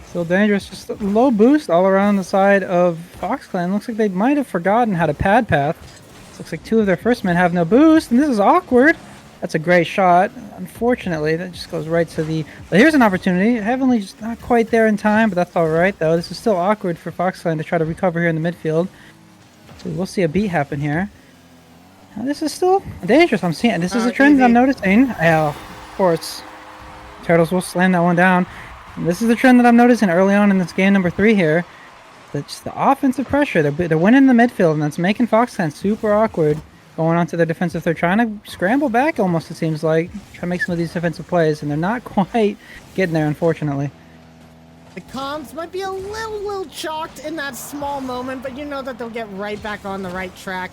Still dangerous. Just a low boost all around the side of Fox Clan. Looks like they might have forgotten how to pad path. Looks like 2 of their first men have no boost, and this is awkward. That's a great shot. Unfortunately, that just goes right to the... But here's an opportunity. Heavenly just not quite there in time, but that's all right, though. This is still awkward for Fox Clan to try to recover here in the midfield. So we'll see a beat happen here. Now, this is still dangerous. I'm seeing... This is a trend I'm noticing. Yeah, of course. Turtles will slam that one down. And this is the trend that I'm noticing early on in this game number 3 here. That's the offensive pressure. They're winning the midfield, and that's making Foxclan super awkward going onto their defensive. They're trying to scramble back almost, it seems like. Try to make some of these defensive plays, and they're not quite getting there, unfortunately. The comms might be a little chalked in that small moment, but you know that they'll get right back on the right track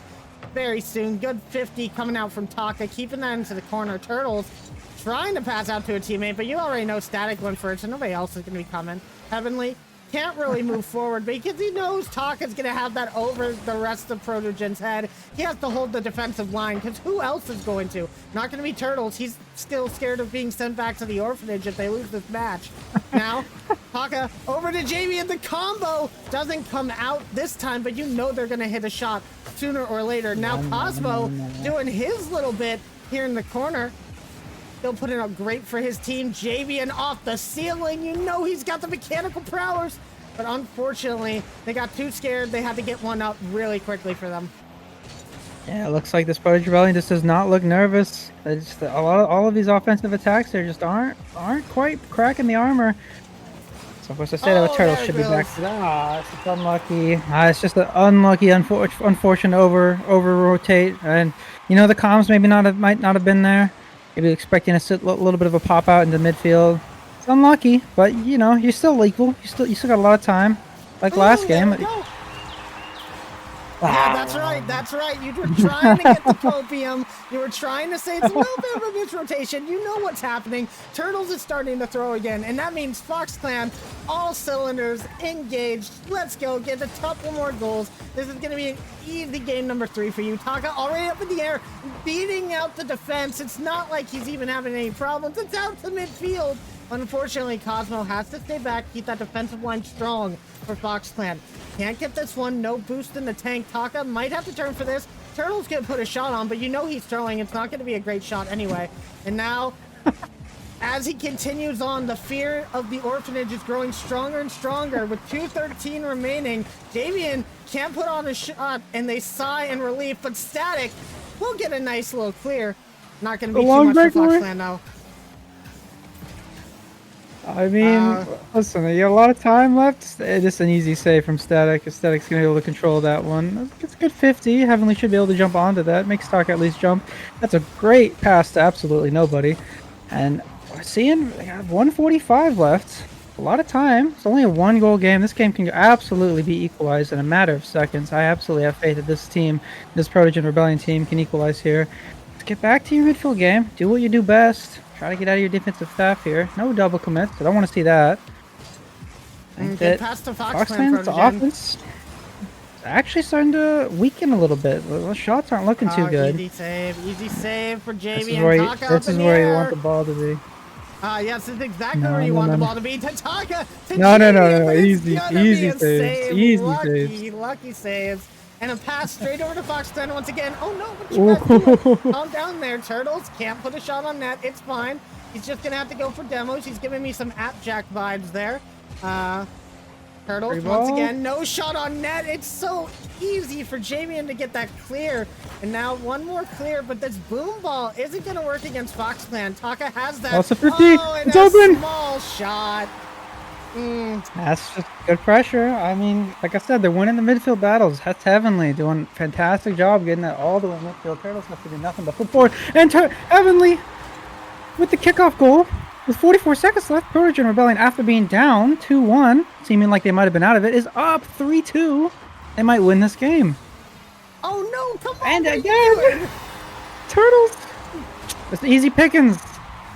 very soon. Good 50 coming out from Taka, keeping that into the corner. Turtles trying to pass out to a teammate, but you already know Static went for it, so nobody else is going to be coming. Heavenly can't really move forward because he knows Taka's going to have that over the rest of Protogen's head. He has to hold the defensive line because who else is going to? Not going to be Turtles. He's still scared of being sent back to the orphanage if they lose this match. Now, Taka over to Jamie, and the combo doesn't come out this time, but you know they're going to hit a shot sooner or later. Now, Cosmo doing his little bit here in the corner. Still putting up great for his team. Javian off the ceiling. You know he's got the mechanical prowess. But unfortunately, they got too scared. They had to get one up really quickly for them. Yeah, it looks like this Protogen Rebellion just does not look nervous. It's all of these offensive attacks there just aren't quite cracking the armor. So of course I say that Turtles should be back to that. It's unlucky. It's just an unlucky, unfortunate over rotate. And you know the comms might not have been there. Maybe expecting a little bit of a pop out into midfield. It's unlucky, but you know you're still equal. You still got a lot of time, like last game. Yeah, that's right. That's right. You were trying to get the copium. You were trying to say it's a little bit of a misrotation. You know what's happening. Turtles is starting to throw again, and that means Foxclan, all cylinders engaged. Let's go. Get a couple more goals. This is going to be an easy game number 3 for you. Taka already up in the air, beating out the defense. It's not like he's even having any problems. It's out to midfield. Unfortunately, Cosmo has to stay back, keep that defensive line strong for Foxclan. Can't get this one, no boost in the tank. Taka might have to turn for this. Turtle's gonna put a shot on, but you know he's throwing. It's not gonna be a great shot anyway. And now, as he continues on, the fear of the orphanage is growing stronger and stronger. With 2:13 remaining, Damien can't put on a shot, and they sigh in relief, but Static will get a nice little clear. Not gonna be too much for Foxclan now. I mean, listen, you got a lot of time left. Just an easy save from Static. Static's going to be able to control that one. It's a good 50. Heavenly should be able to jump onto that. Makes Taka at least jump. That's a great pass to absolutely nobody. And we're seeing 145 left. A lot of time. It's only a 1-goal game. This game can absolutely be equalized in a matter of seconds. I absolutely have faith that this team, this Protogen Rebellion team, can equalize here. Let's get back to your midfield game. Do what you do best. Try to get out of your defensive staff here. No double commits. I don't want to see that. Get past the Foxclan's offense is actually starting to weaken a little bit. The shots aren't looking too good. Easy save for JV This is where you want the ball to be. Yes, it's exactly where you want the ball to be. To Taka, to no, easy saves. Lucky saves. And a pass straight over to Foxclan once again. Oh no, what you guys doing? Calm down there, Turtles. Can't put a shot on net. It's fine. He's just going to have to go for demos. He's giving me some Appjack vibes there. Turtles, once again, no shot on net. It's so easy for Jamian to get that clear. And now one more clear, but this boom ball isn't going to work against Foxclan. Taka has that. Also 50. It's open. Small shot. That's just good pressure. I mean, like I said, they're winning the midfield battles. That's Heavenly doing a fantastic job getting that all the way midfield. Turtles have to do nothing but flip forward. And Heavenly with the kickoff goal with 44 seconds left. Protogen Rebellion, after being down 2-1, seeming like they might have been out of it, is up 3-2. They might win this game. Oh no, come on. And again, Turtles. It's easy pickings.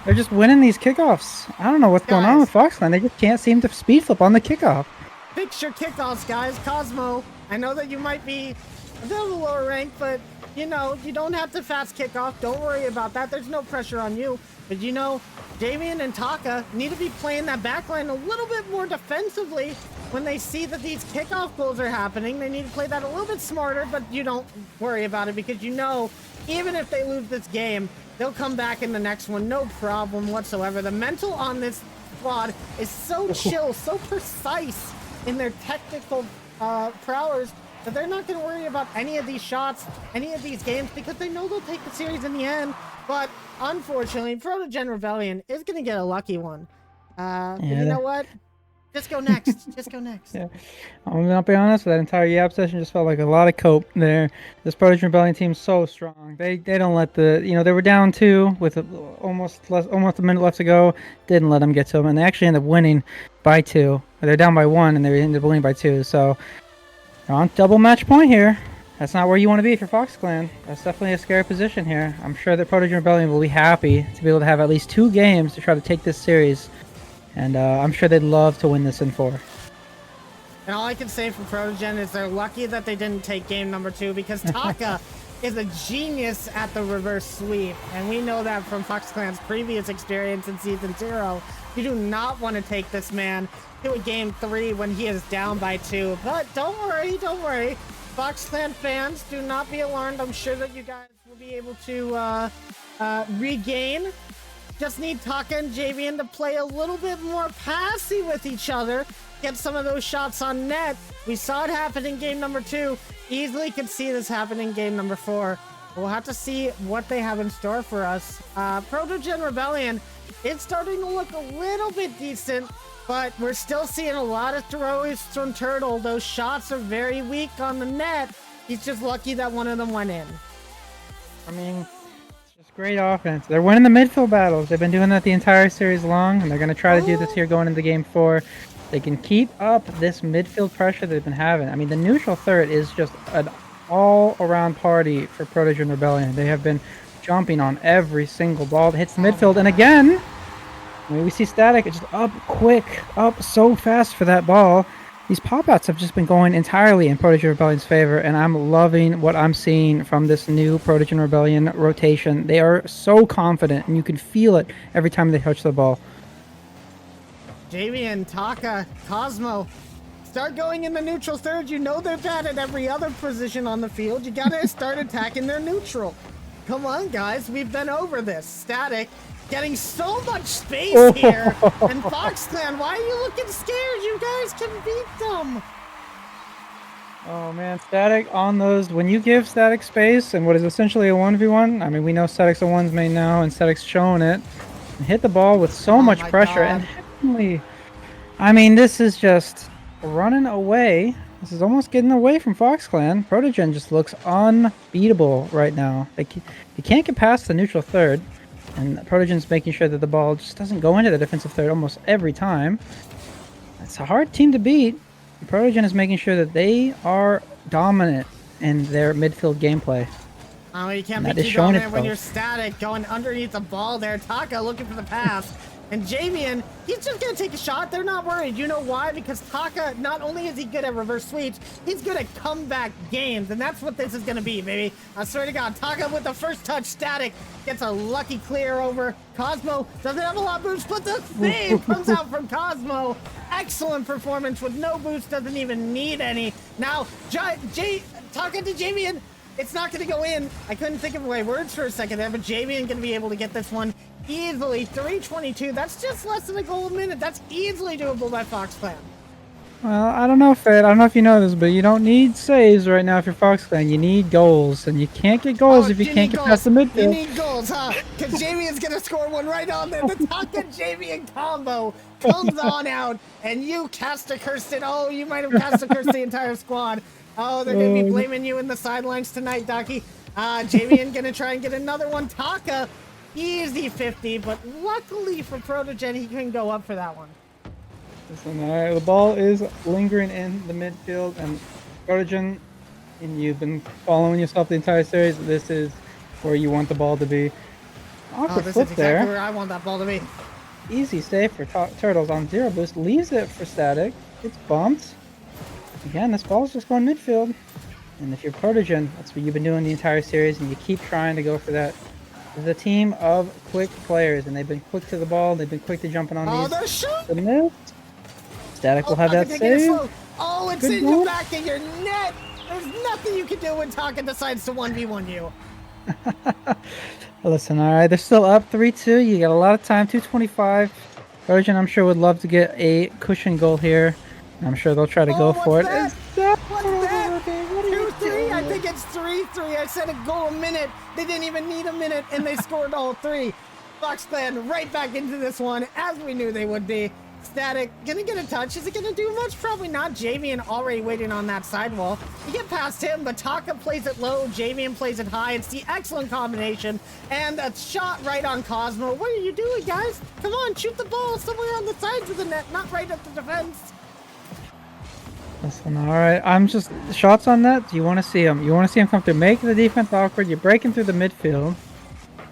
They're just winning these kickoffs. I don't know what's going on with Foxclan. They just can't seem to speed flip on the kickoff. Fix your kickoffs, guys. Cosmo, I know that you might be a bit of a lower rank, but you know, you don't have to fast kickoff. Don't worry about that. There's no pressure on you. But you know, Damien and Taka need to be playing that backline a little bit more defensively when they see that these kickoff goals are happening. They need to play that a little bit smarter, but you don't worry about it because you know, even if they lose this game, they'll come back in the next one, no problem whatsoever. The mental on this squad is so chill, so precise in their technical prowess. that they're not going to worry about any of these shots, any of these games, because they know they'll take the series in the end. But unfortunately, Protogen Rebellion is going to get a lucky one. But you know what? Just go next. Just go next. Yeah, I'll be honest. That entire Yap session just felt like a lot of cope there. This Protogen Rebellion team's so strong. They don't let the they were down 2 with almost a minute left to go. Didn't let them get to them, and they actually ended up winning by 2. They're down by 1, and they ended up winning by 2. So they're on double match point here. That's not where you want to be if you're Fox Clan. That's definitely a scary position here. I'm sure that Protogen Rebellion will be happy to be able to have at least 2 games to try to take this series. And I'm sure they'd love to win this in 4. And all I can say for Protogen is they're lucky that they didn't take game number 2, because Taka is a genius at the reverse sweep. And we know that from Fox Clan's previous experience in Season 0. You do not want to take this man to a game 3 when he is down by 2. But don't worry, don't worry. Fox Clan fans, do not be alarmed. I'm sure that you guys will be able to regain. Just need Taka and Javian to play a little bit more passy with each other. Get some of those shots on net. We saw it happen in game number 2. Easily could see this happen in game number 4. We'll have to see what they have in store for us. Protogen Rebellion, it's starting to look a little bit decent, but we're still seeing a lot of throws from Turtle. Those shots are very weak on the net. He's just lucky that one of them went in. I mean, great offense. They're winning the midfield battles. They've been doing that the entire series long, and they're going to try to do this here going into game 4. They can keep up this midfield pressure they've been having. I mean, the neutral third is just an all-around party for Protogen Rebellion. They have been jumping on every single ball that hits the midfield. And again, I mean, we see Static just up quick, up so fast for that ball. These pop-outs have just been going entirely in Protogen Rebellion's favor, and I'm loving what I'm seeing from this new Protogen Rebellion rotation. They are so confident, and you can feel it every time they touch the ball. Javian, Taka, Cosmo, start going in the neutral third. You know they're bad at every other position on the field. You gotta start attacking their neutral. Come on, guys. We've been over this. Static getting so much space here. And Fox Clan, why are you looking scared? You guys can beat them. Oh man, Static on those. When you give Static space and what is essentially a 1v1, I mean, we know Static's a 1's main now, and Static's showing it. And hit the ball with so much pressure. God. And heavenly, I mean, this is just running away. This is almost getting away from Fox Clan. Protogen just looks unbeatable right now. You can't get past the neutral third. And Protogen's making sure that the ball just doesn't go into the defensive third almost every time. It's a hard team to beat. Protogen is making sure that they are dominant in their midfield gameplay. Oh, you can't be too dominant when you're Static, going underneath the ball there. Taka looking for the pass. And Javian, he's just going to take a shot. They're not worried. You know why? Because Taka, not only is he good at reverse sweeps, he's good at comeback games. And that's what this is going to be, baby. I swear to God, Taka with the first touch, Static gets a lucky clear over. Cosmo doesn't have a lot of boost, but the save comes out from Cosmo. Excellent performance with no boost, doesn't even need any. Now, Taka to Javian. It's not going to go in. I couldn't think of my words for a second there, but Javian going to be able to get this one easily. 322. That's just less than a goal a minute. That's easily doable by Fox Clan. Well, I don't know, Fed. I don't know if you know this, but you don't need saves right now if you're Fox Clan. You need goals, and you can't get goals if you can't get past the midfield. You need goals, huh? Because Javian's going to score one right on there. The Taka Javian combo comes on out, and you cast a curse it. Oh, you might have cast a curse the entire squad. Oh, they're going to be blaming you in the sidelines tonight, Ducky. Javian going to try and get another one. Taka, easy 50, but luckily for Protogen, he couldn't go up for that one. Listen, the ball is lingering in the midfield, and Protogen, and you've been following yourself the entire series. This is where you want the ball to be. Awkward this flip is exactly there. where I want that ball to be. Easy save for Turtles on 0 boost. Leaves it for Static. It's bumped. Again, this ball's just going midfield. And if you're Protogen, that's what you've been doing the entire series, and you keep trying to go for that. This is a team of quick players, and they've been quick to the ball. They've been quick to jumping on these. They're shooting! The miss. Static will have that save. Oh, it's in the back of your net! There's nothing you can do when Taka decides to 1v1 you. Listen, alright, they're still up 3-2. You got a lot of time, 2:25. Protogen, I'm sure, would love to get a cushion goal here. I'm sure they'll try to go for it. What's that? What think it's 3-3. I said a goal a minute. They didn't even need a minute, and they scored all 3. Fox Clan right back into this one, as we knew they would be. Static, gonna get a touch. Is it gonna do much? Probably not. Javian already waiting on that sidewall. You get past him, but Taka plays it low. Javian plays it high. It's the excellent combination. And a shot right on Cosmo. What are you doing, guys? Come on, shoot the ball somewhere on the sides of the net, not right at the defense. Listen, all right. I'm just shots on that. Do you want to see him? You want to see him come through, make the defense awkward. You're breaking through the midfield.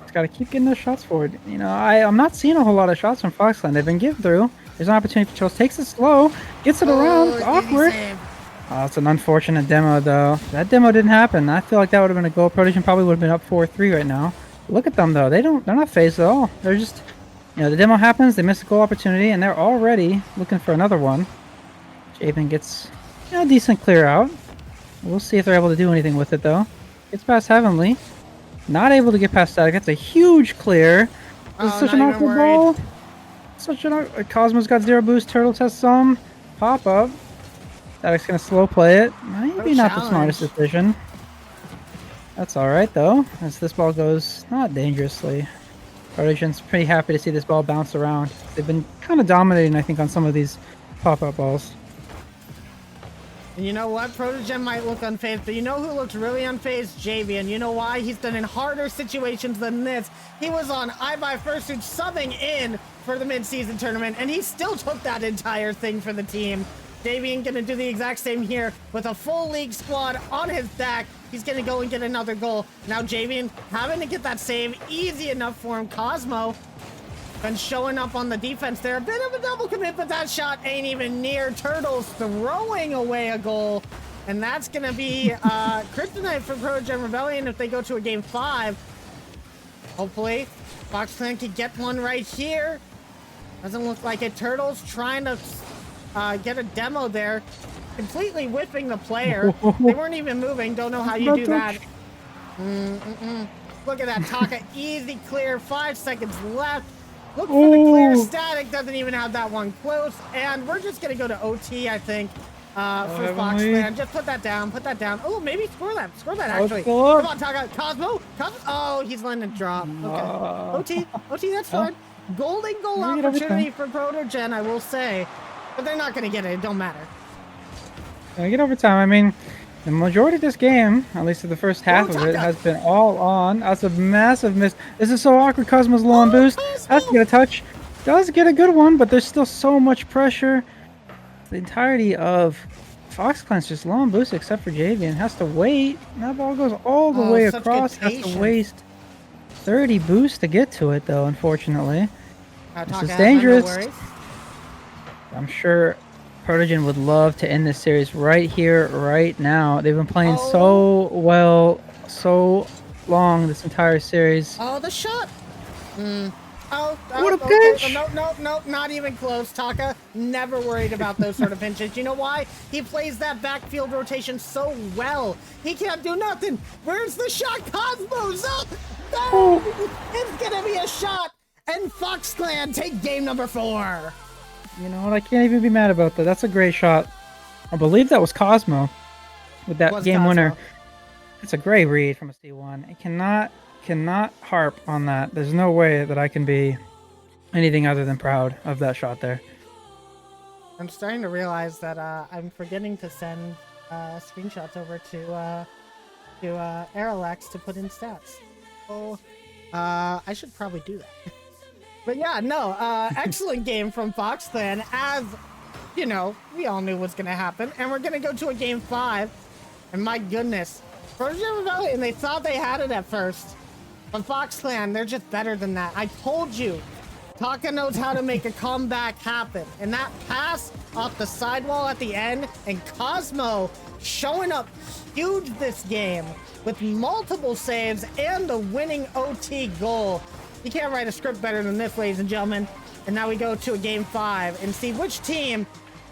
Just gotta keep getting those shots forward. You know, I'm not seeing a whole lot of shots from Foxland. They've been getting through. There's an opportunity for Charles. Takes it slow, gets it around. It's awkward. Oh, it's an unfortunate demo, though. That demo didn't happen. I feel like that would have been a goal. Protogen probably would have been up 4-3 right now. Look at them, though. They're not phased at all. They're just, you know, the demo happens. They miss a goal opportunity, and they're already looking for another one. Javen gets, you know, a decent clear out. We'll see if they're able to do anything with it, though. Gets past Heavenly. Not able to get past Static. That's a huge clear. This is such an awkward ball. Cosmo's got 0 boost. Turtles has some. Pop up. Static's gonna slow play it. Maybe not the smartest decision. That's alright though, as this ball goes not dangerously. Protogen's pretty happy to see this ball bounce around. They've been kind of dominating, I think, on some of these pop-up balls. And you know what? Protogen might look unfazed, but you know who looks really unfazed? Javian. You know why? He's done in harder situations than this. He was on iBuy Fursuit subbing in for the mid-season tournament, and he still took that entire thing for the team. Javian gonna do the exact same here with a full league squad on his back. He's gonna go and get another goal. Now Javian having to get that save easy enough for him. Cosmo been showing up on the defense there. A bit of a double commit, but that shot ain't even near. Turtles throwing away a goal. And that's going to be kryptonite for Protogen Rebellion if they go to a game 5. Hopefully, Fox Clan can get one right here. Doesn't look like it. Turtles trying to get a demo there. Completely whipping the player. They weren't even moving. Don't know how you do that. Look at that. Taka, easy clear. 5 seconds left. Look for the clear. Static doesn't even have that one close. And we're just going to go to OT, I think, for Fox Clan. Just put that down. Put that down. Oh, maybe score that. Score that, actually. Come on, Taka. Cosmo. Oh, he's letting it drop. Okay. OT, that's fine. Golden goal opportunity for Protogen, I will say. But they're not going to get it. It don't matter. Get overtime. I mean, the majority of this game, at least for the first half of it, has been all on. That's a massive miss. This is so awkward. Cosmo's low on boost. Has to get a touch. Does get a good one, but there's still so much pressure. The entirety of Fox Clan's just low on boost, except for Javian. Has to wait. That ball goes all the way across. Has to waste 30 boost to get to it, though, unfortunately. This is dangerous. I'm sure Protogen would love to end this series right here, right now. They've been playing so well, so long this entire series. Oh, the shot! What a pinch! No, not even close. Taka never worried about those sort of pinches. You know why? He plays that backfield rotation so well. He can't do nothing. Where's the shot? Cosmos up! No! It's gonna be a shot! And Fox Clan take game number 4. You know what? I can't even be mad about that. That's a great shot. I believe that was Cosmo with that game winner. It's a great read from a C1. It cannot harp on that. There's no way that I can be anything other than proud of that shot there. I'm starting to realize that I'm forgetting to send screenshots over to Aralax to put in stats. So I should probably do that. But yeah, no, excellent game from Fox Clan. As, you know, we all knew what's going to happen. And we're going to go to a game 5. And my goodness, Protogen Rebellion, they thought they had it at first. But Fox Clan, they're just better than that. I told you, Taka knows how to make a comeback happen. And that pass off the sidewall at the end, and Cosmo showing up huge this game with multiple saves and the winning OT goal. You can't write a script better than this, ladies and gentlemen. And now we go to a game 5 and see which team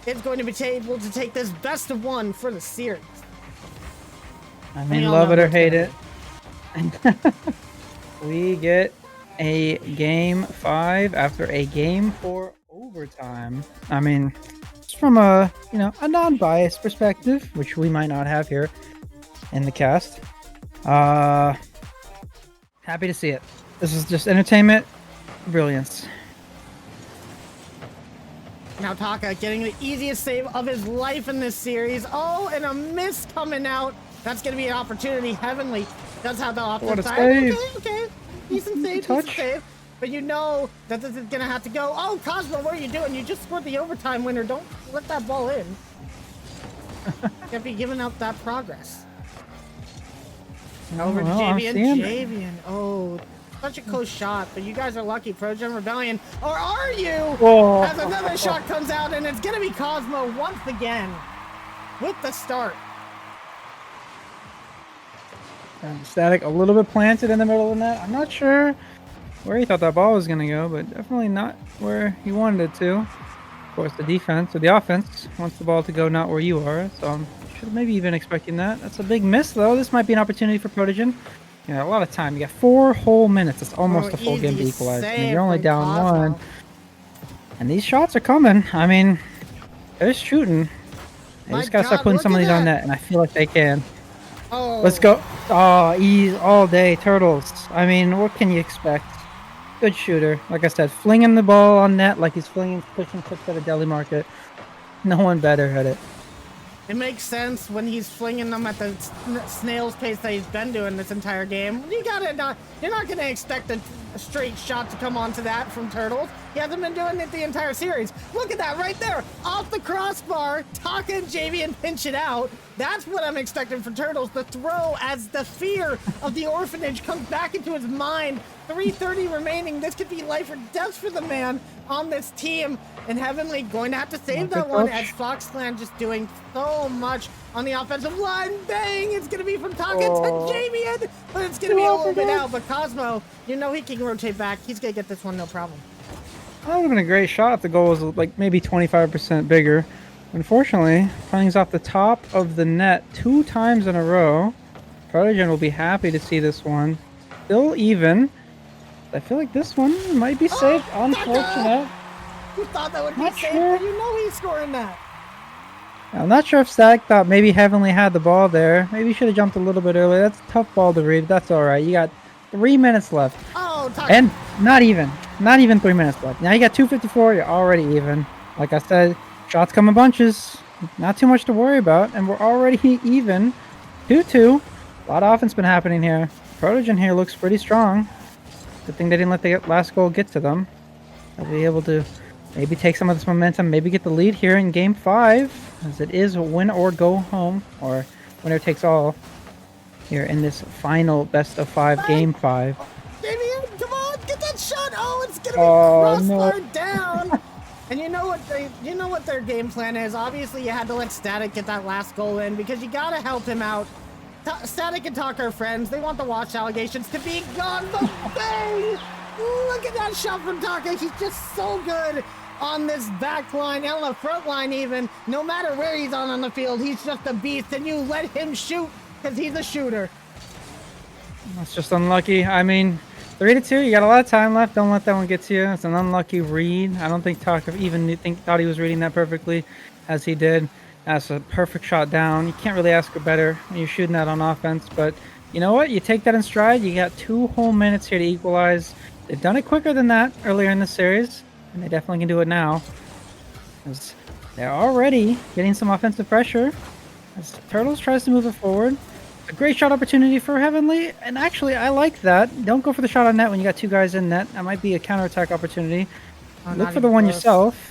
is going to be able to take this best of 1 for the series. I mean, love it or hate it. We get a game 5 after a game 4 overtime. I mean, just from a, you know, a non-biased perspective, which we might not have here. in the cast. Happy to see it. This is just entertainment, brilliance. Now Taka getting the easiest save of his life in this series. Oh, and a miss coming out. That's going to be an opportunity. Heavenly does have the What a offense side. save. Okay. Decent save, Touch. decent save. But you know that this is going to have to go. Oh, Cosmo, what are you doing? You just scored the overtime winner. Don't let that ball in. Can't be giving up that progress. Over to well, I'm Javian. seeing it. Javian. Oh, such a close shot. But you guys are lucky. Protogen Rebellion. Or are you? Whoa. As another shot comes out, and it's going to be Cosmo once again with the start. Static a little bit planted in the middle of the net. I'm not sure where he thought that ball was going to go, but definitely not where he wanted it to. Of course, the defense or the offense wants the ball to go not where you are, so I should have maybe even expecting that. That's a big miss, though. This might be an opportunity for Protogen. Yeah, a lot of time. You got 4 whole minutes. It's almost a full game to equalize. I mean, you're only down Cosmo. 1. And these shots are coming. I mean, they're shooting. They My just got to start God, putting look some of at these on that. net, and I feel like they can. Oh, Let's go. Oh, ease all day, Turtles. I mean, what can you expect? Good shooter. Like I said, flinging the ball on net like he's pushing chips at a deli market. No one better at it. It makes sense when he's flinging them at the snail's pace that he's been doing this entire game. You're not gonna expect a straight shot to come onto that from Turtles. He hasn't been doing it the entire series. Look at that right there, off the crossbar. Taka and Javian pinch it out. That's what I'm expecting for Turtles. The throw as the fear of the orphanage comes back into his mind. 3:30 remaining. This could be life or death for the man on this team. And Heavenly going to have to save that one as Foxland just doing so much on the offensive line. Bang! It's going to be from Taka to Javian, but it's going to be a little bit out. But Cosmo, you know he can rotate back. He's going to get this one, no problem. That would have been a great shot if the goal was like maybe 25% bigger. Unfortunately, findings off the top of the net 2 times in a row. Protogen will be happy to see this one. Still even. I feel like this one might be safe. Unfortunate. You thought that would be Not safe, sure. but you know he's scoring that. I'm not sure if Static thought maybe Heavenly had the ball there. Maybe he should have jumped a little bit earlier. That's a tough ball to read. That's all right. You got 3 minutes left. Oh, Taka. And not even 3 minutes left. Now you got 2:54. You're already even. Like I said, shots come in bunches. Not too much to worry about. And we're already even. 2-2. A lot of offense been happening here. Protogen here looks pretty strong. Good thing they didn't let the last goal get to them. They'll be able to maybe take some of this momentum, maybe get the lead here in Game 5, as it is win or go home, or winner takes all here in this final best-of-5 Game 5. Javian, come on, get that shot. Oh, it's gonna be crossbar down. And you know what their game plan is. Obviously, you had to let Static get that last goal in because you gotta help him out. Static and Talk are friends. They want the watch allegations to be gone. But bang! Look at that shot from Taka. He's just so good on this back line and on the front line even. No matter where he's on the field, he's just a beast. And you let him shoot because he's a shooter. That's just unlucky. I mean, 3-2. You got a lot of time left. Don't let that one get to you. It's an unlucky read. I don't think Taka even thought he was reading that perfectly as he did. That's a perfect shot down. You can't really ask for better when you're shooting that on offense. But you know what? You take that in stride. You got 2 whole minutes here to equalize. They've done it quicker than that earlier in the series, and they definitely can do it now. As they're already getting some offensive pressure as Turtles tries to move it forward. It's a great shot opportunity for Heavenly, and actually I like that. Don't go for the shot on net when you got 2 guys in net. That might be a counterattack opportunity. Look for the one yourself.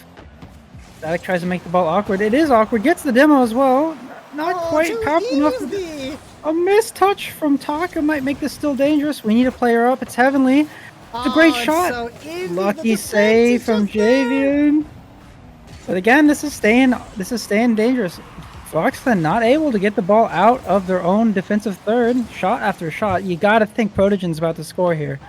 Static tries to make the ball awkward. It is awkward. Gets the demo as well. Not quite powerful enough. A missed touch from Taka might make this still dangerous. We need a player up. It's Heavenly. It's a great shot. So easy. Lucky save from Javian. But again, this is staying dangerous. Foxland not able to get the ball out of their own defensive third. Shot after shot. You got to think Protogen's about to score here.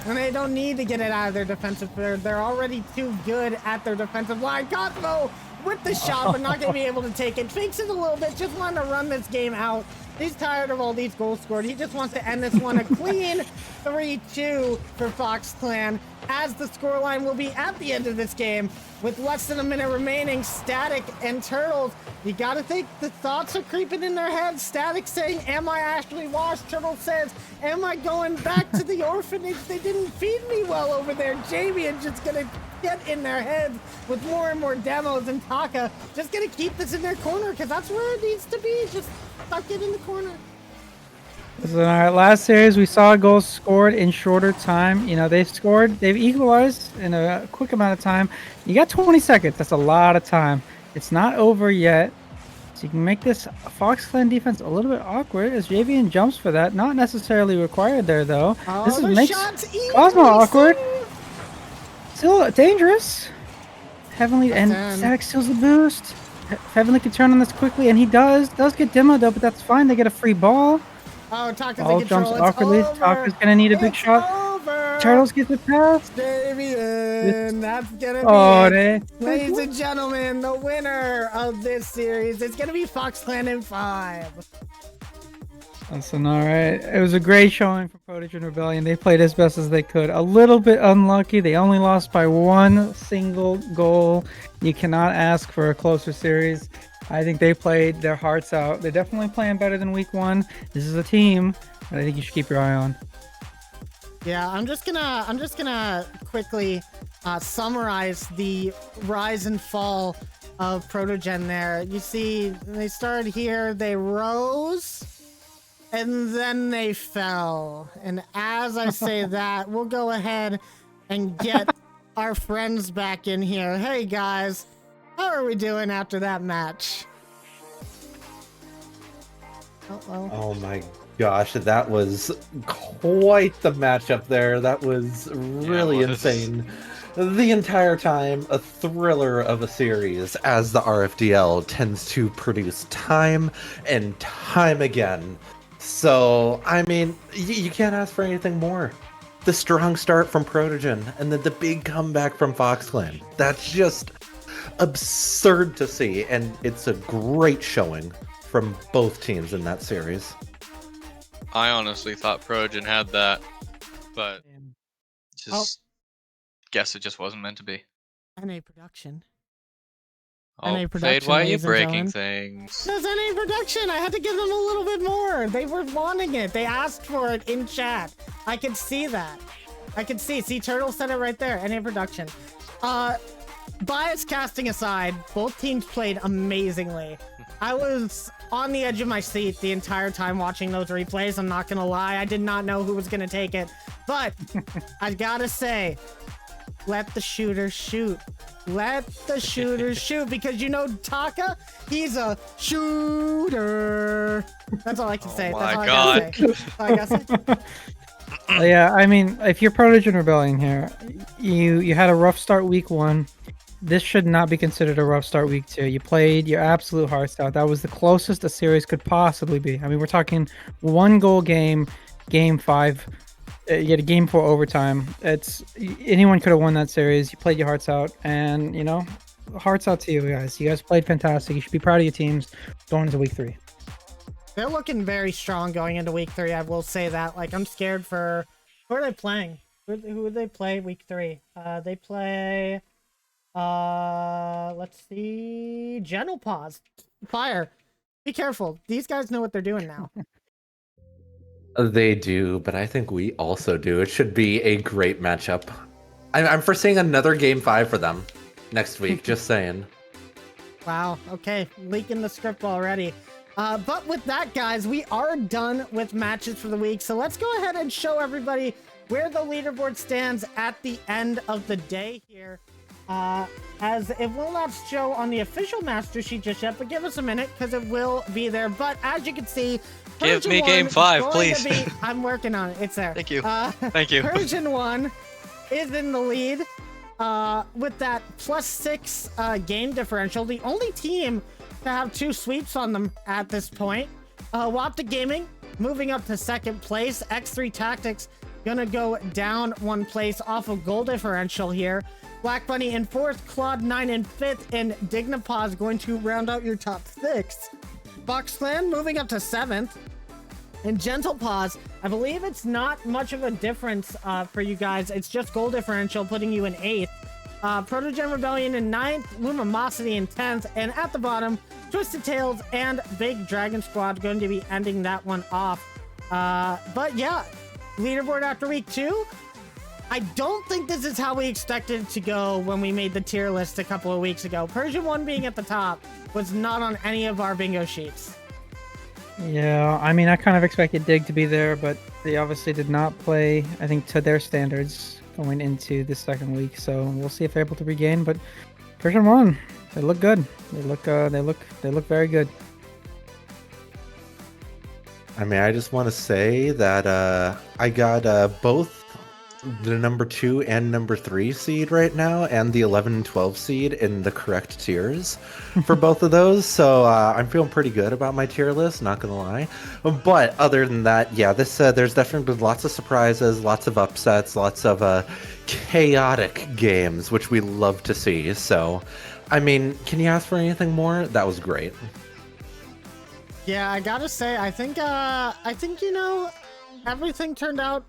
And they don't need to get it out of their defensive third. They're already too good at their defensive line. Cosmo with the shot, but not going to be able to take it. Fakes it a little bit. Just wanted to run this game out. He's tired of all these goals scored. He just wants to end this one a clean 3-2 for Fox Clan, as the scoreline will be at the end of this game with less than a minute remaining. Static and Turtles, you gotta think the thoughts are creeping in their heads. Static saying, am I actually washed? Turtle says, am I going back to the orphanage? They didn't feed me well over there. Jamie is just gonna get in their heads with more and more demos, and Taka just gonna keep this in their corner because that's where it needs to be. Just stuck it in the corner. Listen, all right, last series we saw goals scored in shorter time. You know, they've equalized in a quick amount of time. You got 20 seconds. That's a lot of time. It's not over yet. So you can make this Fox Clan defense a little bit awkward as Javian jumps for that. Not necessarily required there, though. This makes Cosmo awkward. Still dangerous. Heavenly and Static steals the boost. Heavenly can turn on this quickly, and he does get demoed though, but that's fine. They get a free ball. Oh, Taka's Ball in jumps control. awkwardly. Taka's gonna need a big shot. Over. Turtles get the pass. Damien, that's gonna be it. Ladies and gentlemen, the winner of this series is gonna be Fox Clan in 5. Listen, all right. It was a great showing for Protogen Rebellion. They played as best as they could. A little bit unlucky. They only lost by 1 single goal. You cannot ask for a closer series. I think they played their hearts out. They're definitely playing better than week 1. This is a team that I think you should keep your eye on. Yeah, I'm just gonna quickly summarize the rise and fall of Protogen there. You see, they started here, they rose, and then they fell. And as I say that, we'll go ahead and get our friends back in here. Hey guys, how are we doing after that match? Uh-oh. Oh my gosh, that was quite the matchup there. That was really insane. The entire time, a thriller of a series, as the RFDL tends to produce time and time again. So, I mean, you can't ask for anything more. The strong start from Protogen, and then the big comeback from Fox Clan. That's just absurd to see, and it's a great showing from both teams in that series. I honestly thought Protogen had that, but just guess it just wasn't meant to be. NA Production. Oh, NA Production, Fade, why are you ladies and breaking gentlemen. things? That's NA Production. I had to give them a little bit more. They were wanting it. They asked for it in chat. I could see that. I could see. See, Turtle said it right there. NA Production. Bias casting aside, both teams played amazingly. I was on the edge of my seat the entire time watching those replays. I'm not gonna lie. I did not know who was gonna take it. But I gotta say, let the shooter shoot. Let the shooter shoot, because you know Taka, he's a shooter. That's all I can say. Oh That's all my I gotta say. That's all I gotta say. Yeah, I mean, if you're Protogen Rebellion here, you had a rough start week 1. This should not be considered a rough start week 2. You played your absolute hearts out. That was the closest a series could possibly be. I mean, we're talking 1 goal game 5. You had a game 4 overtime. Anyone could have won that series. You played your hearts out, and you know, hearts out to you guys. You guys played fantastic. You should be proud of your teams going into week 3. They're looking very strong going into week 3. I will say that. Like, I'm scared for who are they playing? Who would they play week 3? They play. Let's see. Gentle Paws. Fire. Be careful. These guys know what they're doing now. They do, but I think we also do. It should be a great matchup. I'm foreseeing another game 5 for them next week, just saying. Wow. Okay. Leaking the script already. But with that, guys, we are done with matches for the week. So let's go ahead and show everybody where the leaderboard stands at the end of the day here. As it will not show on the official master sheet just yet, but give us a minute because it will be there. But as you can see, Give Persian me game 1 5, please. I'm working on it. It's there. Thank you. Thank you. Persian 1 is in the lead with that +6 game differential. The only team to have 2 sweeps on them at this point. OwOptic Gaming moving up to 2nd place. X3 Tactics gonna go down 1 place off of goal differential here. Black Bunny in 4th, Claude 9 in 5th, and Dignapaz going to round out your top 6. Fox Clan moving up to 7th. And Gentle Paws, I believe it's not much of a difference for you guys. It's just goal differential, putting you in 8th. Protogen Rebellion in 9th, Lumosity in 10th, and at the bottom, Twisted Tails and Big Dragon Squad going to be ending that one off. But yeah, leaderboard after week 2. I don't think this is how we expected it to go when we made the tier list a couple of weeks ago. Persian 1 being at the top was not on any of our bingo sheets. Yeah, I mean, I kind of expected Dig to be there, but they obviously did not play, I think, to their standards going into the second week. So we'll see if they're able to regain. But Persian 1, they look good. They look very good. I mean, I just want to say that I got both the number 2 and number 3 seed right now, and the 11 and 12 seed in the correct tiers for both of those. So I'm feeling pretty good about my tier list, not gonna lie. But other than that, yeah, this there's definitely been lots of surprises, lots of upsets, lots of chaotic games, which we love to see. So, I mean, can you ask for anything more? That was great. Yeah, I gotta say, I think you know, everything turned out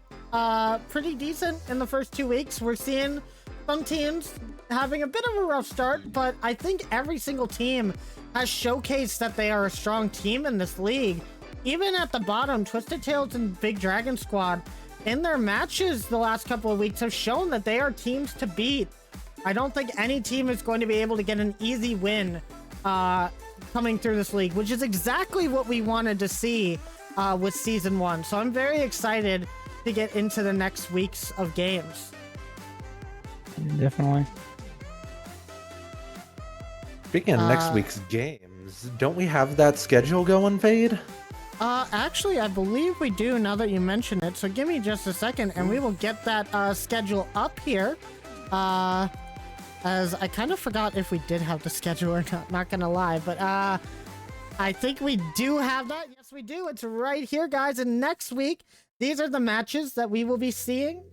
pretty decent in the first 2 weeks. We're seeing some teams having a bit of a rough start, but I think every single team has showcased that they are a strong team in this league. Even at the bottom, Twisted Tails and Big Dragon Squad, in their matches the last couple of weeks, have shown that they are teams to beat. I don't think any team is going to be able to get an easy win coming through this league, which is exactly what we wanted to see with Season 1. So I'm very excited to get into the next weeks of games. Definitely. Speaking of next week's games, don't we have that schedule going, Fade? Actually, I believe we do, now that you mention it. So give me just a second and we will get that schedule up here. As I kind of forgot if we did have the schedule or not gonna lie, but I think we do have that. Yes, we do. It's right here, guys. And next week, these are the matches that we will be seeing.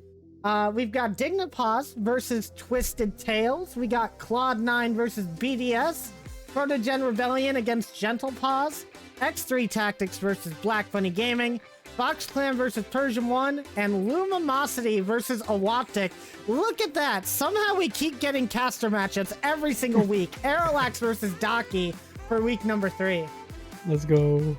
We've got Paws versus Twisted Tails. We got Claude9 versus BDS. Protogen Rebellion against Gentle Paws. X3 Tactics versus Black Bunny Gaming. Fox Clan versus Persian 1. And Lumosity versus OwOptic. Look at that. Somehow we keep getting caster matchups every single week. Aerolax versus Daki for week number 3. Let's go.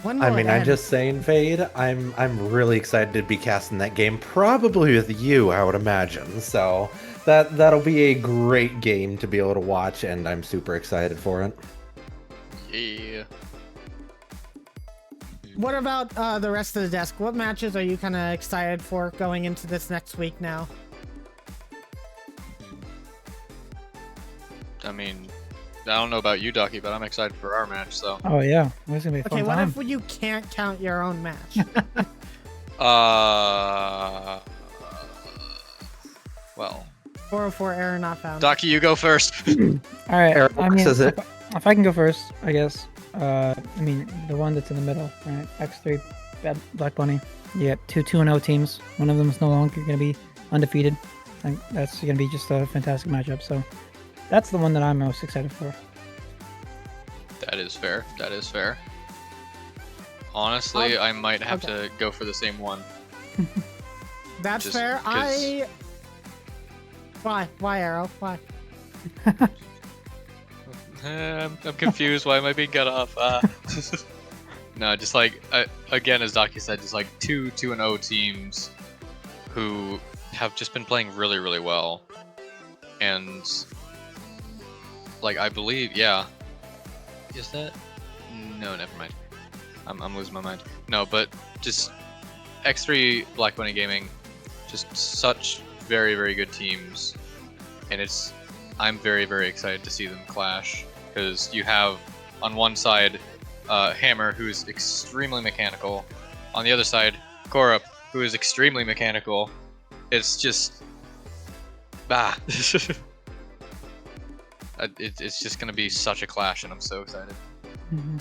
I mean, I'm just saying, Fade, I'm really excited to be casting that game, probably with you, I would imagine. So that'll be a great game to be able to watch, and I'm super excited for it. Yeah. What about the rest of the desk? What matches are you kind of excited for going into this next week now? I mean, I don't know about you, Ducky, but I'm excited for our match, so. Oh yeah, it's gonna be a fun Okay, what time. if you can't count your own match? Well. 404 error not found. Ducky, you go first. All right, Eric I mean, says it. if I can go first, I guess. I mean, the one that's in the middle, right? X3, Black Bunny. You got two 2-0 teams. One of them is no longer going to be undefeated. I think that's going to be just a fantastic matchup. So that's the one that I'm most excited for. That is fair. That is fair. Honestly, I might have to go for the same one. That's Just fair. 'cause- Why, Arrow? Why? I'm confused. Why am I being cut off? No, just like again, as Docky said, just like two 2-0 teams who have just been playing really, really well, and like I believe, yeah. Is that? No, never mind. I'm losing my mind. No, but just X3 Black Bunny Gaming, just such very, very good teams, and I'm very, very excited to see them clash, because you have on one side Hammer, who's extremely mechanical, on the other side Korup, who is extremely mechanical. It's just it's just gonna be such a clash, and I'm so excited. Mm-hmm.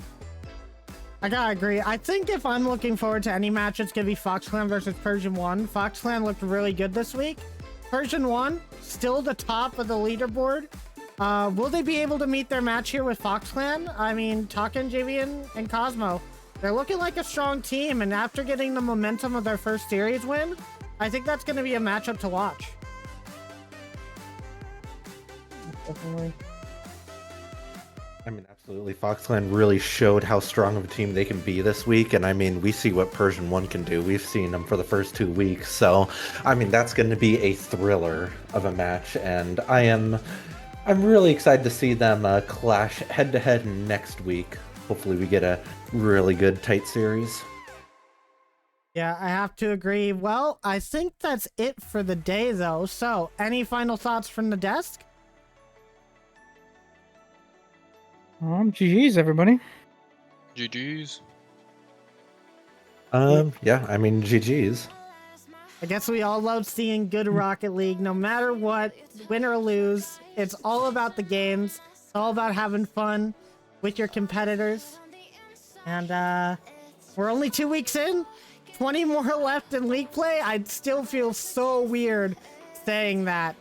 I gotta agree. I think if I'm looking forward to any match, it's gonna be Fox Clan versus Persian 1. Fox Clan looked really good this week. Persian 1, still the top of the leaderboard. Will they be able to meet their match here with Fox Clan? I mean, Taka, JV, and Cosmo. They're looking like a strong team, and after getting the momentum of their first series win, I think that's going to be a matchup to watch. Definitely. I mean, absolutely. Foxland really showed how strong of a team they can be this week, and I mean, we see what Persian 1 can do. We've seen them for the first 2 weeks, so I mean, that's going to be a thriller of a match, and I'm really excited to see them clash head-to-head next week. Hopefully we get a really good, tight series. Yeah, I have to agree. Well, I think that's it for the day, though. So, any final thoughts from the desk? GG's, everybody. GG's. Yeah, I mean, GG's. I guess we all love seeing good Rocket League, no matter what, win or lose. It's all about the games. It's all about having fun with your competitors. And we're only 2 weeks in. 20 more left in league play. I'd still feel so weird saying that.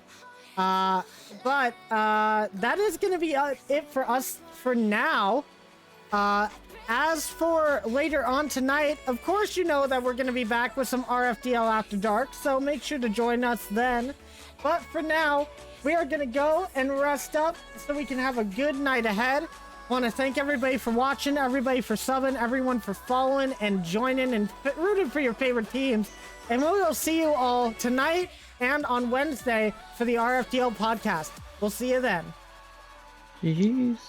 But that is going to be it for us for now. As for later on tonight, of course you know that we're going to be back with some RFDL After Dark, so make sure to join us then. But for now, we are going to go and rest up so we can have a good night ahead. Want to thank everybody for watching, everybody for subbing, everyone for following and joining and rooting for your favorite teams. And we will see you all tonight and on Wednesday for the RFDL podcast. We'll see you then. GG's.